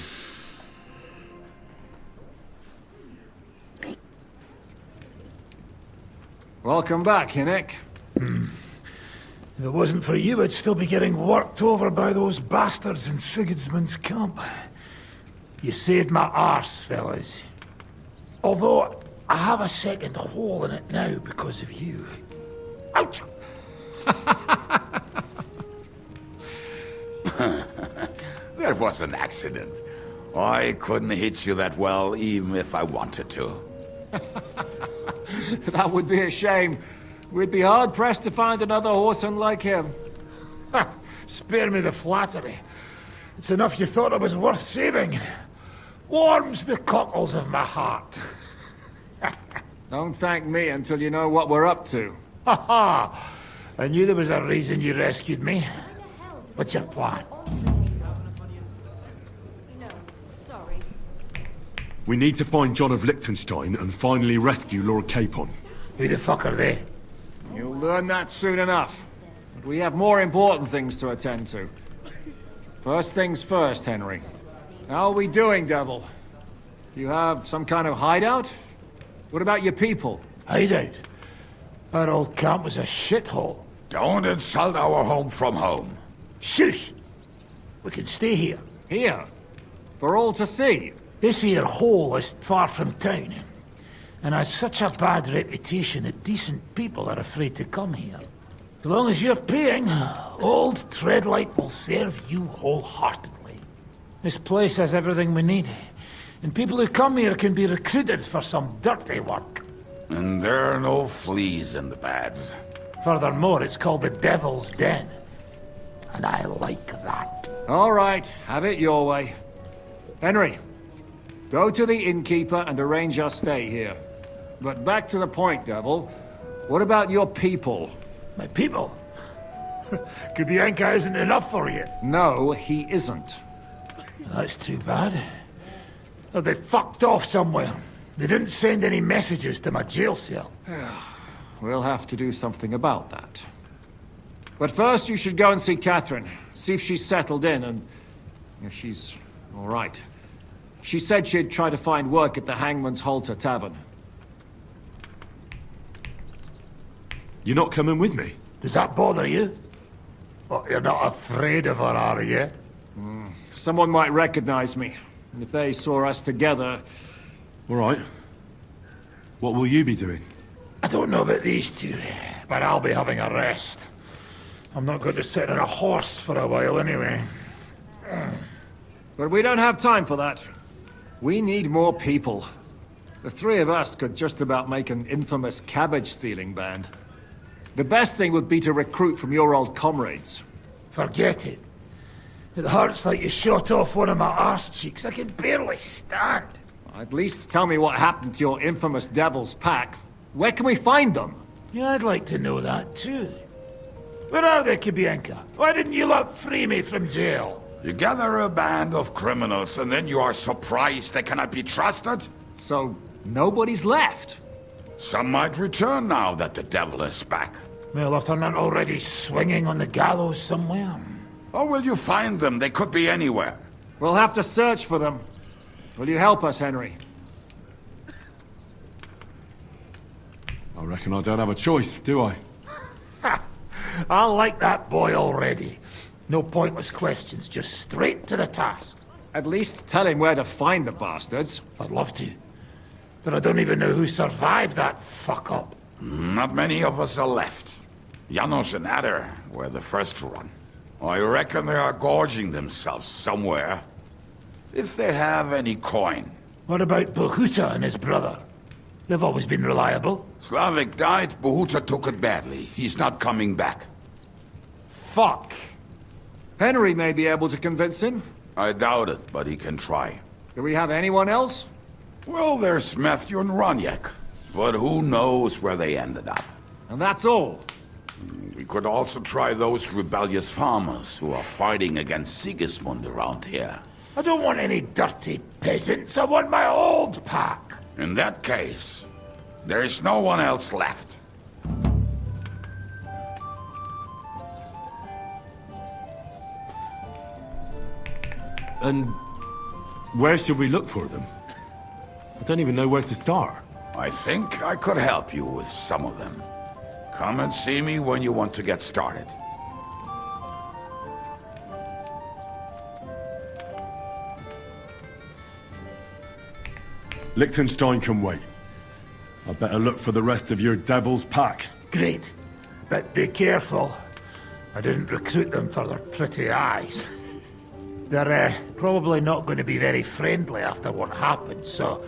I: Welcome back, Hinnick.
V: If it wasn't for you, I'd still be getting worked over by those bastards in Sigismund's camp. You saved my arse, fellas. Although, I have a second hole in it now because of you. Ouch!
Q: That was an accident. I couldn't hit you that well, even if I wanted to.
I: That would be a shame. We'd be hard-pressed to find another horseman like him.
V: Spare me the flattery. It's enough you thought it was worth saving. Warms the cockles of my heart.
I: Don't thank me until you know what we're up to.
V: Ha ha! I knew there was a reason you rescued me. What's your plan?
C: We need to find John of Liechtenstein and finally rescue Lord Capon.
V: Who the fuck are they?
I: You'll learn that soon enough. But we have more important things to attend to. First things first, Henry. How are we doing, Devil? Do you have some kind of hideout? What about your people?
V: Hideout? Our old camp was a shithole.
Q: Don't insult our home from home.
V: Shush! We can stay here.
I: Here? For all to see?
V: This here hole is far from town, and has such a bad reputation that decent people are afraid to come here. As long as you're paying, old Treadlight will serve you wholeheartedly. This place has everything we need, and people who come here can be recruited for some dirty work.
Q: And there are no fleas in the beds.
V: Furthermore, it's called the Devil's Den, and I like that.
I: All right, have it your way. Henry, go to the innkeeper and arrange our stay here. But back to the point, Devil. What about your people?
V: My people? Kubienka isn't enough for you.
I: No, he isn't.
V: That's too bad. Oh, they fucked off somewhere. They didn't send any messages to my jail cell.
I: We'll have to do something about that. But first you should go and see Catherine. See if she's settled in and if she's all right. She said she'd try to find work at the Hangman's Halter Tavern.
C: You're not coming with me?
V: Does that bother you? But you're not afraid of her, are you?
I: Someone might recognize me. And if they saw us together...
C: All right. What will you be doing?
V: I don't know about these two, but I'll be having a rest. I'm not going to sit on a horse for a while anyway.
I: But we don't have time for that. We need more people. The three of us could just about make an infamous cabbage-stealing band. The best thing would be to recruit from your old comrades.
V: Forget it. It hurts like you shot off one of my arse cheeks. I can barely stand.
I: At least tell me what happened to your infamous Devil's Pack. Where can we find them?
V: Yeah, I'd like to know that too. Where are they, Kubienka? Why didn't you lot free me from jail?
Q: You gather a band of criminals and then you are surprised they cannot be trusted?
I: So, nobody's left?
Q: Some might return now that the devil is back.
V: Well, if they're not already swinging on the gallows somewhere.
Q: Or will you find them? They could be anywhere.
I: We'll have to search for them. Will you help us, Henry?
C: I reckon I don't have a choice, do I?
V: I like that boy already. No pointless questions, just straight to the task.
I: At least tell him where to find the bastards.
V: I'd love to. But I don't even know who survived that fuck-up.
Q: Not many of us are left. Janos and Adder were the first to run. I reckon they are gorging themselves somewhere. If they have any coin.
V: What about Bohuta and his brother? They've always been reliable.
Q: Slavik died, Bohuta took it badly. He's not coming back.
I: Fuck. Henry may be able to convince him.
Q: I doubt it, but he can try.
I: Do we have anyone else?
Q: Well, there's Matthew and Roniak. But who knows where they ended up.
I: And that's all.
Q: We could also try those rebellious farmers who are fighting against Sigismund around here.
V: I don't want any dirty peasants. I want my old pack.
Q: In that case, there is no one else left.
C: And where should we look for them? I don't even know where to start.
Q: I think I could help you with some of them. Come and see me when you want to get started.
C: Liechtenstein can wait. I better look for the rest of your devil's pack.
V: Great. But be careful. I didn't recruit them for their pretty eyes. They're probably not going to be very friendly after what happened, so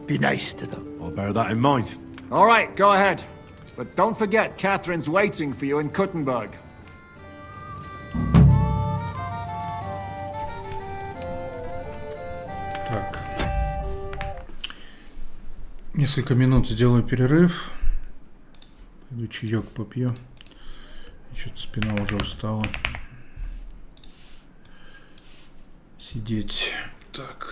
V: be nice to them.
C: I'll bear that in mind.
I: All right, go ahead. But don't forget, Catherine's waiting for you in Kuttenberg.
E: Так. Несколько минут сделаю перерыв. Пойду чаек попью. Что-то спина уже устала. Сидеть. Так.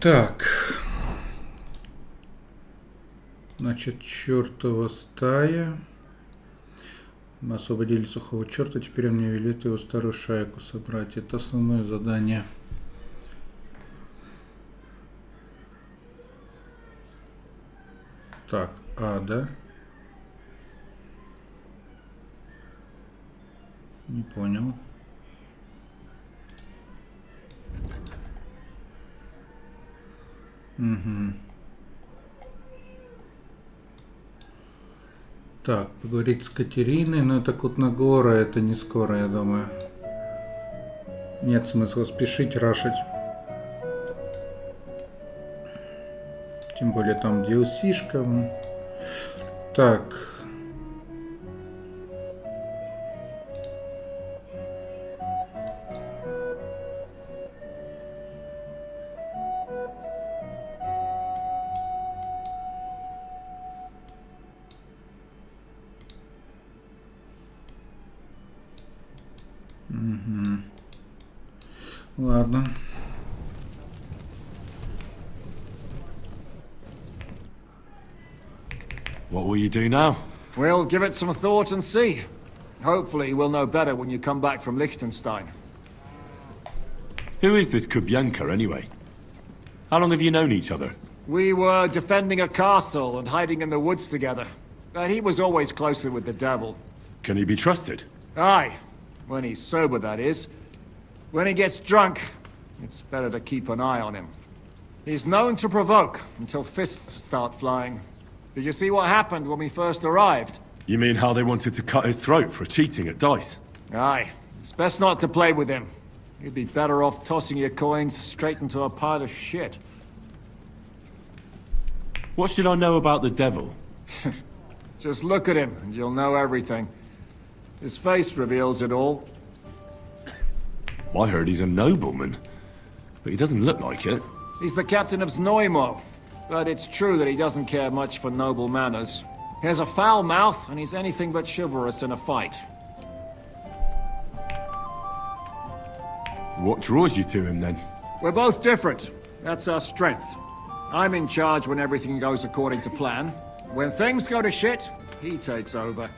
E: Так. Значит, чертова стая. Мы освободили сухого черта, теперь он мне велит его старую шайку собрать. Это основное задание. Так, да? Не понял. Угу. Так, поговорить с Катериной, но это Кутнагора, это не скоро, я думаю. Нет смысла спешить, рашить. Тем более там DLC-шка. Так. Ладно.
C: What will you do now?
I: We'll give it some thought and see. Hopefully we'll know better when you come back from Liechtenstein.
C: Who is this Kubyanka, anyway? How long have you known each other?
I: We were defending a castle and hiding in the woods together. But he was always closer with the devil.
C: Can he be trusted?
I: Aye. When he's sober, that is. When he gets drunk, it's better to keep an eye on him. He's known to provoke until fists start flying. Did you see what happened when we first arrived?
C: You mean how they wanted to cut his throat for cheating at dice?
I: Aye. It's best not to play with him. You'd be better off tossing your coins straight into a pile of shit.
C: What should I know about the devil?
I: Just look at him and you'll know everything. His face reveals it all.
C: I heard he's a nobleman, but he doesn't look like it.
I: He's the captain of Znojmo, but it's true that he doesn't care much for noble manners. He has a foul mouth, and he's anything but chivalrous in a fight.
C: What draws you to him, then?
I: We're both different. That's our strength. I'm in charge when everything goes according to plan. When things go to shit, he takes over.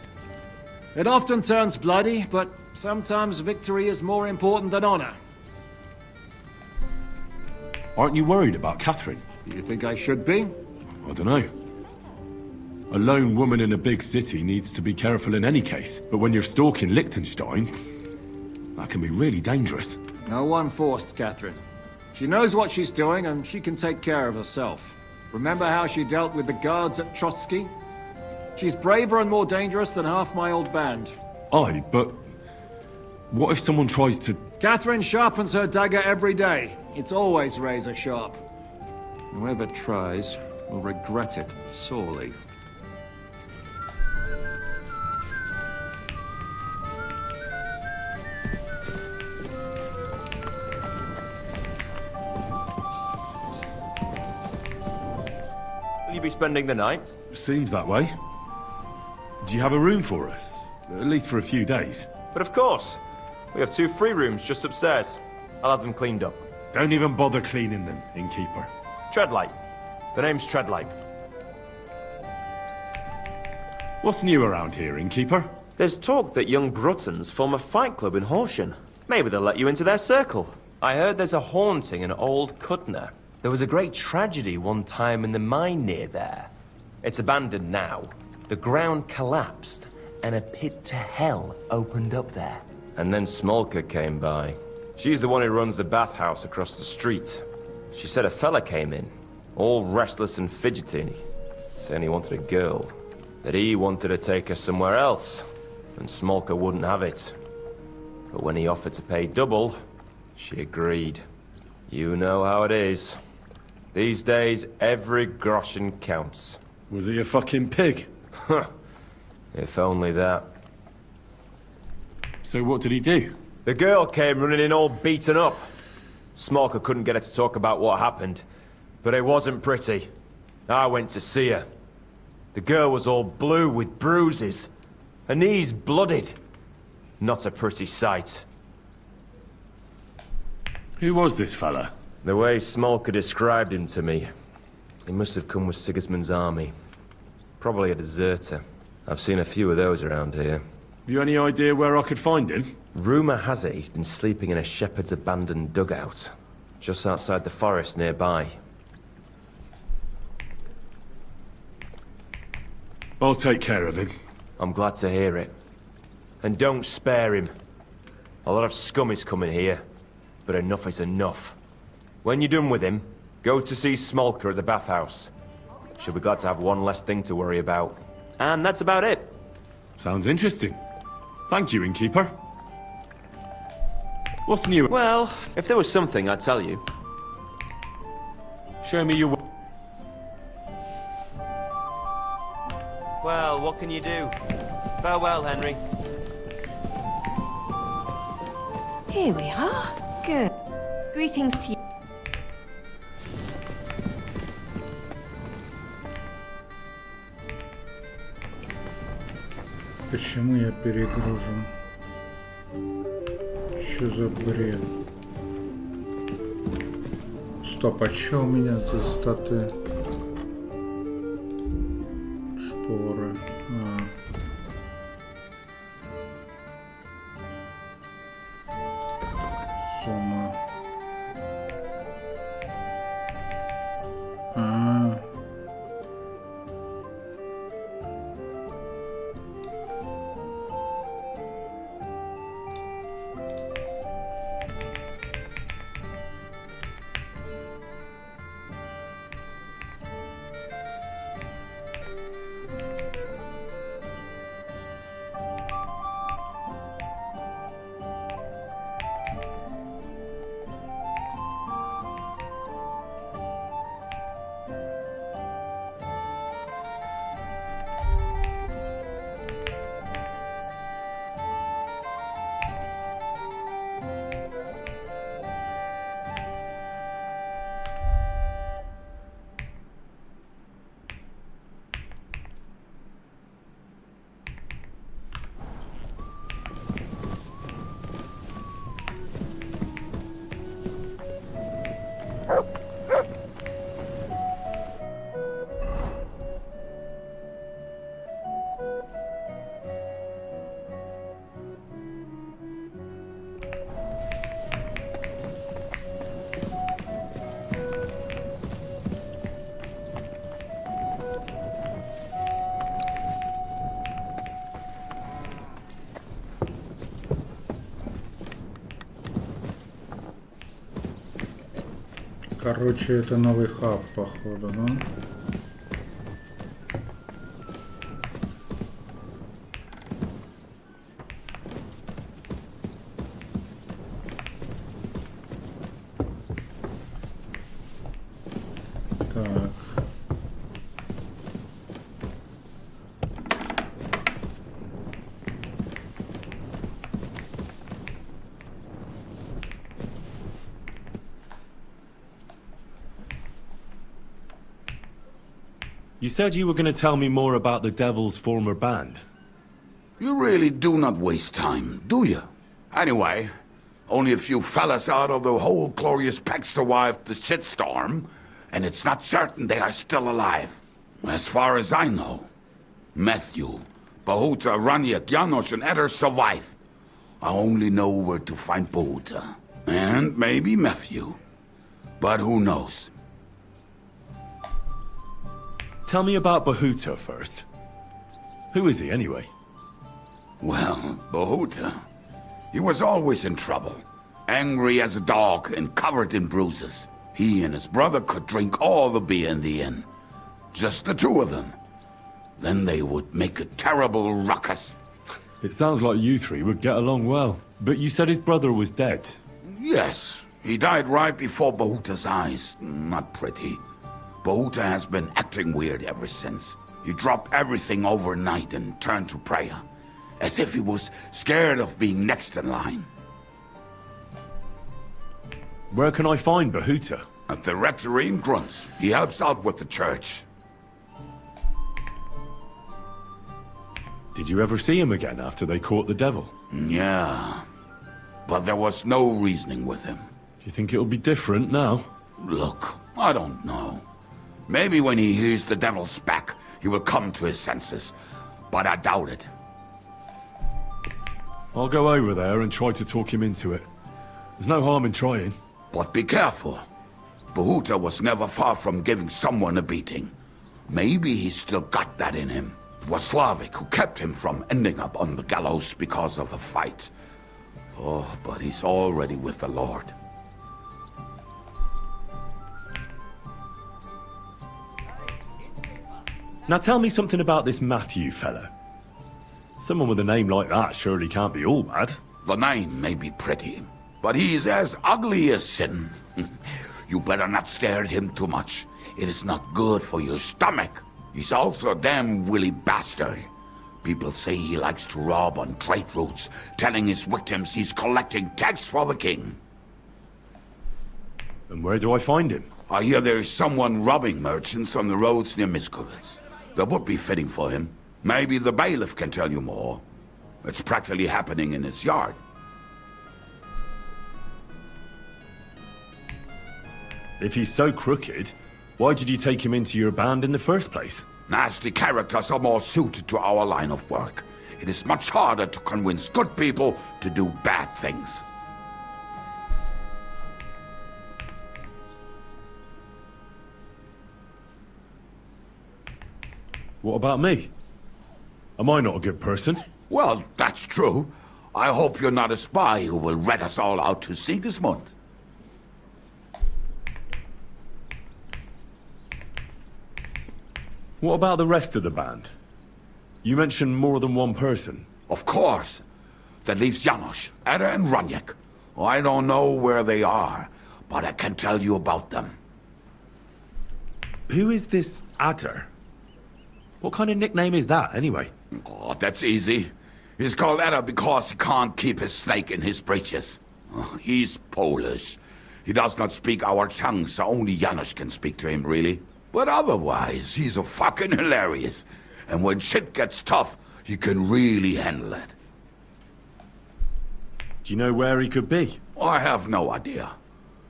I: It often turns bloody, but sometimes victory is more important than honor.
C: Aren't you worried about Catherine?
I: Do you think I should be?
C: I don't know. A lone woman in a big city needs to be careful in any case, but when you're stalking Liechtenstein, that can be really dangerous.
I: No one forced Catherine. She knows what she's doing, and she can take care of herself. Remember how she dealt with the guards at Trotsky? She's braver and more dangerous than half my old band.
C: Aye, but what if someone tries to...
I: Catherine sharpens her dagger every day. It's always razor sharp. Whoever tries will regret it sorely.
S: Will you be spending the night?
C: Seems that way. Do you have a room for us? At least for a few days.
S: But of course. We have 2 free rooms just upstairs. I'll have them cleaned up.
C: Don't even bother cleaning them, innkeeper.
S: Treadlight. The name's Treadlight.
C: What's new around here, innkeeper?
S: There's talk that young Bruttons form a fight club in Horsham. Maybe they'll let you into their circle. I heard there's a haunting in Old Kutner. There was a great tragedy one time in the mine near there. It's abandoned now. The ground collapsed, and a pit to hell opened up there. And then Smolka came by. She's the one who runs the bathhouse across the street. She said a fella came in, all restless and fidgety, saying he wanted a girl. That he wanted to take her somewhere else, and Smolka wouldn't have it. But when he offered to pay double, she agreed. You know how it is. These days, every groschen counts.
C: Was he a fucking pig?
S: If only that.
C: So what did he do?
S: The girl came running in all beaten up. Smolka couldn't get her to talk about what happened, but it wasn't pretty. I went to see her. The girl was all blue with bruises. Her knees blooded. Not a pretty sight.
C: Who was this fella?
S: The way Smolka described him to me, he must have come with Sigismund's army. Probably a deserter. I've seen a few of those around here.
C: Have you any idea where I could find him?
S: Rumour has it he's been sleeping in a shepherd's abandoned dugout, just outside the forest nearby.
C: I'll take care of him.
S: I'm glad to hear it. And don't spare him. A lot of scum is coming here, but enough is enough. When you're done with him, go to see Smolka at the bathhouse. She'll be glad to have one less thing to worry about. And that's about it.
C: Sounds interesting. Thank you, innkeeper. What's new?
S: Well, if there was something, I'd tell you.
C: Show me your...
S: Well, what can you do? Farewell, Henry.
F: Here we are. Good. Greetings to you.
E: Почему я перегружен? Что за бред? Стоп, а что у меня за статы? Шпоры. Сумма. Короче, это новый хаб, походу, да? Так.
C: You said you were going to tell me more about the Devil's former band.
Q: You really do not waste time, do you? Anyway, only a few fellas out of the whole glorious pack survived the shitstorm, and it's not certain they are still alive. As far as I know, Matthew, Bahuta, Raniak, Janosch, and Eder survived. I only know where to find Bahuta. And maybe Matthew. But who knows?
C: Tell me about Bahuta first. Who is he, anyway?
Q: Well, Bahuta, he was always in trouble. Angry as a dog and covered in bruises. He and his brother could drink all the beer in the inn. Just the two of them. Then they would make a terrible ruckus.
C: It sounds like you three would get along well. But you said his brother was dead.
Q: Yes, he died right before Bahuta's eyes. Not pretty. Bahuta has been acting weird ever since. He dropped everything overnight and turned to prayer. As if he was scared of being next in line.
C: Where can I find Bahuta?
Q: At the rectory in Grunt. He helps out with the church.
C: Did you ever see him again after they caught the devil?
Q: Yeah. But there was no reasoning with him.
C: You think it'll be different now?
Q: Look, I don't know. Maybe when he hears the devil's back, he will come to his senses. But I doubt it.
C: I'll go over there and try to talk him into it. There's no harm in trying.
Q: But be careful. Bahuta was never far from giving someone a beating. Maybe he's still got that in him. It was Slavic who kept him from ending up on the gallows because of a fight. Oh, but he's already with the Lord.
C: Now tell me something about this Matthew fella. Someone with a name like that surely can't be all bad.
Q: The name may be pretty, but he's as ugly as sin. You better not stare at him too much. It is not good for your stomach. He's also a damn willy bastard. People say he likes to rob on trade routes, telling his victims he's collecting tax for the king.
C: And where do I find him?
Q: I hear there is someone robbing merchants on the roads near Miskovitz. That would be fitting for him. Maybe the bailiff can tell you more. It's practically happening in his yard.
C: If he's so crooked, why did you take him into your band in the first place?
Q: Nasty characters are more suited to our line of work. It is much harder to convince good people to do bad things.
C: What about me? Am I not a good person?
Q: Well, that's true. I hope you're not a spy who will rat us all out to Sigismund.
C: What about the rest of the band? You mentioned more than one person.
Q: Of course. That leaves Janos, Ada and Raniek. I don't know where they are, but I can tell you about them.
C: Who is this Ada? What kind of nickname is that, anyway?
Q: Oh, that's easy. He's called Ada because he can't keep his snake in his breeches. He's Polish. He does not speak our tongue, so only Janos can speak to him, really. But otherwise, he's a fucking hilarious. And when shit gets tough, he can really handle it.
C: Do you know where he could be?
Q: I have no idea.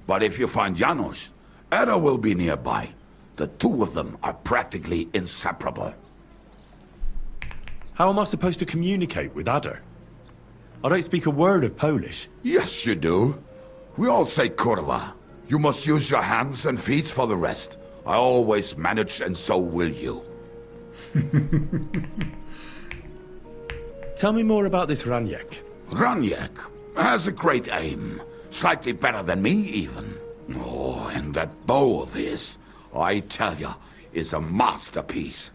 Q: But if you find Janos, Ada will be nearby. The two of them are practically inseparable.
C: How am I supposed to communicate with Ada? I don't speak a word of Polish.
Q: Yes, you do. We all say kurwa. You must use your hands and feet for the rest. I always manage, and so will you.
C: Tell me more about this Raniek.
Q: Raniek has a great aim. Slightly better than me, even. Oh, and that bow of his, I tell ya, is a masterpiece.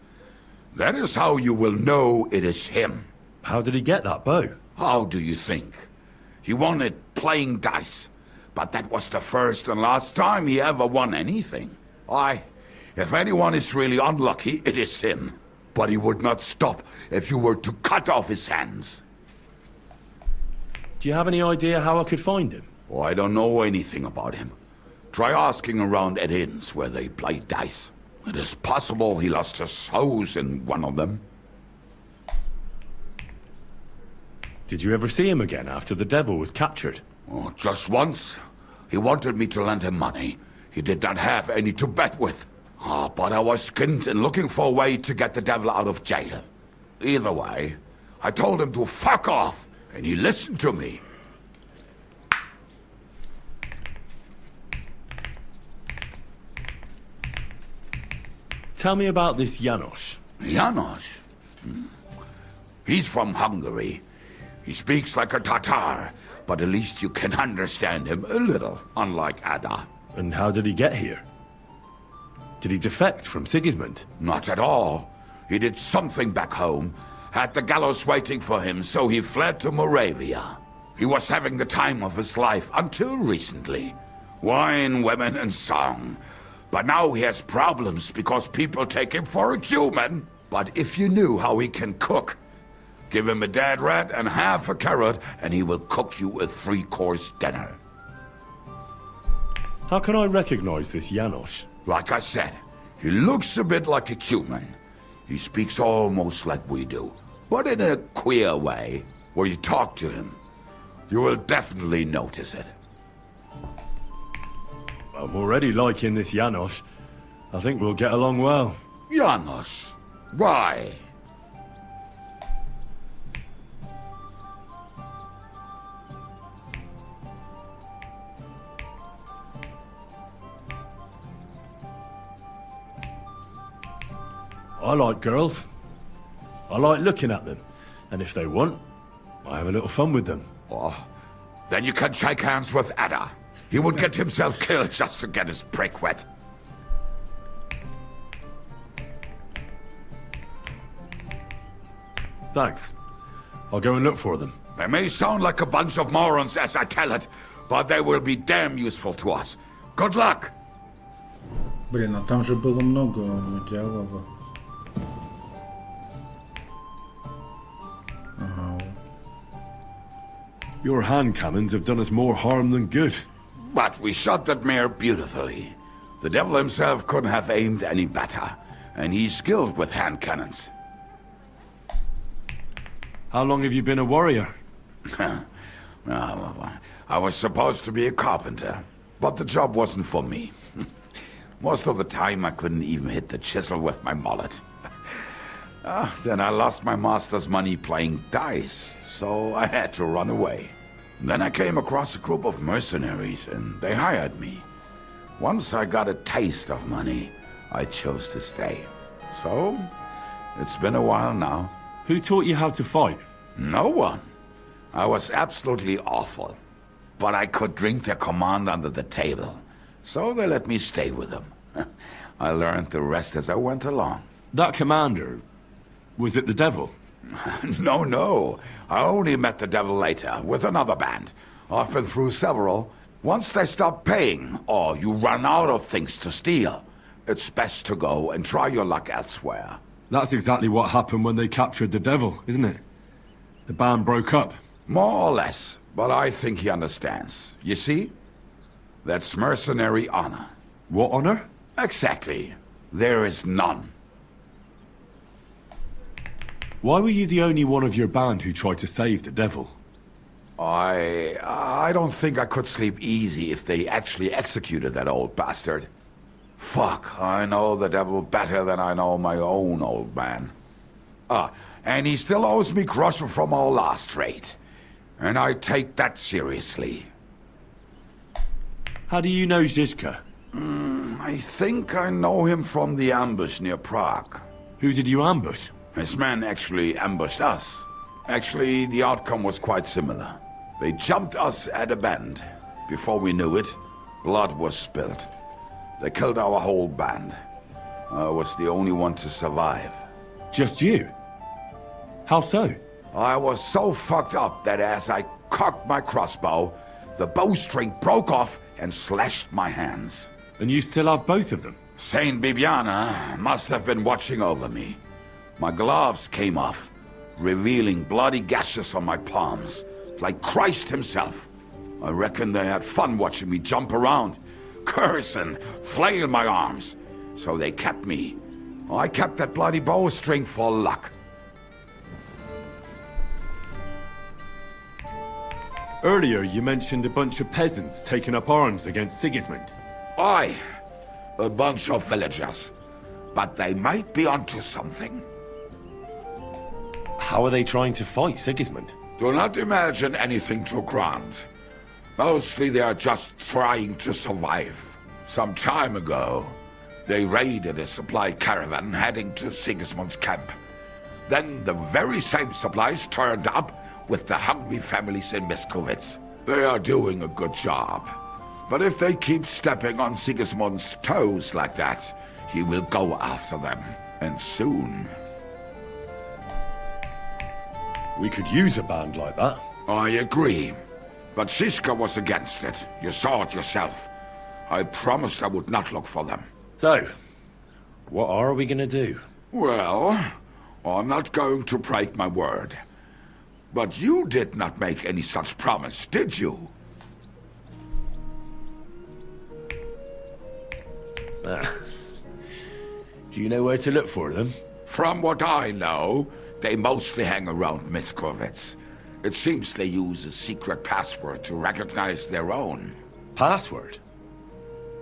Q: That is how you will know it is him.
C: How did he get that bow?
Q: How do you think? He won it playing dice. But that was the first and last time he ever won anything. If anyone is really unlucky, it is him. But he would not stop if you were to cut off his hands.
C: Do you have any idea how I could find him?
Q: Oh, I don't know anything about him. Try asking around at inns where they play dice. It is possible he lost his hose in one of them.
C: Did you ever see him again after the devil was captured?
Q: Oh, just once. He wanted me to lend him money. He did not have any to bet with. But I was skinned and looking for a way to get the devil out of jail. Either way, I told him to fuck off, and he listened to me.
C: Tell me about this Janos.
Q: Janos? He's from Hungary. He speaks like a Tatar, but at least you can understand him a little, unlike Ada.
C: And how did he get here? Did he defect from Sigismund?
Q: Not at all. He did something back home, had the gallows waiting for him, so he fled to Moravia. He was having the time of his life until recently. Wine, women, and song. But now he has problems because people take him for a human. But if you knew how he can cook, give him a dead rat and half a carrot, and he will cook you a 3-course dinner.
C: How can I recognize this Janos?
Q: Like I said, he looks a bit like a human. He speaks almost like we do, but in a queer way. Where you talk to him, you will definitely notice it.
C: I'm already liking this Janos. I think we'll get along well.
Q: Janos? Why?
C: I like girls. I like looking at them. And if they want, I have a little fun with them.
Q: Oh, then you can shake hands with Ada. He would get himself killed just to get his prick wet.
C: Thanks. I'll go and look for them.
Q: They may sound like a bunch of morons as I tell it, but they will be damn useful to us. Good luck!
E: Блин, а там же было много диалогов. Ага.
C: Your hand cannons have done us more harm than good.
Q: But we shot that mare beautifully. The devil himself couldn't have aimed any better, and he's skilled with hand cannons.
C: How long have you been a warrior?
Q: I was supposed to be a carpenter, but the job wasn't for me. Most of the time I couldn't even hit the chisel with my mallet. Then I lost my master's money playing dice, so I had to run away. Then I came across a group of mercenaries, and they hired me. Once I got a taste of money, I chose to stay. So, it's been a while now.
C: Who taught you how to fight?
Q: No one. I was absolutely awful. But I could drink their command under the table, so they let me stay with them. I learned the rest as I went along.
C: That commander, was it the devil?
Q: No. I only met the devil later, with another band. I've been through several. Once they stop paying, or you run out of things to steal, it's best to go and try your luck elsewhere.
C: That's exactly what happened when they captured the devil, isn't it? The band broke up.
Q: More or less, but I think he understands. You see? That's mercenary honor.
C: What honor?
Q: Exactly. There is none.
C: Why were you the only one of your band who tried to save the devil?
Q: I don't think I could sleep easy if they actually executed that old bastard. Fuck, I know the devil better than I know my own old man. And he still owes me groschen from our last trade. And I take that seriously.
C: How do you know Zizka?
Q: I think I know him from the ambush near Prague.
C: Who did you ambush?
Q: His men actually ambushed us. Actually, the outcome was quite similar. They jumped us at a bend. Before we knew it, blood was spilled. They killed our whole band. I was the only one to survive.
C: Just you? How so?
Q: I was so fucked up that as I cocked my crossbow, the bowstring broke off and slashed my hands.
C: And you still have both of them?
Q: Saint Bibiana must have been watching over me. My gloves came off, revealing bloody gashes on my palms, like Christ himself. I reckon they had fun watching me jump around, curse and flail my arms. So they kept me. I kept that bloody bowstring for luck.
C: Earlier you mentioned a bunch of peasants taking up arms against Sigismund.
Q: Aye, a bunch of villagers. But they might be onto something.
C: How are they trying to fight Sigismund?
Q: Do not imagine anything too grand. Mostly they are just trying to survive. Some time ago, they raided a supply caravan heading to Sigismund's camp. Then the very same supplies turned up with the hungry families in Miskovitz. They are doing a good job. But if they keep stepping on Sigismund's toes like that, he will go after them. And soon.
C: We could use a band like that.
Q: I agree. But Shishka was against it. You saw it yourself. I promised I would not look for them.
C: So, what are we gonna do?
Q: Well, I'm not going to break my word. But you did not make any such promise, did you?
C: Do you know where to look for them?
Q: From what I know, they mostly hang around Miskovitz. It seems they use a secret password to recognize their own.
C: Password?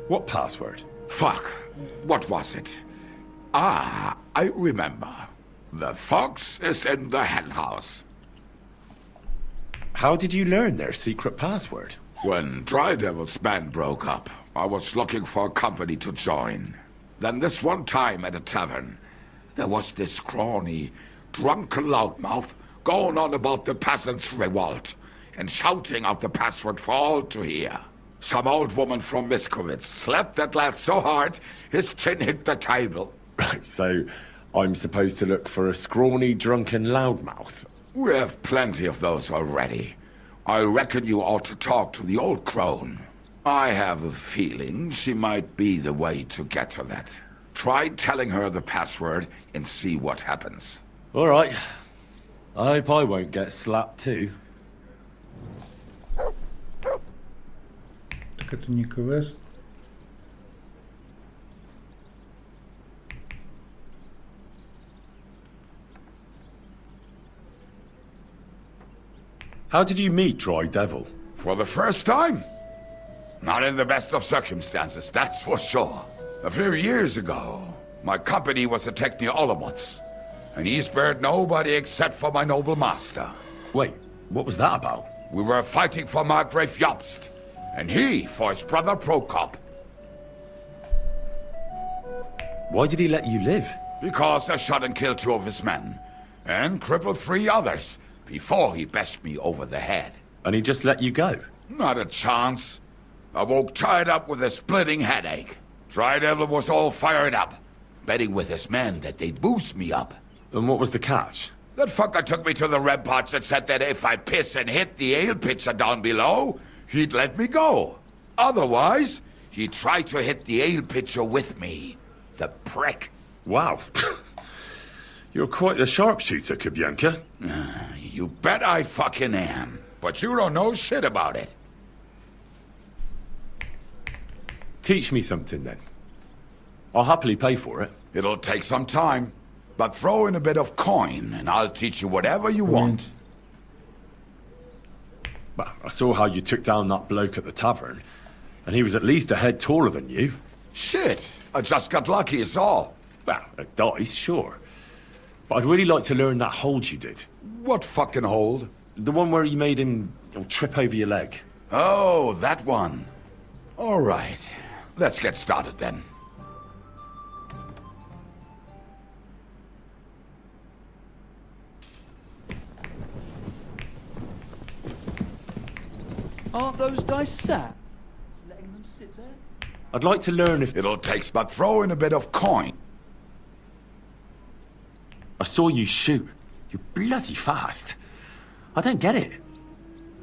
C: What password?
Q: Fuck. What was it? Ah, I remember. The fox is in the henhouse.
C: How did you learn their secret password?
Q: When Dry Devil's band broke up, I was looking for a company to join. Then this one time at a tavern, there was this scrawny, drunken loudmouth going on about the peasants' revolt and shouting out the password for all to hear. Some old woman from Miskowitz slapped that lad so hard, his chin hit the table.
C: Right, so I'm supposed to look for a scrawny, drunken loudmouth?
Q: We have plenty of those already. I reckon you ought to talk to the old crone. I have a feeling she might be the way to get to that. Try telling her the password and see what happens.
C: All right. I hope I won't get slapped too.
E: Так это не квест.
C: How did you meet Dry Devil?
Q: For the first time? Not in the best of circumstances, that's for sure. A few years ago, my company was attacked near Olomouc, and he spared nobody except for my noble master.
C: Wait, what was that about?
Q: We were fighting for Margrave Jobst, and he for his brother Prokop.
C: Why did he let you live?
Q: Because I shot and killed 2 of his men, and crippled 3 others, before he bashed me over the head.
C: And he just let you go?
Q: Not a chance. I woke tied up with a splitting headache. Dry Devil was all fired up, betting with his men that they'd boost me up.
C: And what was the catch?
Q: That fucker took me to the ramparts and said that if I piss and hit the ale pitcher down below, he'd let me go. Otherwise, he'd try to hit the ale pitcher with me. The prick.
C: Wow. You're quite the sharpshooter, Kubyanka.
Q: You bet I fucking am. But you don't know shit about it.
C: Teach me something then. I'll happily pay for it.
Q: It'll take some time. But throw in a bit of coin and I'll teach you whatever you want.
C: Well, I saw how you took down that bloke at the tavern. And he was at least a head taller than you.
Q: Shit. I just got lucky, is all.
C: Well, at dice, sure. But I'd really like to learn that hold you did.
Q: What fucking hold?
C: The one where you made him trip over your leg.
Q: Oh, that one. All right. Let's get started then.
J: Aren't those dice sat? Letting them sit there?
C: I'd like to learn if...
Q: It'll take... But throw in a bit of coin.
C: I saw you shoot. You're bloody fast. I don't get it.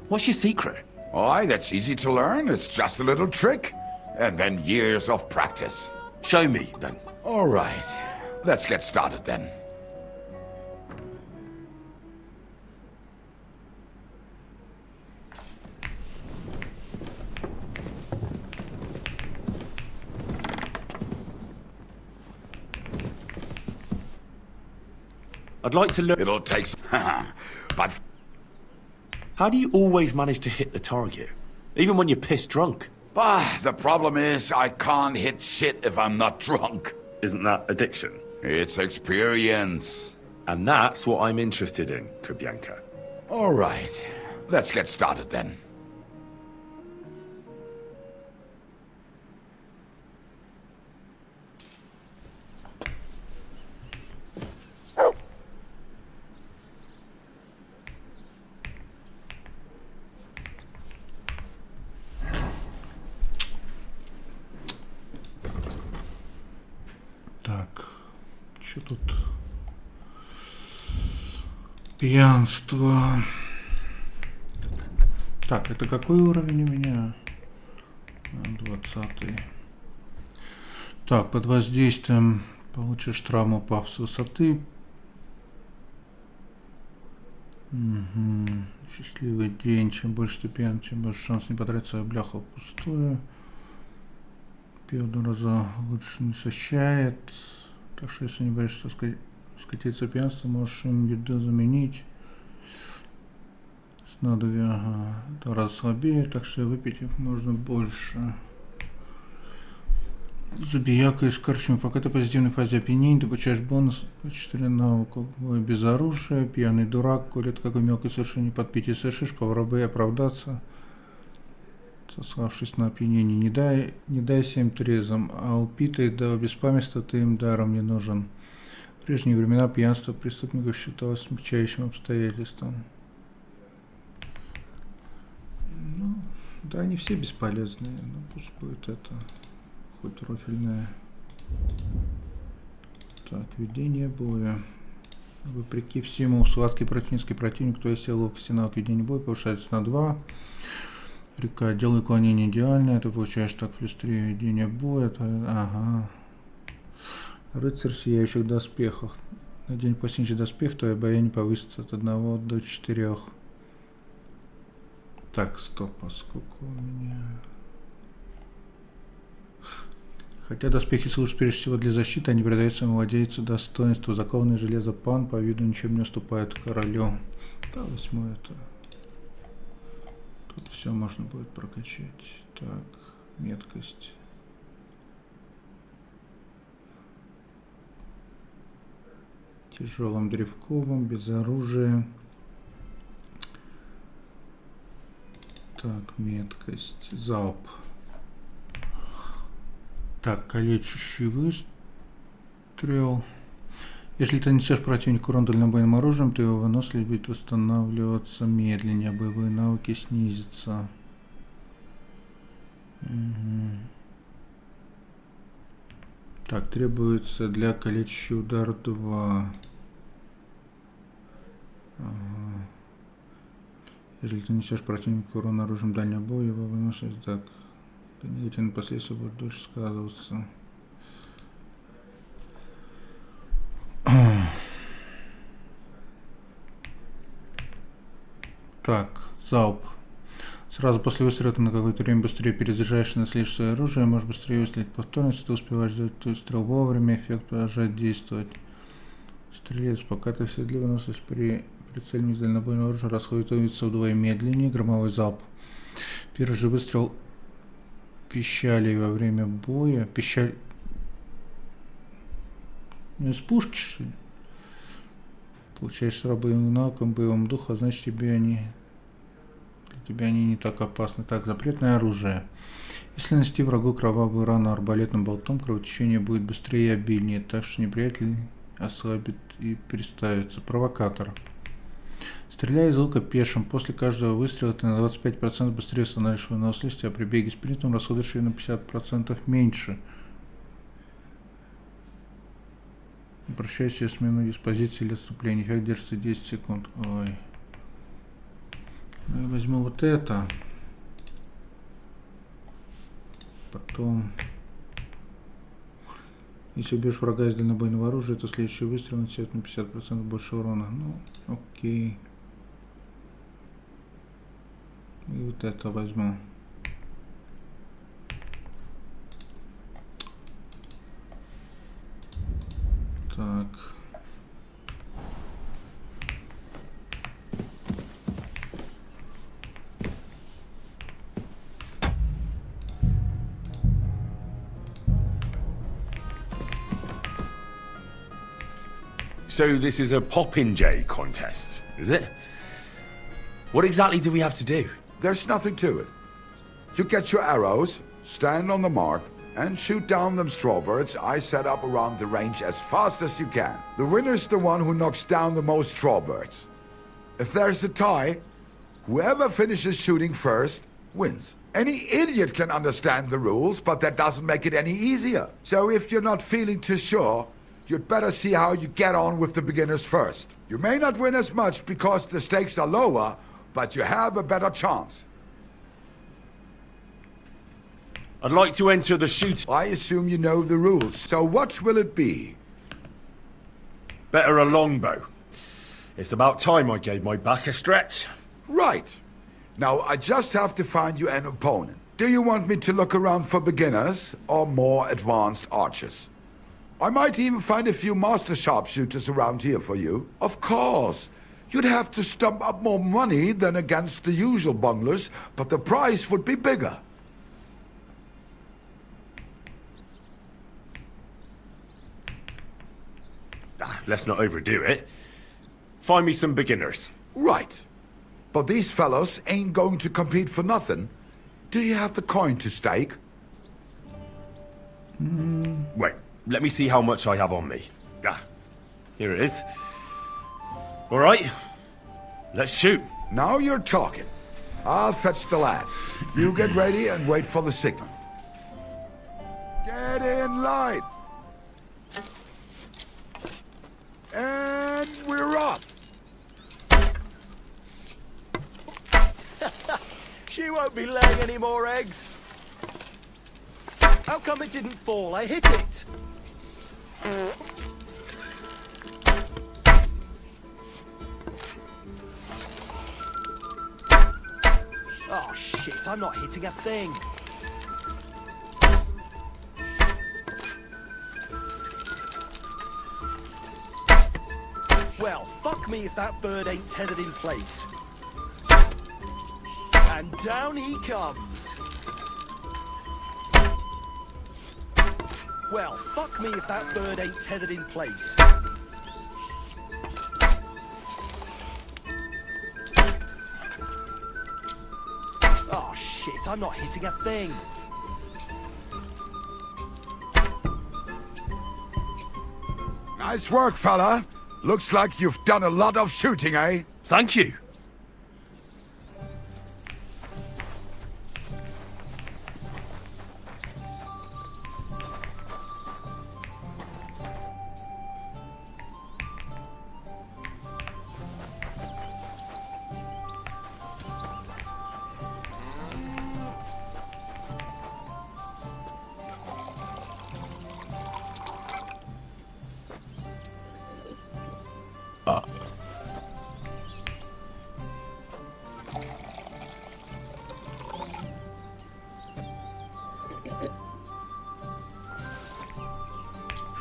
C: What's your secret?
Q: Why, that's easy to learn. It's just a little trick. And then years of practice.
C: Show me, then.
Q: All right. Let's get started then.
C: I'd like to learn...
Q: It'll take... but...
C: How do you always manage to hit the target? Even when you're pissed drunk?
Q: The problem is I can't hit shit if I'm not drunk.
C: Isn't that addiction?
Q: It's experience.
C: And that's what I'm interested in, Kubyanka.
Q: All right. Let's get started then.
E: Так, что тут? Пьянство. Так, это какой уровень у меня? 20. Так, под воздействием получишь травму, упав с высоты. Угу. Счастливый день. Чем больше ты пьян, тем больше шанс не потратить свою бляху впустую. Пиво 2 раза лучше не сощает. Так что если не боишься скатиться пьянство, можешь им еду заменить. Снадобье, ага, 2 раза слабее, так что выпить их можно больше. Зубияка из Корчмы. Пока ты в позитивной фазе опьянения, ты получаешь бонус по 4 навыка. Без оружия, пьяный дурак, колет какой мелкое совершение под питье совершишь, попробуй оправдаться, сославшись на опьянение. Не дай 7 трезвым, а упитый до беспамятства ты им даром не нужен. В прежние времена пьянство преступников считалось смягчающим обстоятельством. Ну, да, они все бесполезные, но пусть будет это. Хоть рофельное. Так, ведение боя. Вопреки всему, схватки противнический противник, то есть ловкость и навык ведения боя повышается на 2. Река, делай уклонение идеальное, ты получаешь так плюс 3 ведения боя. Это, ага. Рыцарь в сияющих доспехах. Надень пластинчатый доспех, твое бояние повысится от 1 до 4. Так, стоп, а сколько у меня... Хотя доспехи служат прежде всего для защиты, они придают своему владельцу достоинство. Закованный железо пан по виду ничем не уступает королю. Да, возьму это. Тут все можно будет прокачать. Так, меткость. Тяжелым древковым, без оружия. Так, меткость, залп. Так, калечащий выстрел. Если ты несешь противнику урон дальнобойным оружием, то его выносливость будет восстанавливаться медленнее, боевые навыки снизятся. Угу. Так, требуется для калечащего удара 2. Ага. Если ты несешь противнику урон оружием дальнего боя, его выносливость так. Негативные последствия будут дольше сказываться. Так, залп. Сразу после выстрела ты на какое-то время быстрее перезаряжаешь и наследишь свое оружие, можешь быстрее выстрелить повторно, если ты успеваешь сделать выстрел вовремя, эффект продолжает действовать. Стрелец, пока ты седли выносишь при прицеливании из дальнобойного оружия, расходится вдвое медленнее, громовой залп. Первый же выстрел пищали во время боя. Пищали... Ну, из пушки, что ли? Получаешь сразу боевым навыком, боевым духом, значит для тебя они не так опасны. Так, запретное оружие. Если нанести врагу кровавую рану арбалетным болтом, кровотечение будет быстрее и обильнее, так что неприятель ослабит и переставится. Провокатор. Стреляя из лука пешим, после каждого выстрела ты на 25% быстрее устанавливаешь выносливость, а при беге спринтом расходуешь ее на 50% меньше. Обращаюсь я смену диспозиции или отступления. Эффект держится 10 секунд. Ой. Ну, я возьму вот это. Потом... Если убьешь врага из дальнобойного оружия, то следующий выстрел нанесет на 50% больше урона. Ну, окей. И вот это возьму. Так.
C: So this is a Popinjay contest, is it?
H: What exactly do we have to do?
Q: There's nothing to it. You get your arrows, stand on the mark, and shoot down them strawbirds I set up around the range as fast as you can. The winner's the one who knocks down the most strawbirds. If there's a tie, whoever finishes shooting first wins. Any idiot can understand the rules, but that doesn't make it any easier. So if you're not feeling too sure, you'd better see how you get on with the beginners first. You may not win as much because the stakes are lower, but you have a better chance.
C: I'd like to enter the shoot.
Q: I assume you know the rules, so what will it be?
C: Better a longbow. It's about time I gave my back a stretch.
Q: Right. Now, I just have to find you an opponent. Do you want me to look around for beginners or more advanced archers? I might even find a few master sharpshooters around here for you. Of course. You'd have to stump up more money than against the usual bunglers, but the price would be bigger.
C: let's not overdo it. Find me some beginners.
Q: Right. But these fellows ain't going to compete for nothing. Do you have the coin to stake?
C: Wait, let me see how much I have on me. Ah, here it is. All right, let's shoot.
Q: Now you're talking. I'll fetch the lads. You get ready and wait for the signal. Get in line. And we're off.
K: She won't be laying any more eggs. How come it didn't fall? I hit it. Oh shit, I'm not hitting a thing. Well, fuck me if that bird ain't tethered in place. And down he comes. Well, fuck me if that bird ain't tethered in place. Oh shit, I'm not hitting a thing.
Q: Nice work, fella. Looks like you've done a lot of shooting, eh?
H: Thank you.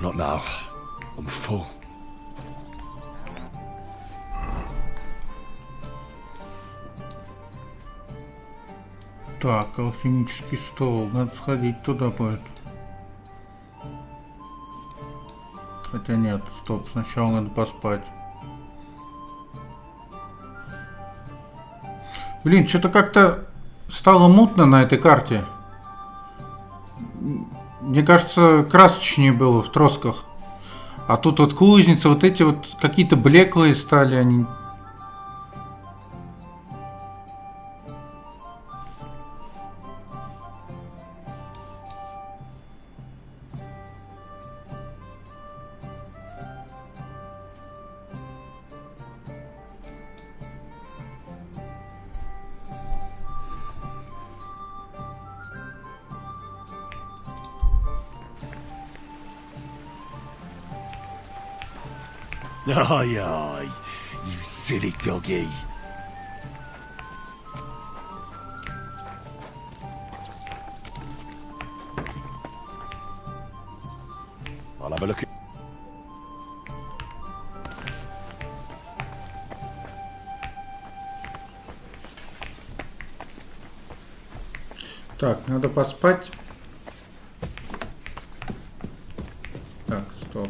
C: Not now. I'm full.
E: Так, алхимический стол. Надо сходить туда будет. Хотя нет, стоп. Сначала надо поспать. Блин, что-то как-то стало мутно на этой карте. Мне кажется, красочнее было в тросках. А тут вот кузницы, вот эти вот какие-то блеклые стали они.
H: Aye, aye, you silly doggy.
C: I'll have a look at...
E: Так, надо поспать. Так, стоп.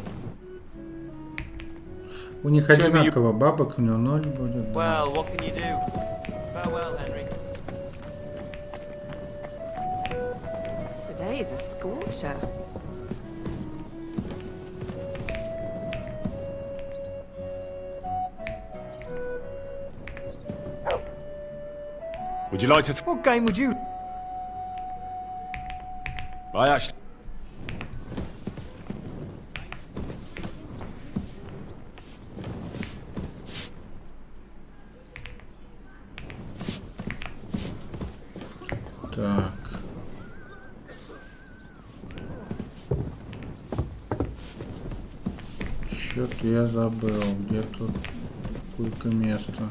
E: У них одинаково бабок, у него 0 будет.
S: Well, what can you do? Farewell, Henry.
F: Today is a scorcher.
C: Would you like to...
H: What game would you...
C: I actually...
E: Так. Что-то я забыл, где тут сколько места.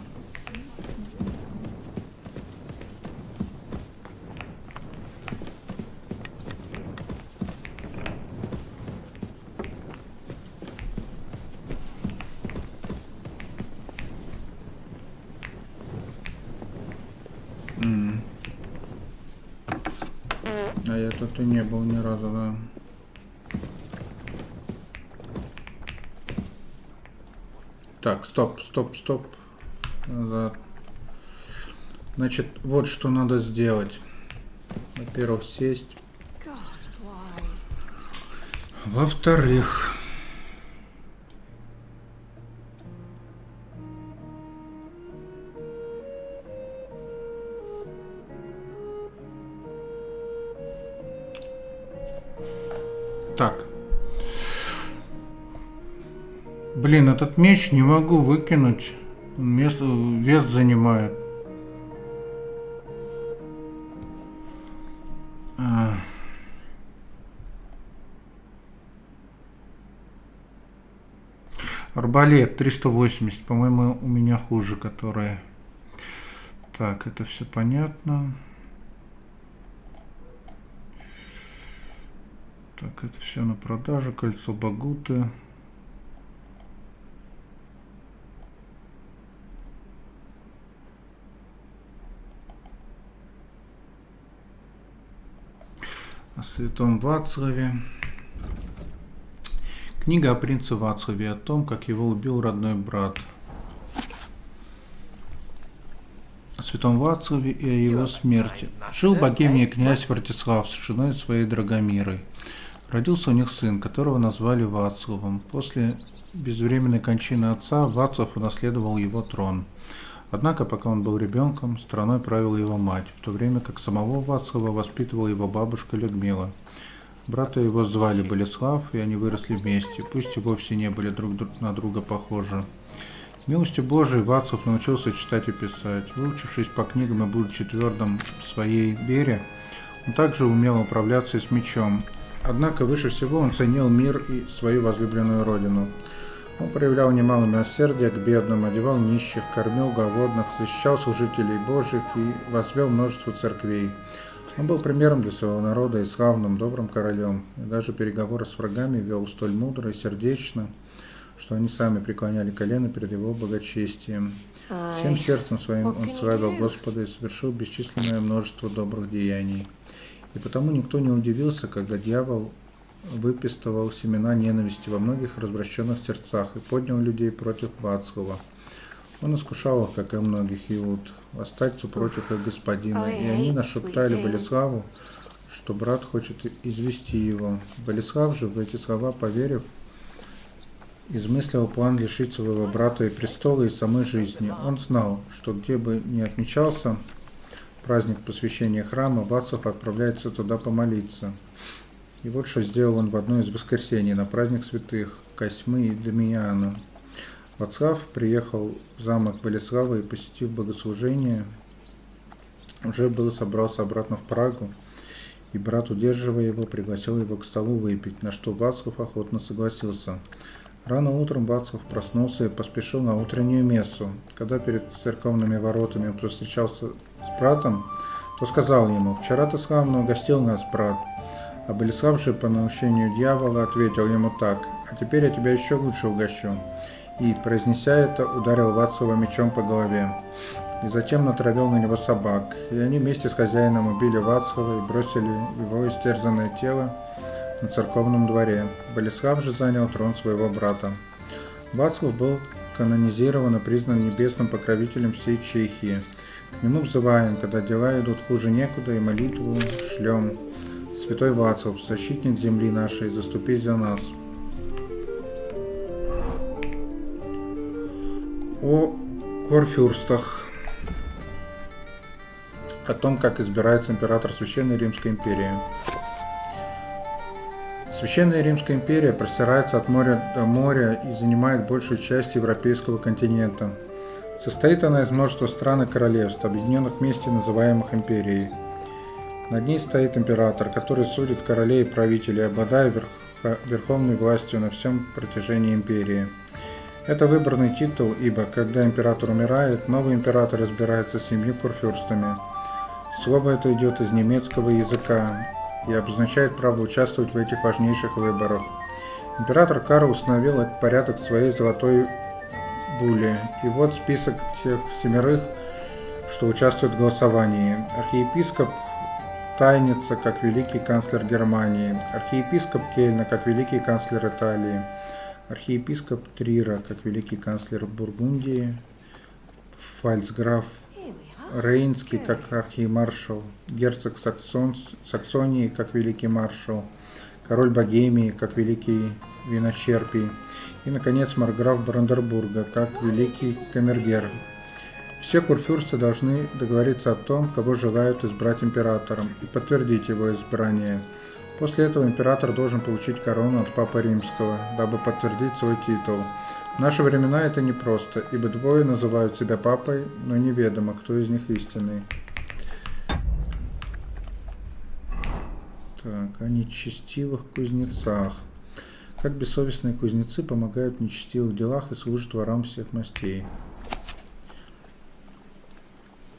E: А я тут и не был ни разу, да. Так, стоп. Назад. Значит, вот что надо сделать. Во-первых, сесть. Во-вторых... Так. Блин, этот меч не могу выкинуть. Он вес занимает. Арбалет 380, по-моему, у меня хуже, которые. Так, это все понятно. Так, это все на продажу. Кольцо Багуты. О святом Вацлаве. Книга о принце Вацлаве, о том, как его убил родной брат. О святом Вацлаве и о его смерти. Жил в Богемии князь Вартислав с женой своей Драгомирой. Родился у них сын, которого назвали Вацлавом. После безвременной кончины отца Вацлав унаследовал его трон. Однако, пока он был ребенком, страной правила его мать, в то время как самого Вацлава воспитывала его бабушка Людмила. Брата его звали Болеслав, и они выросли вместе, пусть и вовсе не были друг на друга похожи. Милостью Божией Вацлав научился читать и писать. Выучившись по книгам и будучи твердым в своей вере, он также умел управляться и с мечом. Однако выше всего он ценил мир и свою возлюбленную родину. Он проявлял немало милосердия к бедным, одевал нищих, кормил голодных, защищал служителей Божьих и возвел множество церквей. Он был примером для своего народа и славным, добрым королем, и даже переговоры с врагами вел столь мудро и сердечно, что они сами преклоняли колено перед его благочестием. Всем сердцем своим он славил Господа и совершил бесчисленное множество добрых деяний. И потому никто не удивился, когда дьявол выпистывал семена ненависти во многих развращенных сердцах и поднял людей против Вацлава. Он искушал их, как и многих Иуд, восстать против их господина, и они нашептали Болеславу, что брат хочет извести его. Болеслав же, в эти слова поверив, измыслил план лишить своего брата и престола, и самой жизни. Он знал, что где бы ни отмечался праздник посвящения храма, Вацлав отправляется туда помолиться. И вот что сделал он в одно из воскресений на праздник святых Косьмы и Дамиана. Вацлав приехал в замок Болеслава и, посетив богослужение, уже было собрался обратно в Прагу, и брат, удерживая его, пригласил его к столу выпить, на что Вацлав охотно согласился. Рано утром Вацлав проснулся и поспешил на утреннюю мессу. Когда перед церковными воротами он повстречался с братом, то сказал ему: «Вчера ты славно угостил нас, брат». А Болеслав же, по наущению дьявола, ответил ему так: «А теперь я тебя еще лучше угощу». И, произнеся это, ударил Вацлава мечом по голове. И затем натравил на него собак. И они вместе с хозяином убили Вацлава и бросили его истерзанное тело на церковном дворе. Болеслав же занял трон своего брата. Вацлав был канонизирован и признан небесным покровителем всей Чехии. К нему взываем, когда дела идут хуже некуда, и молитву шлем: «Святой Вацлав, защитник земли нашей, заступись за нас». О корфюрстах. О том, как избирается император Священной Римской империи. Священная Римская империя простирается от моря до моря и занимает большую часть европейского континента. Состоит она из множества стран и королевств, объединенных вместе, называемых империей. Над ней стоит император, который судит королей и правителей, обладая верховной властью на всем протяжении империи. Это выборный титул, ибо, когда император умирает, новый император избирается с 7 курфюрстами. Слово это идет из немецкого языка и обозначает право участвовать в этих важнейших выборах. Император Карл установил этот порядок в своей золотой булле. И вот список тех 7, что участвуют в голосовании. Архиепископ Тайница, как великий канцлер Германии. Архиепископ Кельна, как великий канцлер Италии. архиепископ Трира, как великий канцлер Бургундии, фальцграф Рейнский, как архимаршал, герцог Саксонии, как великий маршал, король Богемии, как великий виночерпий, и, наконец, марграф Брандербурга, как великий камергер. Все курфюрсты должны договориться о том, кого желают избрать императором, и подтвердить его избрание. После этого император должен получить корону от Папы Римского, дабы подтвердить свой титул. В наши времена это непросто, ибо двое называют себя папой, но неведомо, кто из них истинный. Так, о нечестивых кузнецах. Как бессовестные кузнецы помогают в нечестивых делах и служат ворам всех мастей.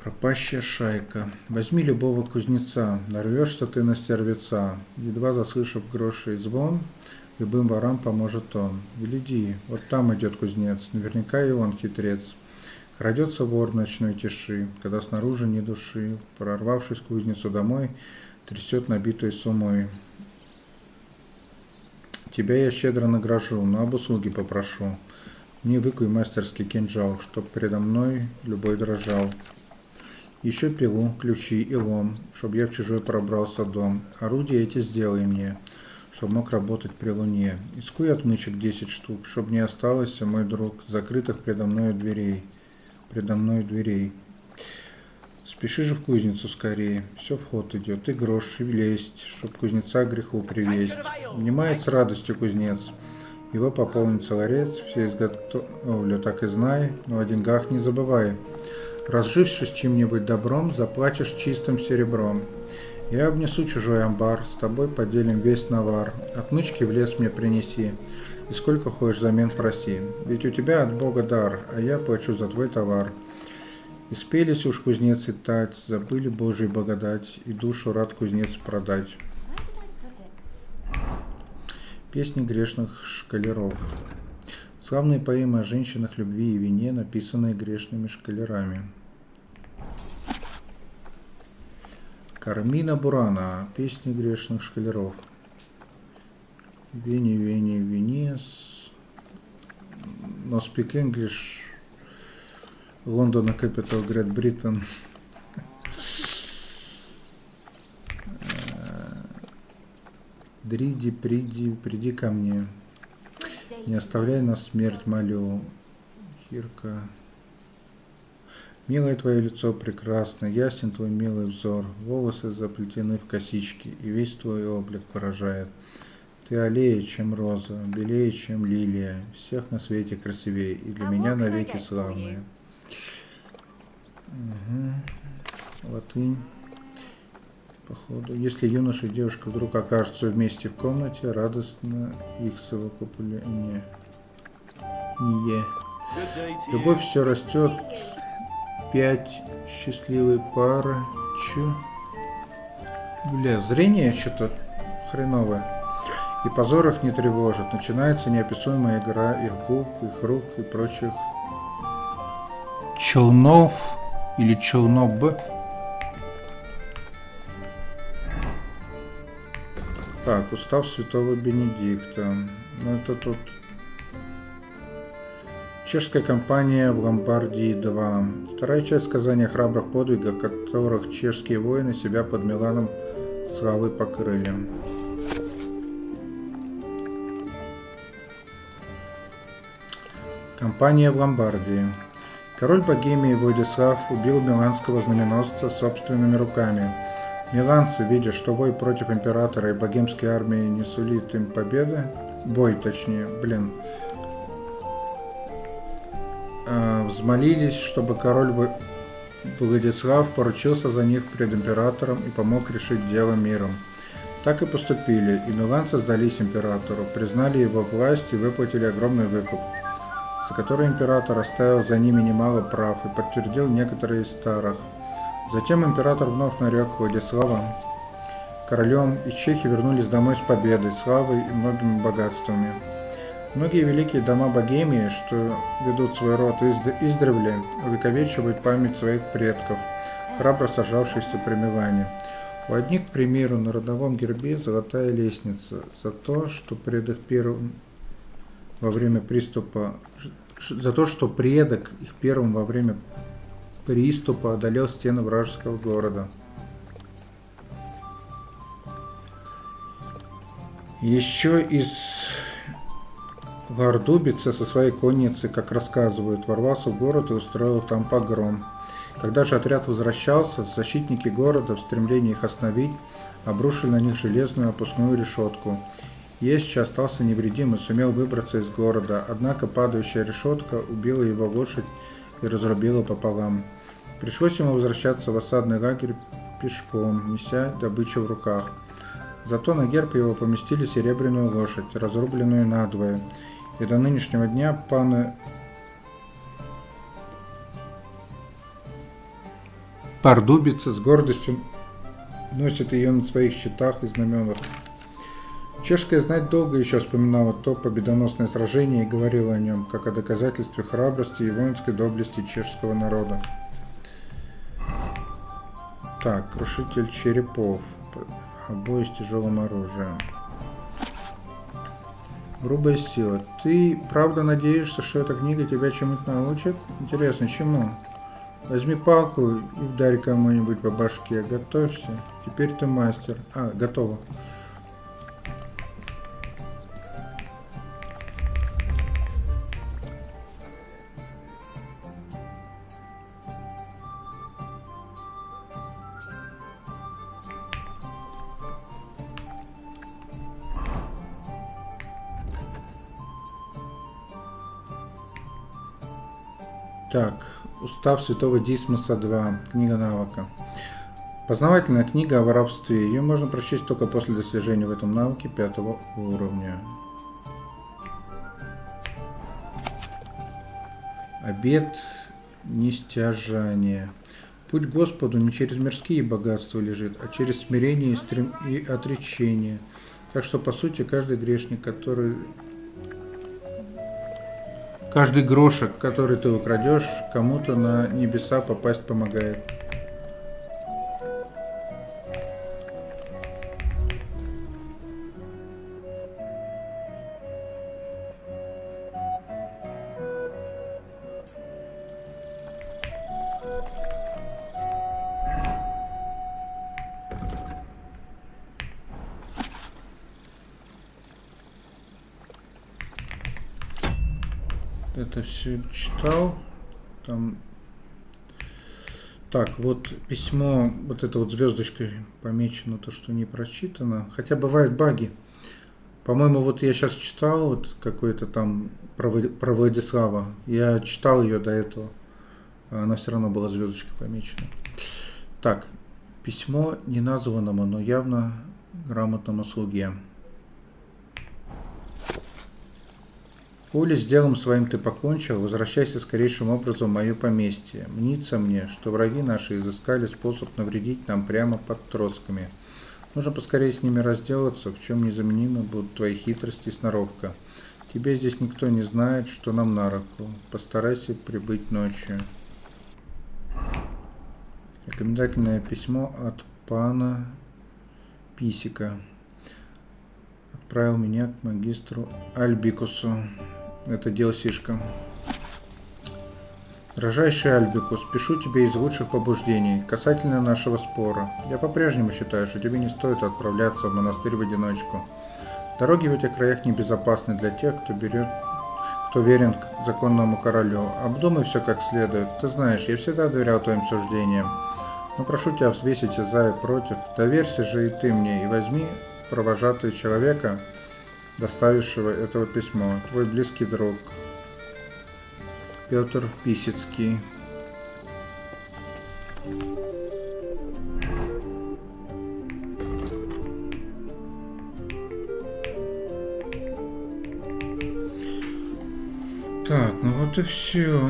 E: Пропащая шайка. Возьми любого кузнеца, нарвешься ты на стервеца. Едва заслышав грошей звон, любым ворам поможет он. Гляди, вот там идет кузнец, наверняка и он хитрец. Крадется вор в ночной тиши, когда снаружи ни души. Прорвавшись к кузнецу домой, трясет набитой сумой. Тебя я щедро награжу, но об услуге попрошу. Мне выкуй мастерский кинжал, чтоб передо мной любой дрожал. Еще пилу, ключи и лом, чтоб я в чужой пробрался дом. Орудия эти сделай мне, чтоб мог работать при луне. Искуй отмычек 10 штук, чтоб не осталось, мой друг, закрытых предо мною дверей. Спеши же в кузницу скорее, все в ход идет, и грош, и лесть, чтоб кузнеца к греху привесть. Внимает с радостью кузнец, его пополнится ларец, все изготовлю, так и знай, но о деньгах не забывай. Разжившись чем-нибудь добром, заплатишь чистым серебром. Я обнесу чужой амбар, с тобой поделим весь навар. Отмычки в лес мне принеси, и сколько хочешь взамен проси. Ведь у тебя от Бога дар, а я плачу за твой товар. И спелись уж кузнецы тать, забыли Божий благодать, и душу рад кузнец продать. Песни грешных шкалеров. Славные поэмы о женщинах, любви и вине, написанные грешными шкалерами. Кармина Бурана. Песни грешных шкалеров. Вени, Вени, Венес. No speak English. Лондон, capital, Great Britain. Дриди, приди ко мне. Не оставляй нас, смерть, молю. Хирка. Милое твое лицо прекрасно, ясен твой милый взор, волосы заплетены в косички, и весь твой облик поражает. Ты аллея, чем роза, белее, чем лилия, всех на свете красивее, и для меня навеки славная. Латынь. Походу. Если юноша и девушка вдруг окажутся вместе в комнате, радостно их совокупление. Любовь все растет. 5 счастливой пары. Бля, зрение что-то хреновое. И позор их не тревожит. Начинается неописуемая игра их губ, их рук и прочих челнов или челноб. Так, устав святого Бенедикта. Ну это тут чешская компания в Ломбардии 2. Вторая часть сказания о храбрых подвигах, которых чешские воины себя под Миланом славы покрыли. Компания в Ломбардии. Король Богемии Владислав убил миланского знаменосца собственными руками. Миланцы, видя, что бой против императора и богемской армии не сулит им победы, взмолились, чтобы король Владислав поручился за них пред императором и помог решить дело миром. Так и поступили, и миланцы сдались императору, признали его власть и выплатили огромный выкуп, за который император оставил за ними немало прав и подтвердил некоторые из старых. Затем император вновь нарек Владислава королем, и чехи вернулись домой с победой, славой и многими богатствами. Многие великие дома Богемии, что ведут свой род издревле, увековечивают память своих предков, храбро сражавшихся при Милане. У одних, к примеру, на родовом гербе золотая лестница за то, что пред их первым во время приступа, за то, что предок их первым во время приступа одолел стены вражеского города. Еще из Вардубица со своей конницей, как рассказывают, ворвался в город и устроил там погром. Когда же отряд возвращался, защитники города в стремлении их остановить обрушили на них железную опускную решетку. Ещё остался невредим и сумел выбраться из города, однако падающая решетка убила его лошадь и разрубила пополам. Пришлось ему возвращаться в осадный лагерь пешком, неся добычу в руках. Зато на герб его поместили серебряную лошадь, разрубленную надвое, и до нынешнего дня паны Пардубицы с гордостью носят ее на своих щитах и знаменах. Чешская знать долго еще вспоминала то победоносное сражение и говорила о нем, как о доказательстве храбрости и воинской доблести чешского народа. Так, крушитель черепов. Бой с тяжелым оружием. Грубая сила. Ты правда надеешься, что эта книга тебя чему-то научит? Интересно, чему? Возьми палку и вдарь кому-нибудь по башке. Готовься. Теперь ты мастер. Готово. Так, Устав Святого Дисмоса 2, книга навыка. Познавательная книга о воровстве. Ее можно прочесть только после достижения в этом навыке 5 уровня. Обет нестяжания. Путь к Господу не через мирские богатства лежит, а через смирение и отречение. Так что, по сути, каждый грешник, каждый грошек, который ты украдешь, кому-то на небеса попасть помогает. Это все читал. Там. Так, вот письмо, вот это вот звездочкой помечено, то, что не прочитано. Хотя бывают баги. По-моему, вот я сейчас читал вот какой-то там про Владислава. Я читал ее до этого. А она все равно была звездочкой помечена. Так, письмо неназванному, но явно грамотному слуге. Коли с делом своим ты покончил, возвращайся скорейшим образом в мое поместье. Мнится мне, что враги наши изыскали способ навредить нам прямо под тросками. Нужно поскорее с ними разделаться, в чем незаменимы будут твои хитрости и сноровка. Тебе здесь никто не знает, что нам на руку. Постарайся прибыть ночью. Рекомендательное письмо от пана Писика. Отправил меня к магистру Альбикусу. Это Делсишка. Дорожайший Альбикус, пишу тебе из лучших побуждений касательно нашего спора. Я по-прежнему считаю, что тебе не стоит отправляться в монастырь в одиночку. Дороги в этих краях небезопасны для тех, кто верен законному королю. Обдумай все как следует. Ты знаешь, я всегда доверял твоим суждениям. Но прошу тебя взвесить и за и против. Доверься же и ты мне и возьми провожатый человека, доставившего этого письма. Твой близкий друг Петр Писецкий. Так, ну вот и все.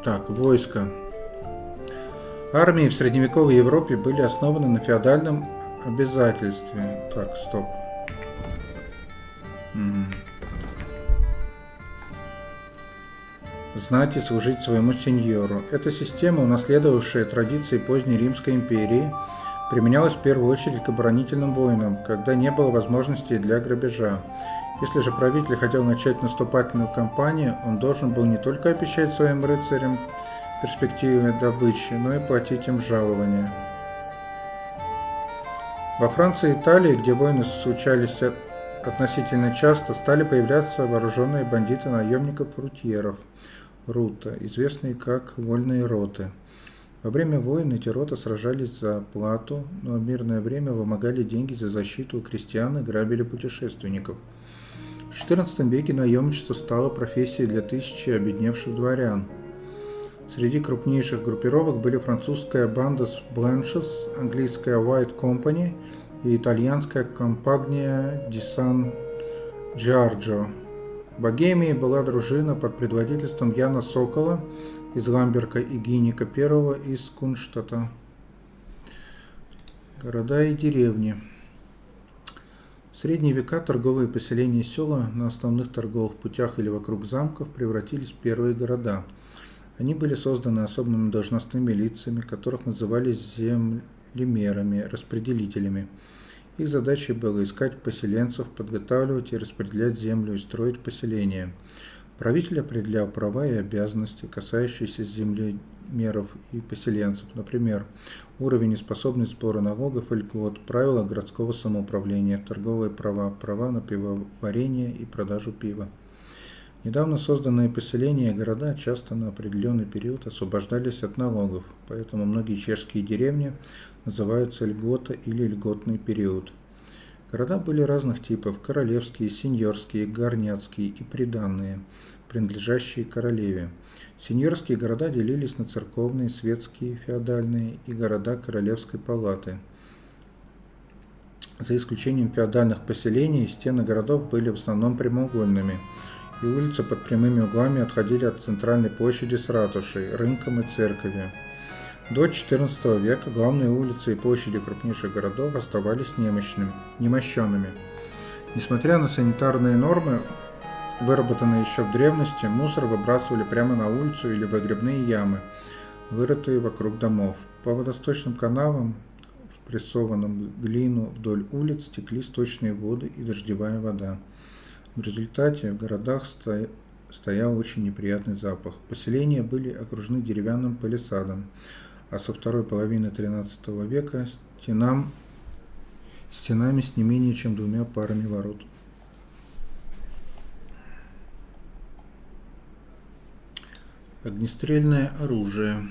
E: Так, войско. Армии в средневековой Европе были основаны на феодальном обязательстве. Так, стоп. знать и служить своему сеньору. Эта система, унаследовавшая традиции поздней Римской империи, применялась в первую очередь к оборонительным войнам, когда не было возможностей для грабежа. Если же правитель хотел начать наступательную кампанию, он должен был не только обещать своим рыцарям перспективы добычи, но и платить им жалования. Во Франции и Италии, где войны случались относительно часто, стали появляться вооруженные бандиты наемников-рутьеров, рута, известные как вольные роты. Во время войн эти роты сражались за плату, но в мирное время вымогали деньги за защиту у крестьян и грабили путешественников. В XIV веке наемничество стало профессией для тысячи обедневших дворян. Среди крупнейших группировок были французская банда Blanches, английская White Company и итальянская Compagnia di San Giorgio. В Богемии была дружина под предводительством Яна Сокола из Ламберга и Гинника I из Кунштадта. Города и деревни. В средние века торговые поселения и села на основных торговых путях или вокруг замков превратились в первые города. Они были созданы особыми должностными лицами, которых называли землемерами, распределителями. Их задачей было искать поселенцев, подготавливать и распределять землю и строить поселения. Правитель определял права и обязанности, касающиеся землемеров и поселенцев, например, уровень и способность сбора налогов и льгот, правила городского самоуправления, торговые права, права на пивоварение и продажу пива. Недавно созданные поселения и города часто на определенный период освобождались от налогов, поэтому многие чешские деревни называются льгота или льготный период. Города были разных типов – королевские, сеньорские, горняцкие и приданные, принадлежащие королеве. Сеньорские города делились на церковные, светские, феодальные и города королевской палаты. За исключением феодальных поселений, стены городов были в основном прямоугольными, и улицы под прямыми углами отходили от центральной площади с ратушей, рынком и церковью. До XIV века главные улицы и площади крупнейших городов оставались немощенными. Несмотря на санитарные нормы, выработанные еще в древности, мусор выбрасывали прямо на улицу или в выгребные ямы, вырытые вокруг домов. По водосточным канавам, впрессованным в глину вдоль улиц, текли сточные воды и дождевая вода. В результате в городах стоял очень неприятный запах. Поселения были окружены деревянным палисадом, а со второй половины XIII века стенами с не менее чем 2 парами ворот. Огнестрельное оружие.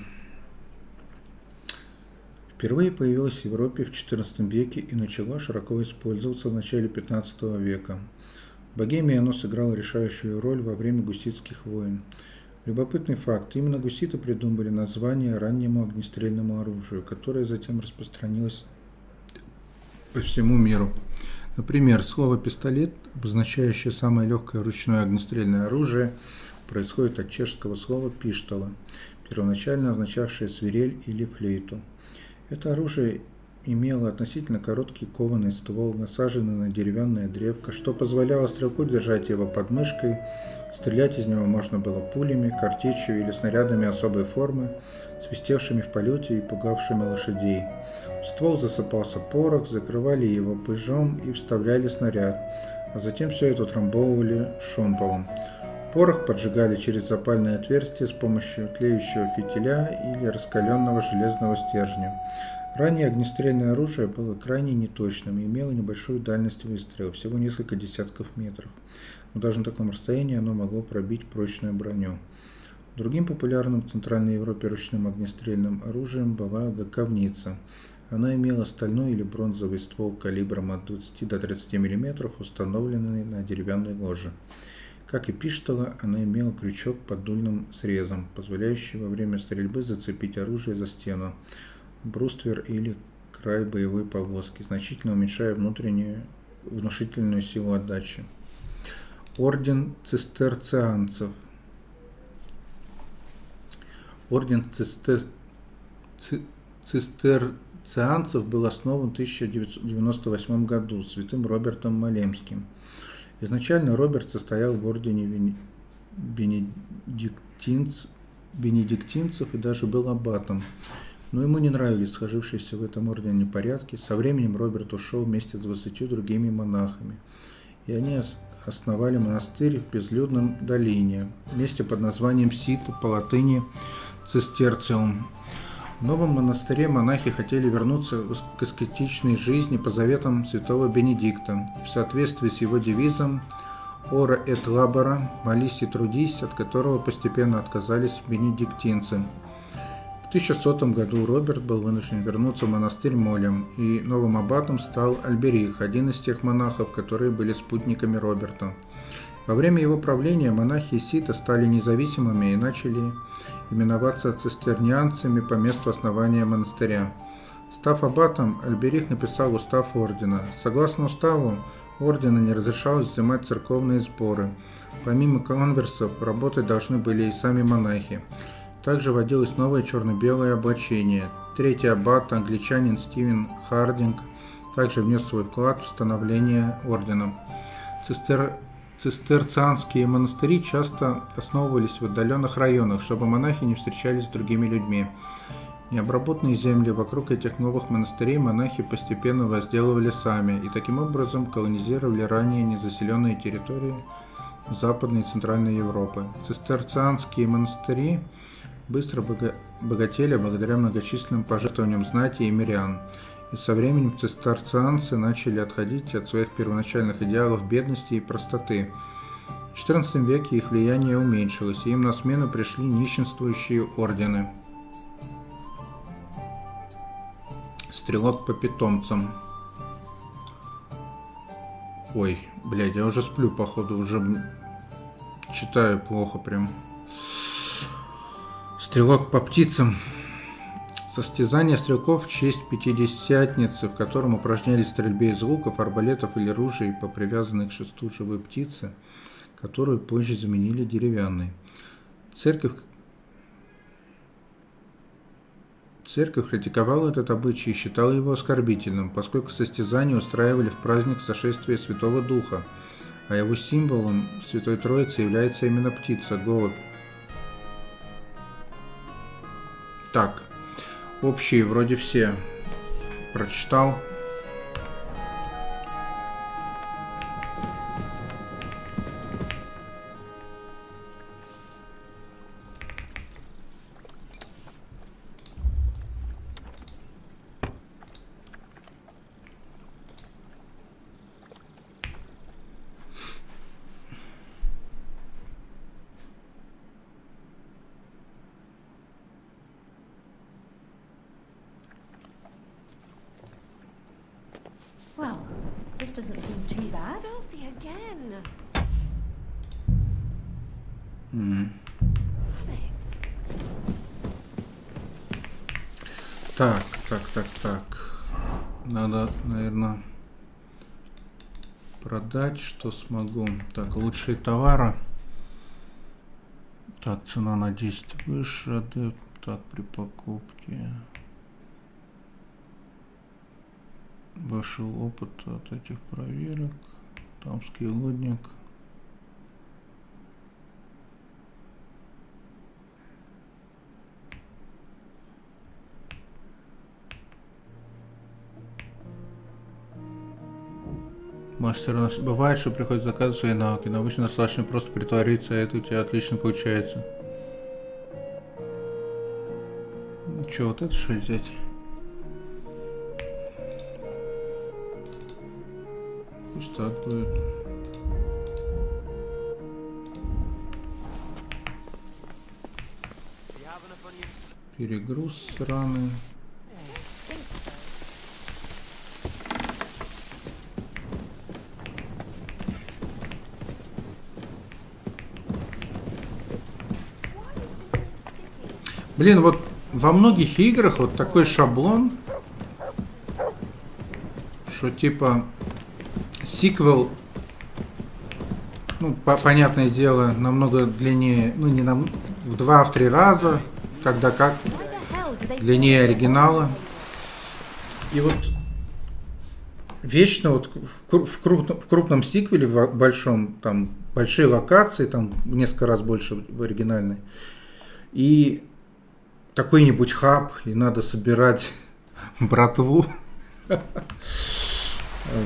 E: Впервые появилось в Европе в XIV веке и начало широко использоваться в начале XV века. В Богемии оно сыграло решающую роль во время гуситских войн. Любопытный факт: именно гуситы придумали название раннему огнестрельному оружию, которое затем распространилось по всему миру. Например, слово «пистолет», обозначающее самое легкое ручное огнестрельное оружие, происходит от чешского слова «пиштола», первоначально означавшее свирель или флейту. Это оружие имело относительно короткий кованый ствол, насаженный на деревянное древко, что позволяло стрелку держать его под мышкой. Стрелять из него можно было пулями, картечью или снарядами особой формы, свистевшими в полете и пугавшими лошадей. В ствол засыпался порох, закрывали его пыжом и вставляли снаряд, а затем все это утрамбовывали шомполом. Порох поджигали через запальное отверстие с помощью тлеющего фитиля или раскаленного железного стержня. Раннее огнестрельное оружие было крайне неточным и имело небольшую дальность выстрела, всего несколько десятков метров, но даже на таком расстоянии оно могло пробить прочную броню. Другим популярным в Центральной Европе ручным огнестрельным оружием была гаковница. Она имела стальной или бронзовый ствол калибром от 20 до 30 мм, установленный на деревянной ложе. Как и пиштола, она имела крючок под дульным срезом, позволяющий во время стрельбы зацепить оружие за стену, бруствер или край боевой повозки, значительно уменьшая внушительную силу отдачи. Орден цистерцианцев. Орден цистерцианцев был основан в 1998 году святым Робертом Малемским. Изначально Роберт состоял в ордене бенедиктинцев и даже был аббатом. Но ему не нравились сложившиеся в этом ордене порядки. Со временем Роберт ушел вместе с 20 другими монахами, и они основали монастырь в безлюдном долине, месте под названием Сита, по латыни Цистерциум. В новом монастыре монахи хотели вернуться к аскетичной жизни по заветам святого Бенедикта, в соответствии с его девизом «Ora et labora», «Молись и трудись», от которого постепенно отказались бенедиктинцы. В 1100 году Роберт был вынужден вернуться в монастырь Молем, и новым аббатом стал Альберих, один из тех монахов, которые были спутниками Роберта. Во время его правления монахи Сита стали независимыми и начали именоваться цистернианцами по месту основания монастыря. Став аббатом, Альберих написал устав ордена. Согласно уставу, ордена не разрешалось взимать церковные сборы. Помимо конверсов, работать должны были и сами монахи. Также вводилось новое черно-белое облачение. Третий аббат, англичанин Стивен Хардинг, также внес свой вклад в становление ордена. Цистерцианские монастыри часто основывались в отдаленных районах, чтобы монахи не встречались с другими людьми. Необработанные земли вокруг этих новых монастырей монахи постепенно возделывали сами и таким образом колонизировали ранее незаселенные территории Западной и Центральной Европы. Цистерцианские монастыри быстро богатели благодаря многочисленным пожертвованиям знати и мирян, и со временем цистерцианцы начали отходить от своих первоначальных идеалов бедности и простоты. В XIV веке их влияние уменьшилось, и им на смену пришли нищенствующие ордены. Стрелок по питомцам. Ой, блядь, я уже сплю, походу, уже читаю плохо прям. Стрелок по птицам. Состязание стрелков в честь Пятидесятницы, в котором упражнялись в стрельбе из луков, арбалетов или ружей по привязанной к шесту живой птице, которую позже заменили деревянной. Церковь критиковала этот обычай и считала его оскорбительным, поскольку состязания устраивали в праздник сошествия Святого Духа, а его символом Святой Троицы является именно птица, голубь. Так, общие вроде все прочитал.
F: Well, this doesn't seem too bad. Filthy again.
E: Так. Надо, наверное, продать, что смогу. Так, лучшие товары. Так, цена на 10 выше. Так, при покупке. Вышел опыт от этих проверок. Тамский лодник. Мастер, бывает, что приходит заказывать свои навыки, но обычно достаточно просто притвориться, а это у тебя отлично получается. Че, вот это что ли взять? Пусть так будет. Перегруз сраный. Блин, вот во многих играх вот такой шаблон, что типа сиквел, ну, понятное дело, намного длиннее, ну, не в 2-3 раза, когда как длиннее оригинала. И вот вечно вот в крупном сиквеле, в большом, там большие локации, там в несколько раз больше в оригинальной, и какой-нибудь хаб, и надо собирать братву.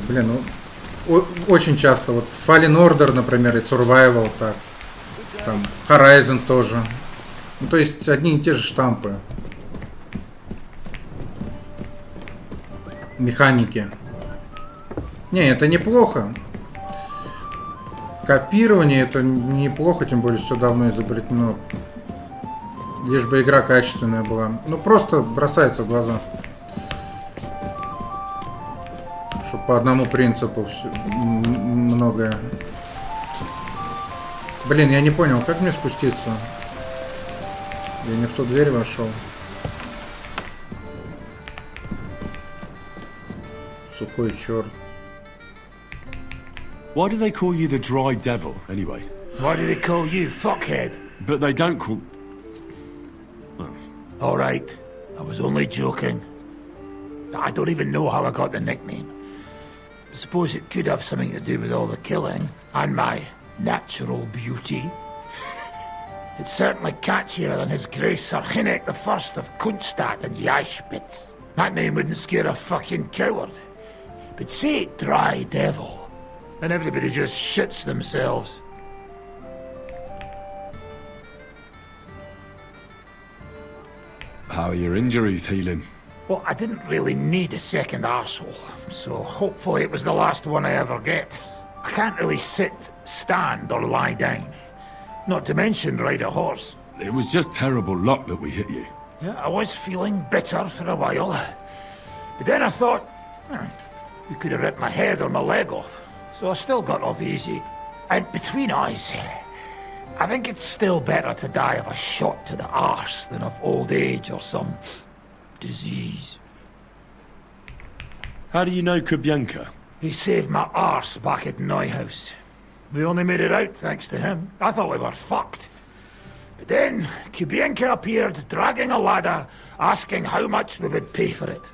E: Блин, ну, очень часто, вот Fallen Order, например, и Survival, так, там Horizon тоже. Ну, то есть одни и те же штампы. Механики. Не, это неплохо. Копирование это неплохо, тем более все давно изобретено. Лишь бы игра качественная была. Ну просто бросается в глаза. Что по одному принципу многое. Блин, я не понял, как мне спуститься? Я не в ту дверь вошел. Сухой черт.
C: Why do they call you the dry devil, anyway?
V: Why do they call you fuckhead?
C: But they don't call...
V: All right, I was only joking. I don't even know how I got the nickname. I suppose it could have something to do with all the killing and my natural beauty. It's certainly catchier than His Grace Sir Hinnick the First of Kunstadt and Yashpitz. That name wouldn't scare a fucking coward. But say it Dry Devil, and everybody just shits themselves.
C: How are your injuries healing?
V: Well, I didn't really need a second arsehole, so hopefully it was the last one I ever get. I can't really sit, stand, or lie down. Not to mention ride a horse.
C: It was just terrible luck that we hit you.
V: Yeah, I was feeling bitter for a while. But then I thought, you could have ripped my head or my leg off. So I still got off easy. And between us, I think it's still better to die of a shot to the arse than of old age or some disease.
C: How do you know Kubienka?
V: He saved my arse back at Neuhaus. We only made it out thanks to him. I thought we were fucked. But then Kubienka appeared, dragging a ladder, asking how much we would pay for it.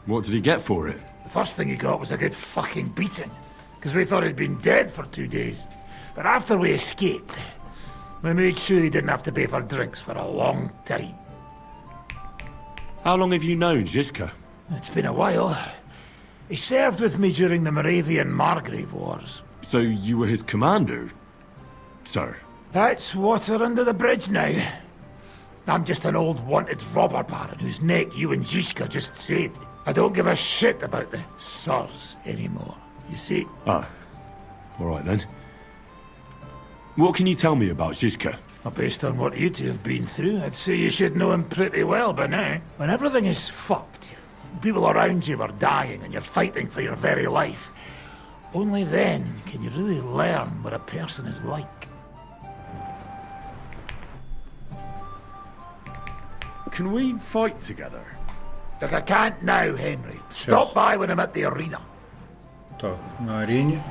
C: What did he get for it?
V: The first thing he got was a good fucking beating, because we thought he'd been dead for 2 days. But after we escaped, we made sure he didn't have to pay for drinks for a long time.
C: How long have you known Zizka?
V: It's been a while. He served with me during the Moravian Margrave Wars.
C: So you were his commander, sir?
V: That's water under the bridge now. I'm just an old wanted robber baron whose neck you and Zizka just saved. I don't give a shit about the sirs anymore, you see?
C: Ah, all right then. What can you tell me about Zizka?
V: Well, based on what you two have been through, I'd say you should know him pretty well by now. When everything is fucked, people around you are dying and you're fighting for your very life, only then can you really learn what a person is like.
C: Can we fight together?
V: Look, I can't now, Henry. Stop by when I'm at the arena.
E: Так, на арене.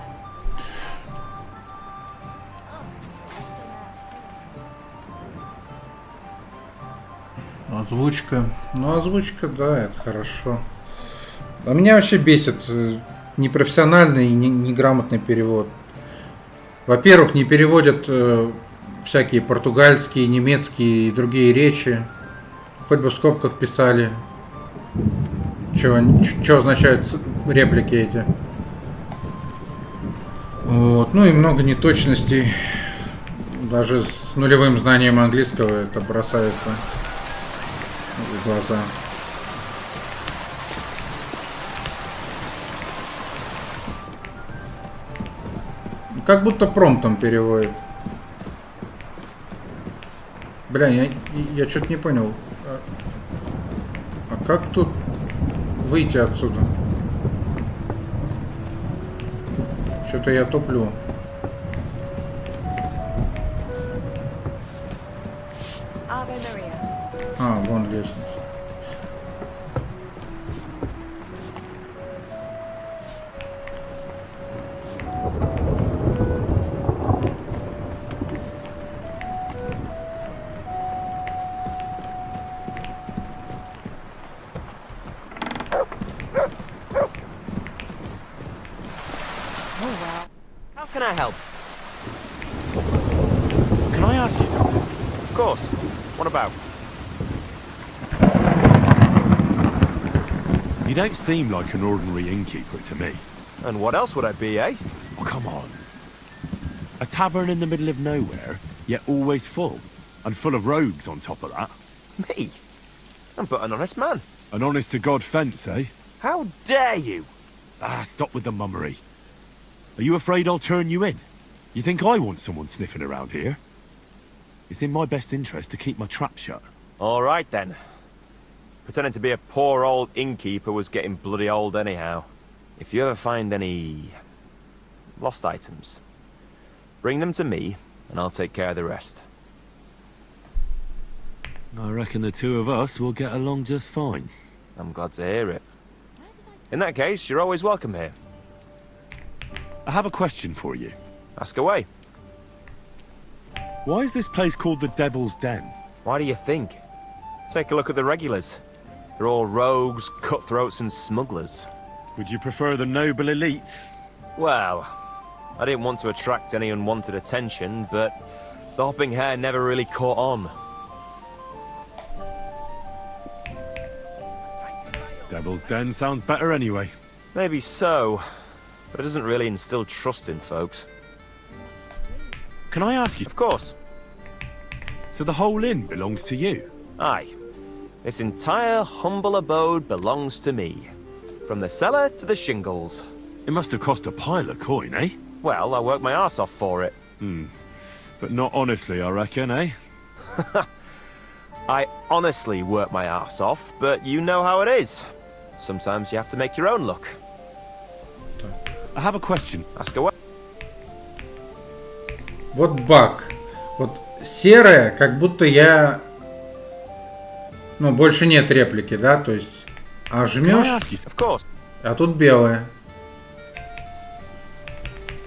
E: Озвучка. Ну, озвучка, да, это хорошо. А меня вообще бесит непрофессиональный и неграмотный перевод. Во-первых, не переводят всякие португальские, немецкие и другие речи. Хоть бы в скобках писали, что означают реплики эти. Вот. Ну и много неточностей. Даже с нулевым знанием английского это бросается в глаза. Как будто промптом переводит. Бля, я что-то не понял. А как тут выйти отсюда? Что-то я туплю. А, вон лестница.
S: can I help?
C: Can I ask you something?
S: Of course. What about?
C: You don't seem like an ordinary innkeeper to me.
S: And what else would I be, eh?
C: Oh, come on. A tavern in the middle of nowhere, yet always full. And full of rogues on top of that.
S: Me? I'm but an honest man.
C: An honest-to-God fence, eh?
S: How dare you?
C: Ah, stop with the mummery. Are you afraid I'll turn you in? You think I want someone sniffing around here? It's in my best interest to keep my trap shut.
S: All right, then. Pretending to be a poor old innkeeper was getting bloody old anyhow. If you ever find any lost items, bring them to me, and I'll take care of the rest.
C: I reckon the two of us will get along just fine.
S: I'm glad to hear it. In that case, you're always welcome here.
C: I have a question for you.
S: Ask away.
C: Why is this place called the Devil's Den?
S: Why do you think? Take a look at the regulars. They're all rogues, cutthroats and smugglers.
C: Would you prefer the noble elite?
S: Well, I didn't want to attract any unwanted attention, but the hopping hair never really caught on.
C: Devil's Den sounds better anyway.
S: Maybe so, but it doesn't really instill trust in folks.
C: Can I ask you?
S: Of course.
C: So the whole inn belongs to you?
S: Aye. This entire humble abode belongs to me. From the cellar to the shingles.
C: It must have cost a pile of coin, eh?
S: Well, I worked my arse off for it.
C: But not honestly, I reckon, eh?
S: I honestly work my arse off, but you know how it is. Sometimes you have to make your own luck.
C: I have a question.
S: Ask away.
E: Вот баг. Вот серое, как будто я... Ну, больше нет реплики, да? То есть... А жмешь... А тут белое.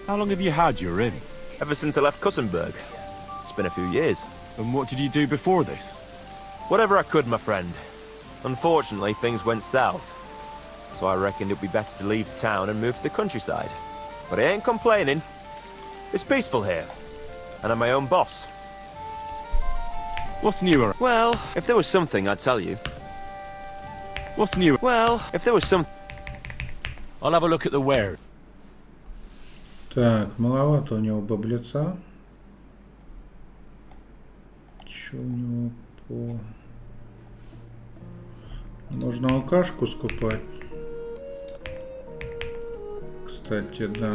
C: How long have you had your inn?
S: Ever since I left Cussenberg. It's been a few years.
C: And what did you do before this?
S: Whatever I could, my friend. Unfortunately, things went south. So I reckoned it'd be better to leave town and move to the countryside. But I ain't complaining. It's peaceful here. And I'm my own boss.
C: What's newer?
S: Well, if there was something, I'd tell you.
C: What's newer?
S: Well, if there was some...
C: I'll have a look at the ware.
E: Так, маловато у него баблица. Че у него по... Можно алкашку скупать. Кстати, да.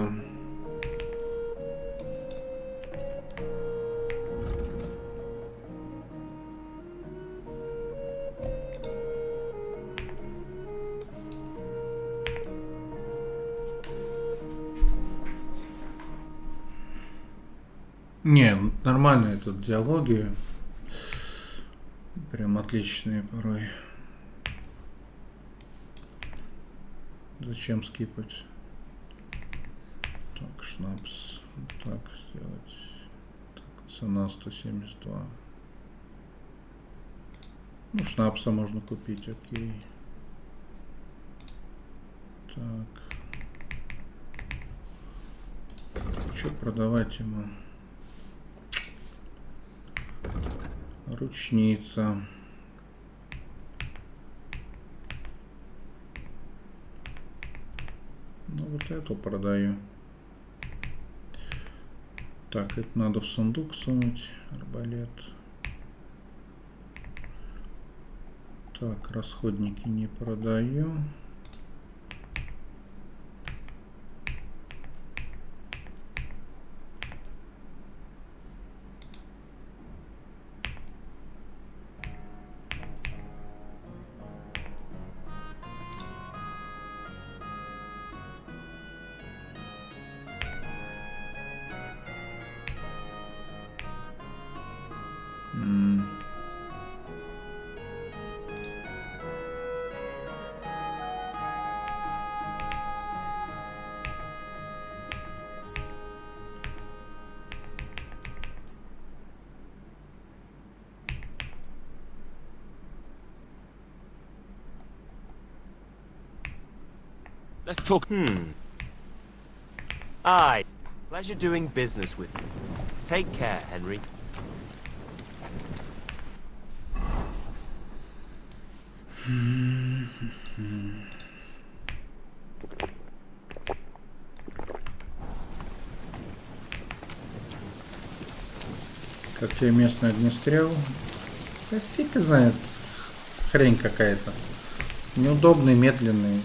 E: Не, нормальные тут диалоги. Прям отличные порой. Зачем скипать? Так, шнапс. Так сделать. Так, цена 172. Ну, шнапса можно купить, окей. Так. Что продавать ему? Ручница. Ну, вот эту продаю. Так, это надо в сундук сунуть. Арбалет. Так, расходники не продаю.
C: Let's talk.
S: Aye. Pleasure doing business with you. Take care, Henry.
E: Как тебе местный огнестрел? Да фиг знает. Хрень какая-то. Неудобный, медленный.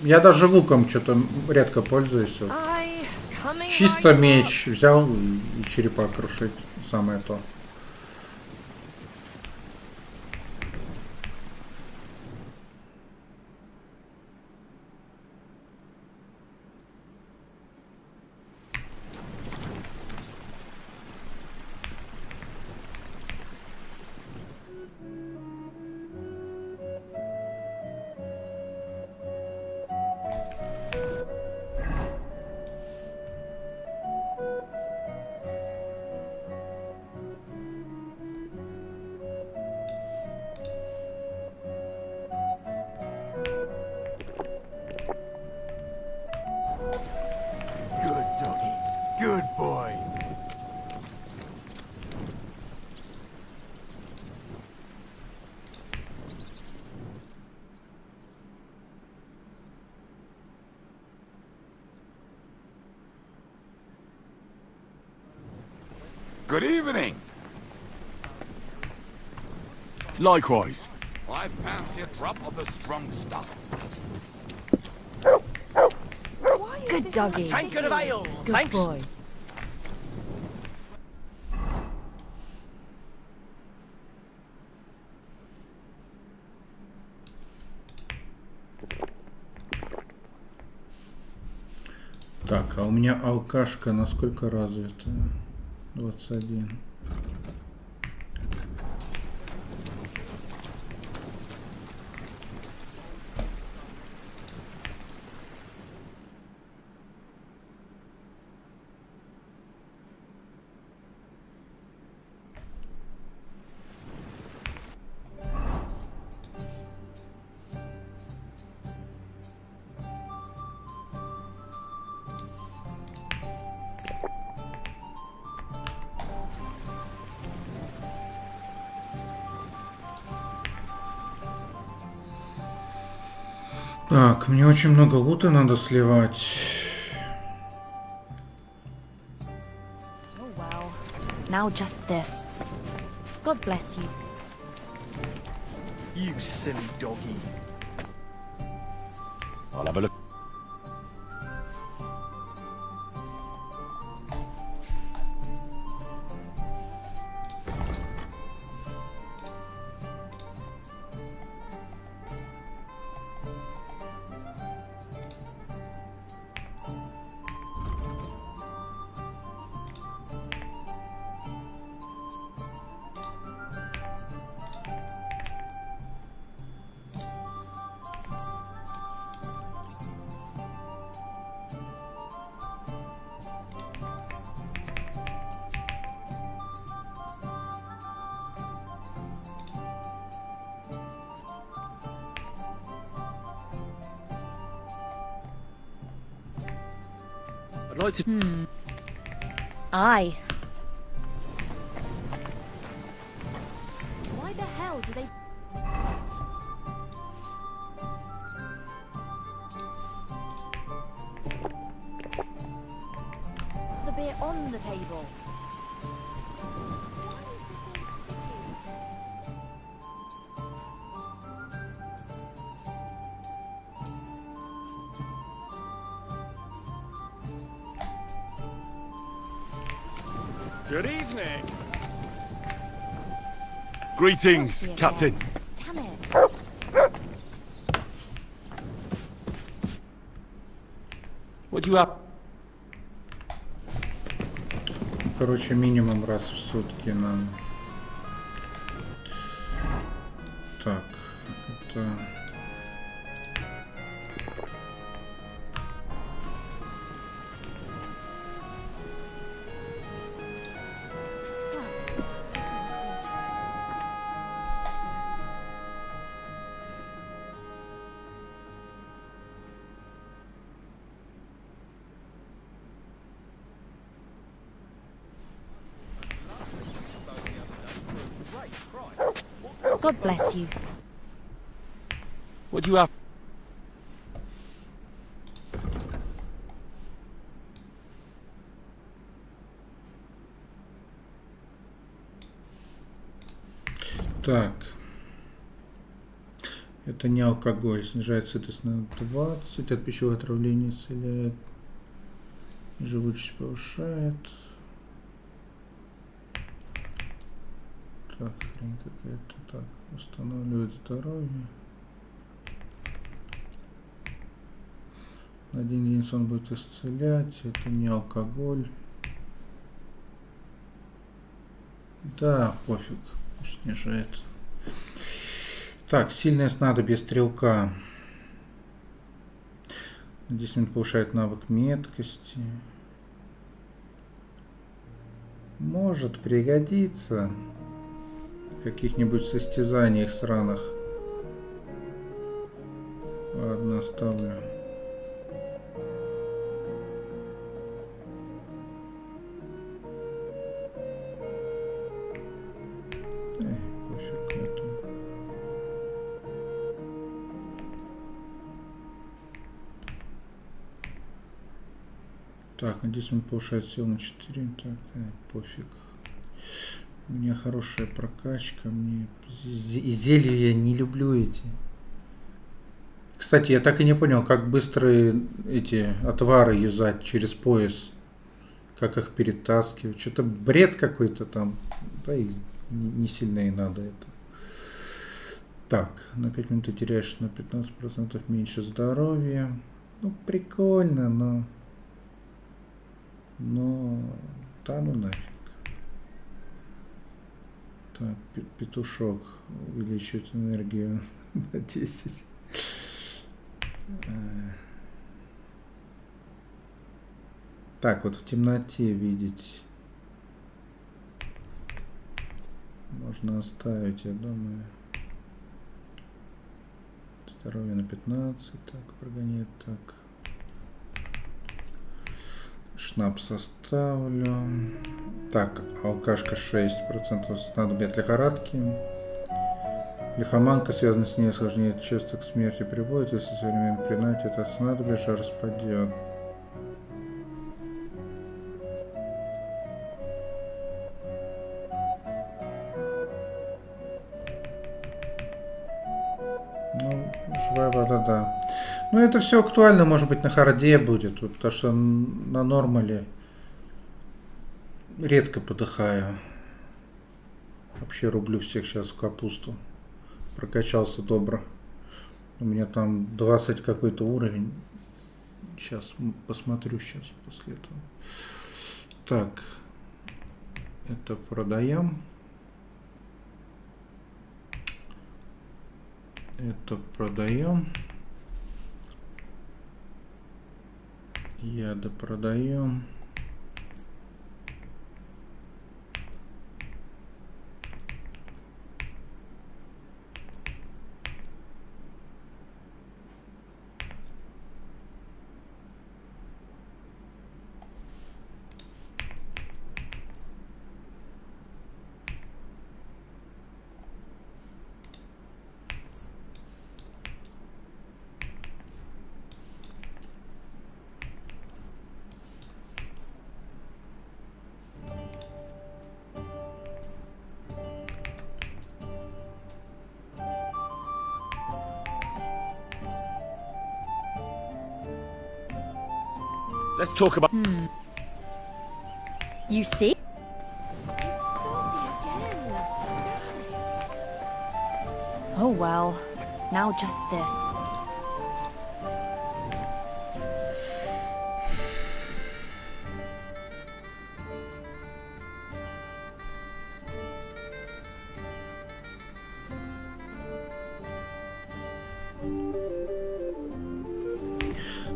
E: Я даже луком что-то редко пользуюсь. Вот. Чисто меч взял и черепа крушить. Самое то.
H: Good boy.
Q: Good evening.
C: Likewise.
Q: I fancy a drop of the strong stuff.
F: Good doggy.
K: Tankard of ale,
F: Good
K: thanks.
F: boy.
E: Так, а у меня алкашка насколько развита? 21. Так, мне очень много лута надо сливать.
T: Oh well. Now just this. God bless you.
K: You silly doggy.
C: I'll have a look. I'd like to...
T: Aye. Why the hell do they... The beer on the table.
I: Good evening.
C: Greetings, Captain.
T: Damn it.
C: What do you have?
E: Короче, минимум раз в сутки нам. Так, это...
T: God bless you.
K: What do you have?
E: Так. Это не алкоголь. Снижает сытость на 20. От пищевого отравления исцеляет. Живучесть повышает. Так, хрень какая-то. Так, восстанавливает здоровье. На 1 единицу он будет исцелять. Это не алкоголь. Да, пофиг. Пусть снижает. Так, сильное снадобье стрелка. На 10 минут повышает навык меткости. Может пригодиться в каких-нибудь состязаниях сраных. Ладно, оставлю. Так, на 10 минут повышает силу на 4. Так, пофиг. У меня хорошая прокачка. Мне и зелья я не люблю эти. Кстати, я так и не понял, как быстро эти отвары юзать через пояс. Как их перетаскивать. Что-то бред какой-то там. Да и не сильно и надо это. Так, на 5 минут ты теряешь на 15% меньше здоровья. Ну, прикольно, но... да ну нафиг. Так, петушок увеличивает энергию на 10. Так, вот в темноте видеть можно оставить, я думаю. Здоровье на 15. Так, прогоняет так. Шнапс оставлю. Так, алкашка 6%. Снадобье от лихорадки. Лихоманка, связанная с ней, осложняет часто к смерти приводит. Если современно принять это снадобье, жар распадет. Ну, живая вода, да. Ну, это все актуально, может быть, на харде будет, вот, потому что на нормале редко подыхаю. Вообще рублю всех сейчас в капусту. Прокачался добро. У меня там 20 какой-то уровень. Сейчас посмотрю сейчас после этого. Так. Это продаем. Это продаем. Яды продаем.
K: Let's talk about...
T: You see? Oh well. Now just this.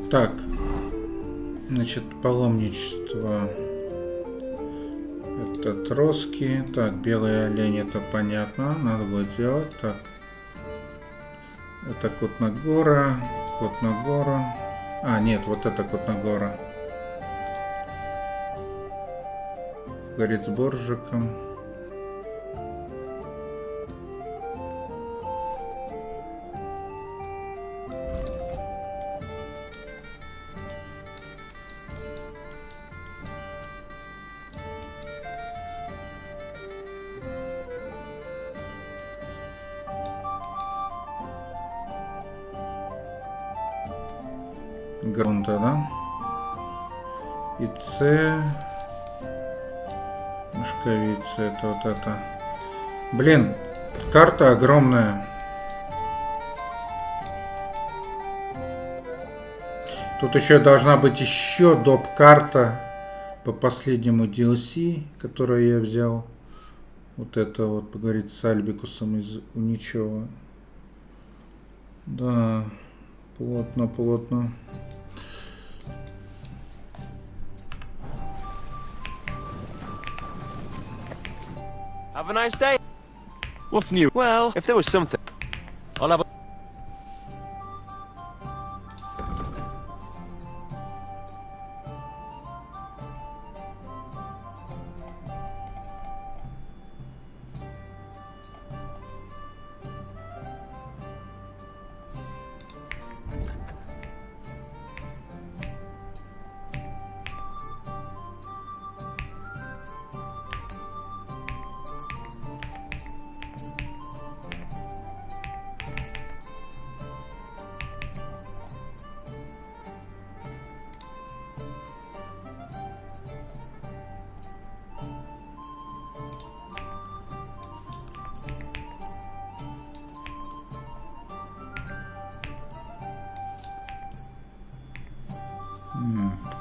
E: Так, значит, паломничество. Это троски. Так, белый олень, это понятно, надо будет делать. Так, это кот на гору. А, нет, вот это кот на гору. Горит с боржиком. грунта, да? И С. Мешковица, это вот это. Блин, карта огромная. Тут еще должна быть еще доп-карта по последнему DLC, которую я взял. Вот это вот, поговорить с Альбикусом из Уничева. Да, плотно, плотно.
S: Have a nice day.
K: What's new?
S: Well, if there was something, I'll have a...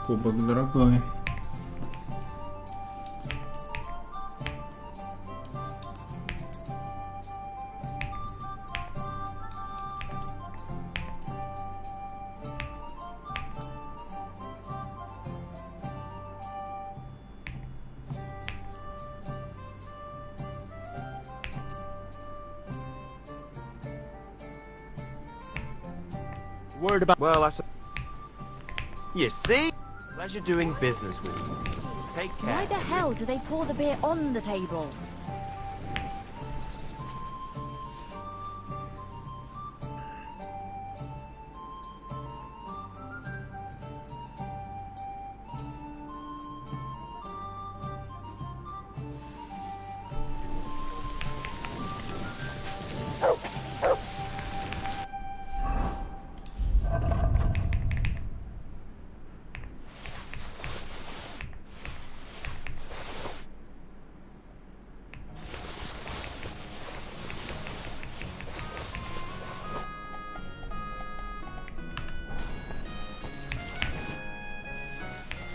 E: Кубок дорогой.
S: Worried about... Well, I... You see? Pleasure doing business with you. Take care.
T: Why the hell do they pour the beer on the table?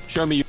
K: Show me.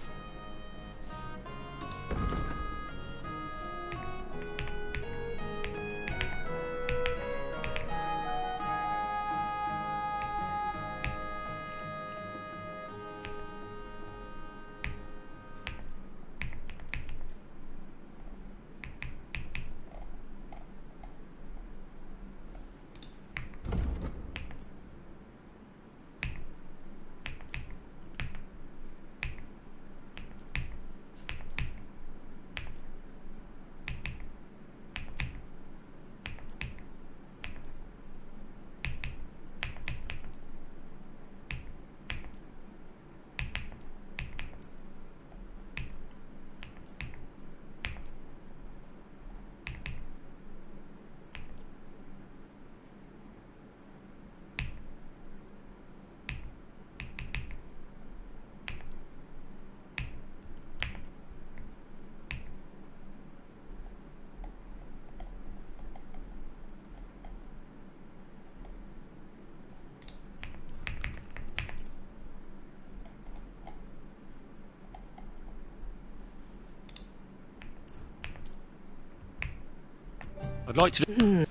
K: I'd like to...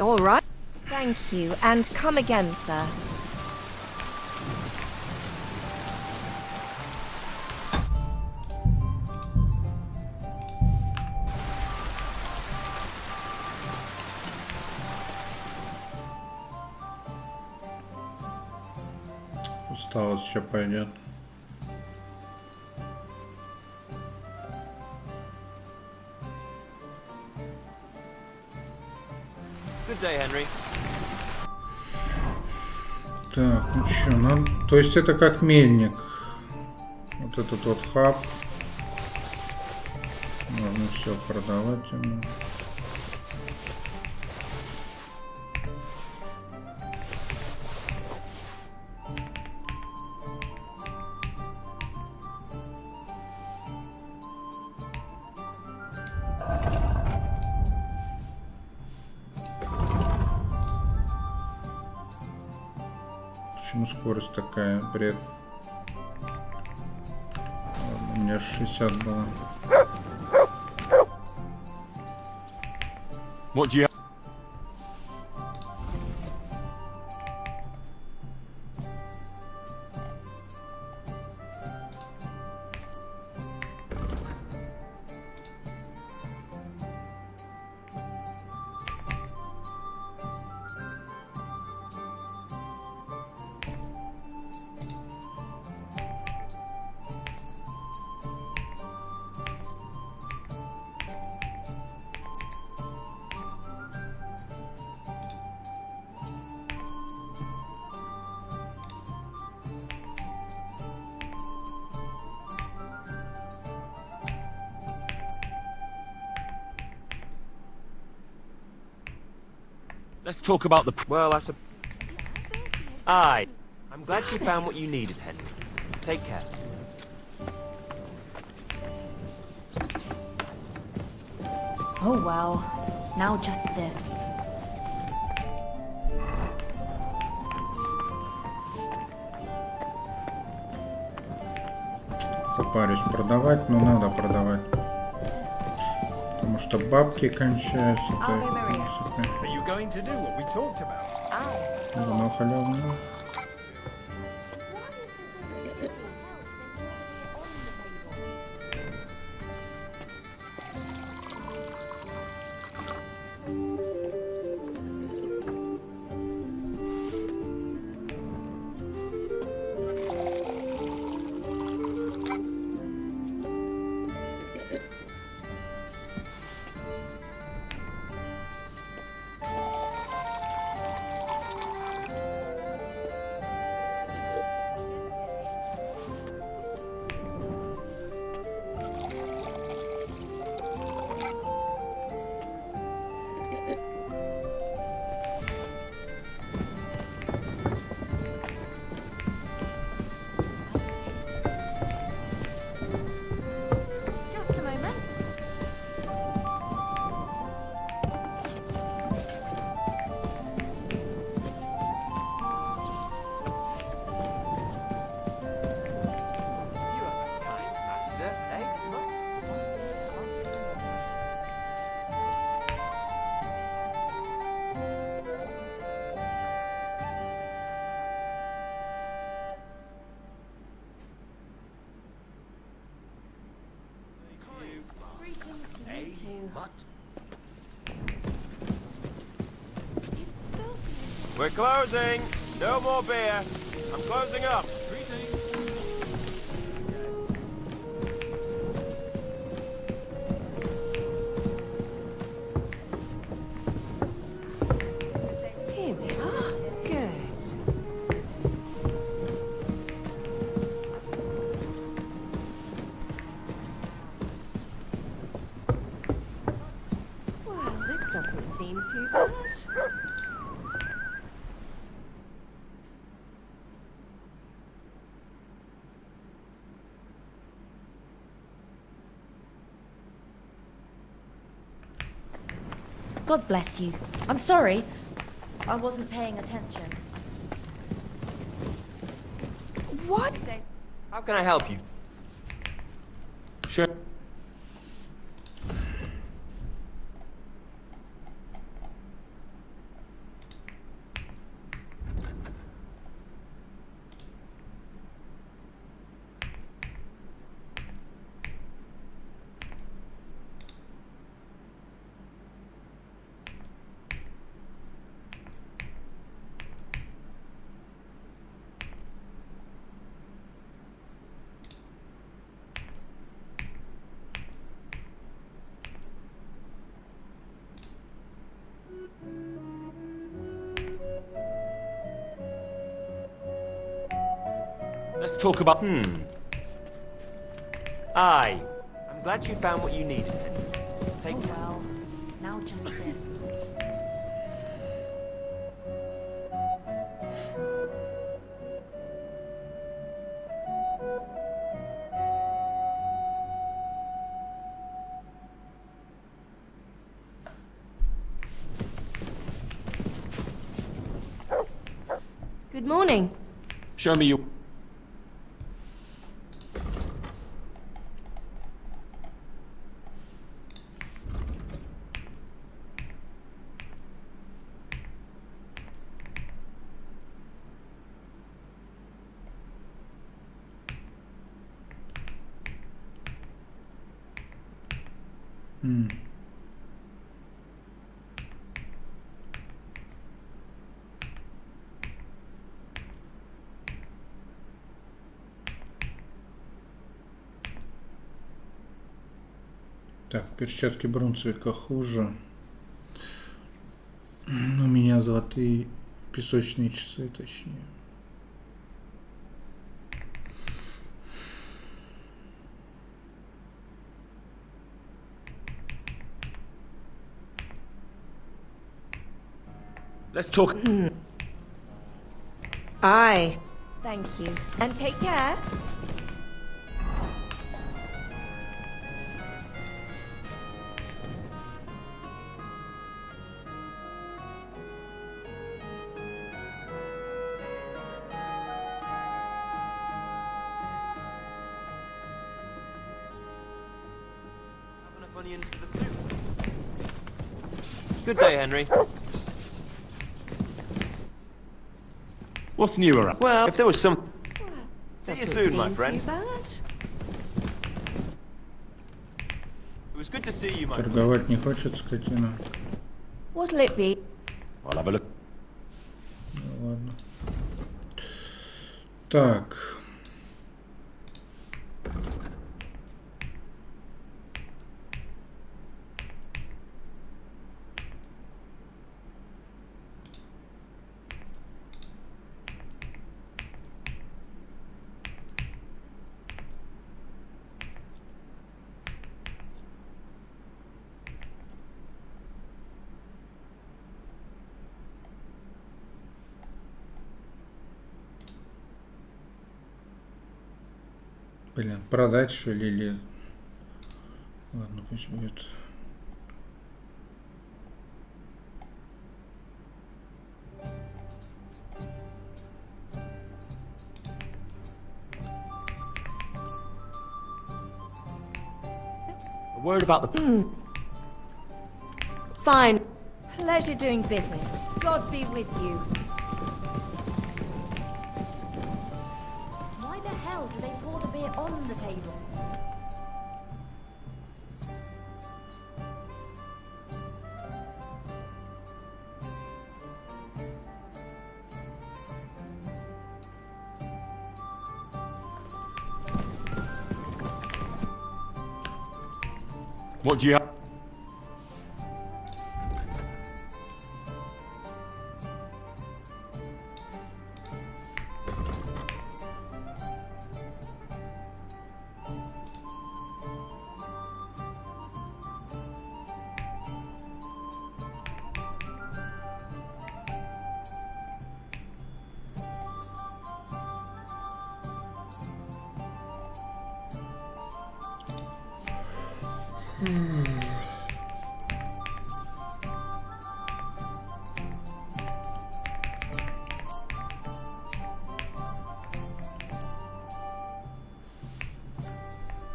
F: All right. Thank you, and come again, sir.
E: Усталость еще пойдет.
S: Good day, Henry.
E: Так, ну что, нам... То есть это как мельник. Вот этот вот хаб. Можно все продавать ему. Почему скорость такая? Бред. Ладно, у меня 60 было.
C: What do you... Let's talk about the...
S: Well, I'm glad you found what you needed, Henry. Take care.
T: Oh well. Now just this.
E: Запарюсь продавать, но надо продавать. Потому что бабки кончаются. То есть, в принципе, давно халявно.
S: We're closing. No more beer. I'm closing up.
F: Here we are. Good. Well, this doesn't seem too bad.
T: God bless you. I'm sorry. I wasn't paying attention.
F: What?
S: How can I help you?
E: Sure.
C: Let's talk about...
S: I'm glad you found what you needed. Take care.
T: Well, now just this.
F: Good morning.
C: Show me your...
E: Так, перчатки Брунцвика хуже. У меня золотые песочные часы, точнее.
K: Let's talk.
F: Aye. Thank you. And take care.
S: Enough onions for the soup. Good day, Henry.
C: What's new around?
S: Well, if there was some... See you soon, my friend.
F: Too bad.
S: It was good to see you, my friend.
E: Торговать не хочет, скотина.
F: What'll it be?
C: I'll have a look.
E: Ну, ладно. Так. Блин, продать что ли или... Ладно, пусть будет.
K: A word about the...
F: Fine.
T: Pleasure doing business. God be with you. Why the hell do they pour the beer on the table?
C: What do you have?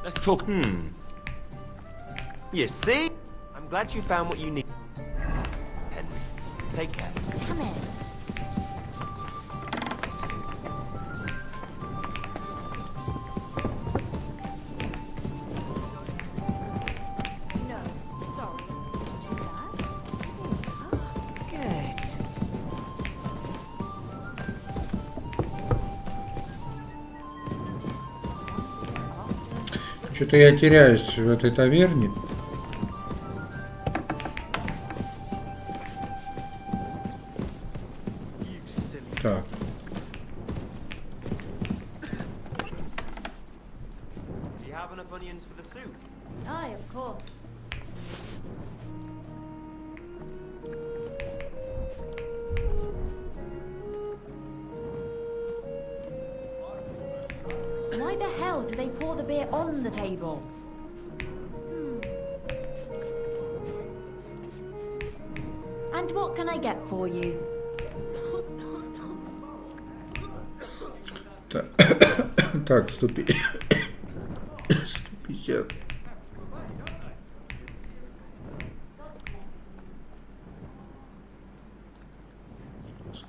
K: Let's talk.
S: You see? I'm glad you found what you need. Henry, take care.
T: Damn it. No, sorry.
F: Good.
E: Что-то я теряюсь в этой таверне. Так.
S: Do you have enough onions for the soup?
T: Aye, of course. Why the hell do they pour the beer on the table? And what can I get for you?
E: Так, 150.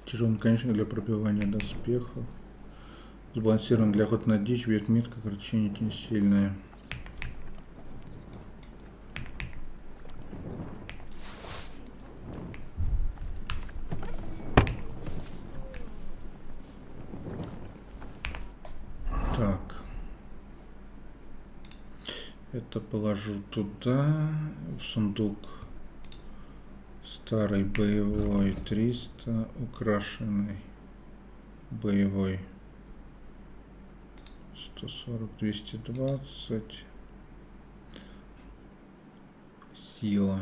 E: Тяжелый наконечник для пробивания доспехов. Сбалансирован для охоты на дичь, бьет метко, кровотечение не сильное. Так. Это положу туда, в сундук. Старый боевой 300, украшенный боевой 140, 220, сила.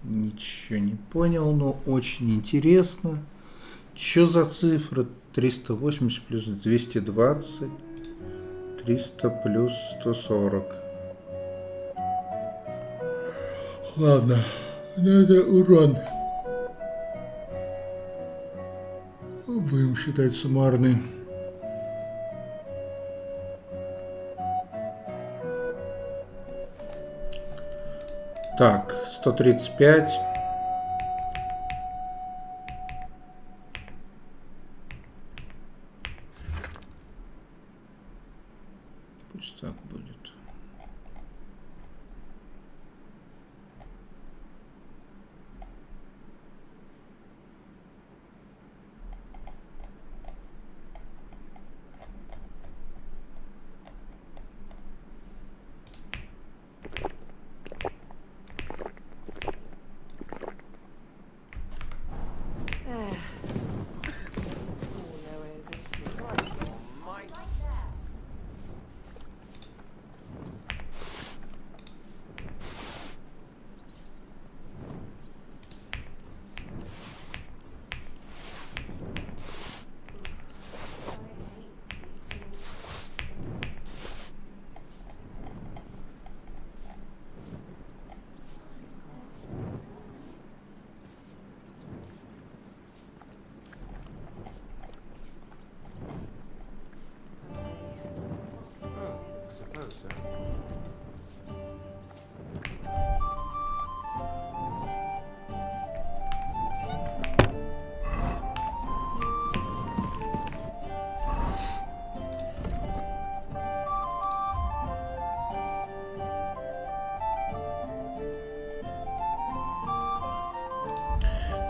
E: Ничего не понял, но очень интересно. Что за цифра? 380 плюс 220, 300 плюс 140. Ладно, надо урон. Будем считать суммарный. Так, 135. Пусть так будет.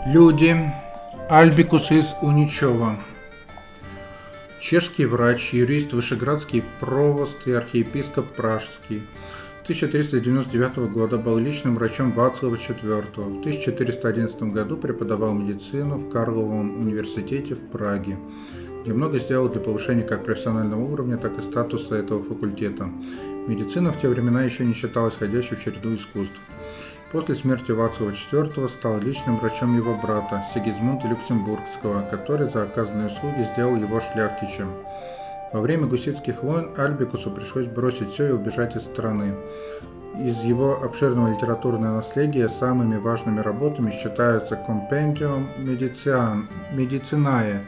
E: Люди. Альбикус из Уничева. Чешский врач, юрист, вышеградский провост и архиепископ пражский. 1399 года был личным врачом Вацлава IV. В 1411 году преподавал медицину в Карловом университете в Праге, где много сделал для повышения как профессионального уровня, так и статуса этого факультета. Медицина в те времена еще не считалась входящей в череду искусств. После смерти Вацлава IV стал личным врачом его брата Сигизмунда Люксембургского, который за оказанные услуги сделал его шляхтичем. Во время гуситских войн Альбикусу пришлось бросить все и убежать из страны. Из его обширного литературного наследия самыми важными работами считаются Compendium Medicinae,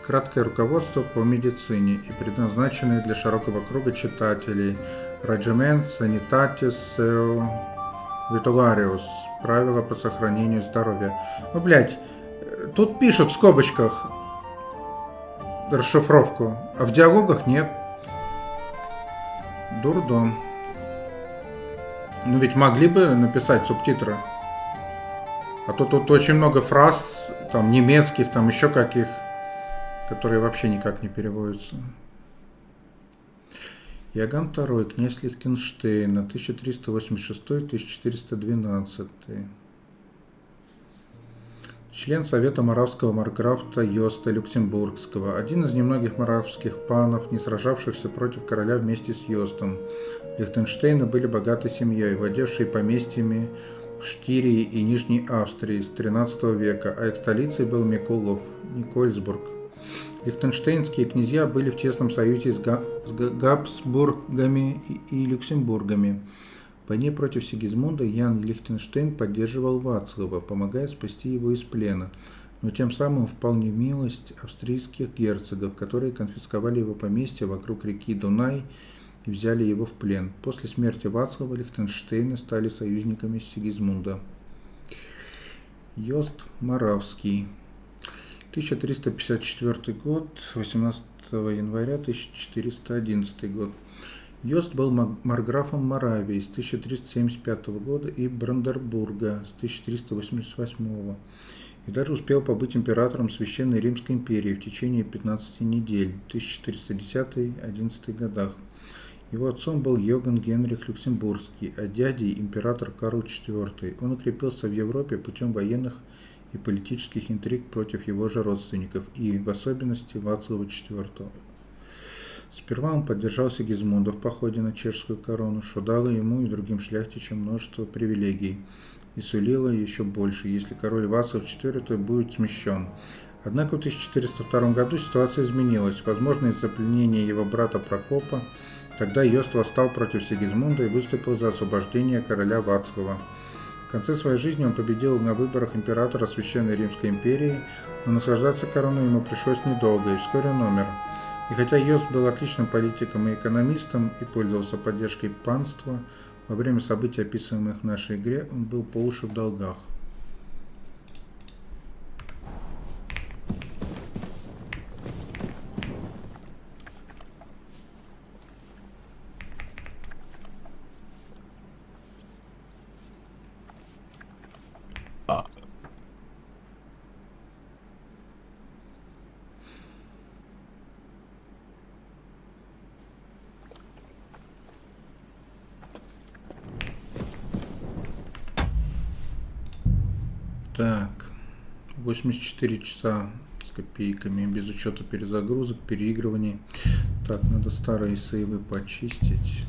E: краткое руководство по медицине и предназначенное для широкого круга читателей, Regiment Sanitatis Vitularius, правила по сохранению здоровья. Ну, блядь, тут пишут в скобочках расшифровку, а в диалогах нет. Дурдом. Ну ведь могли бы написать субтитры. А то тут очень много фраз, там немецких, там еще каких, которые вообще никак не переводятся. Иоганн II, князь Лихтенштейна, 1386-1412. Член Совета Моравского марграфа Йоста Люксембургского, один из немногих моравских панов, не сражавшихся против короля вместе с Йостом. Лихтенштейны были богатой семьей, владевшей поместьями в Штирии и Нижней Австрии с XIII века, а их столицей был Никольсбург. Лихтенштейнские князья были в тесном союзе с Габсбургами и Люксембургами. В войне против Сигизмунда Ян Лихтенштейн поддерживал Вацлава, помогая спасти его из плена. но тем самым впал в милость австрийских герцогов, которые конфисковали его поместье вокруг реки Дунай и взяли его в плен. После смерти Вацлава Лихтенштейны стали союзниками Сигизмунда. Йост Моравский. 1354 год, 18 января 1411 год. Йост был марграфом Моравии с 1375 года и Бранденбурга с 1388 и даже успел побыть императором Священной Римской империи в течение 15 недель в 1410-11 годах. Его отцом был Йоганн Генрих Люксембургский, а дядей император Карл IV. Он укрепился в Европе путем военных и политических интриг против его же родственников, и в особенности Вацлава IV. Сперва он поддержал Сигизмунда в походе на чешскую корону, что дало ему и другим шляхтичам множество привилегий, и сулило еще больше, если король Вацлав IV будет смещен. Однако в 1402 году ситуация изменилась, возможно, из-за пленения его брата Прокопа. Тогда Йост восстал против Сигизмунда и выступил за освобождение короля Вацлава. В конце своей жизни он победил на выборах императора Священной Римской империи, но наслаждаться короной ему пришлось недолго, и вскоре он умер. И хотя Йост был отличным политиком и экономистом и пользовался поддержкой панства, во время событий, описываемых в нашей игре, он был по уши в долгах. Так, 84 часа с копейками, без учета перезагрузок, переигрываний. Так, надо старые сейвы почистить.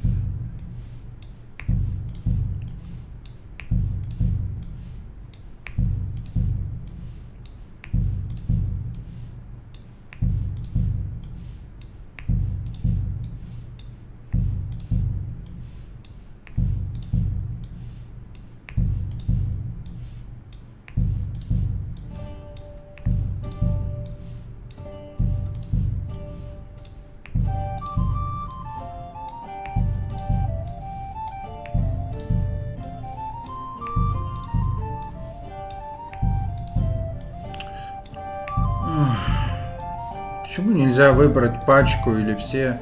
E: Почему нельзя выбрать пачку или все?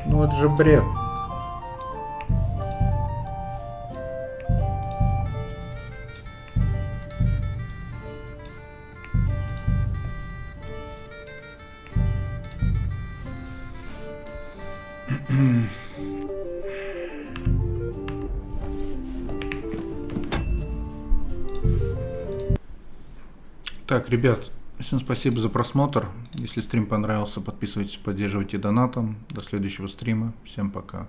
E: Ну это же бред. Так, ребят, всем спасибо за просмотр. Если стрим понравился, подписывайтесь, поддерживайте донатом. До следующего стрима. Всем пока.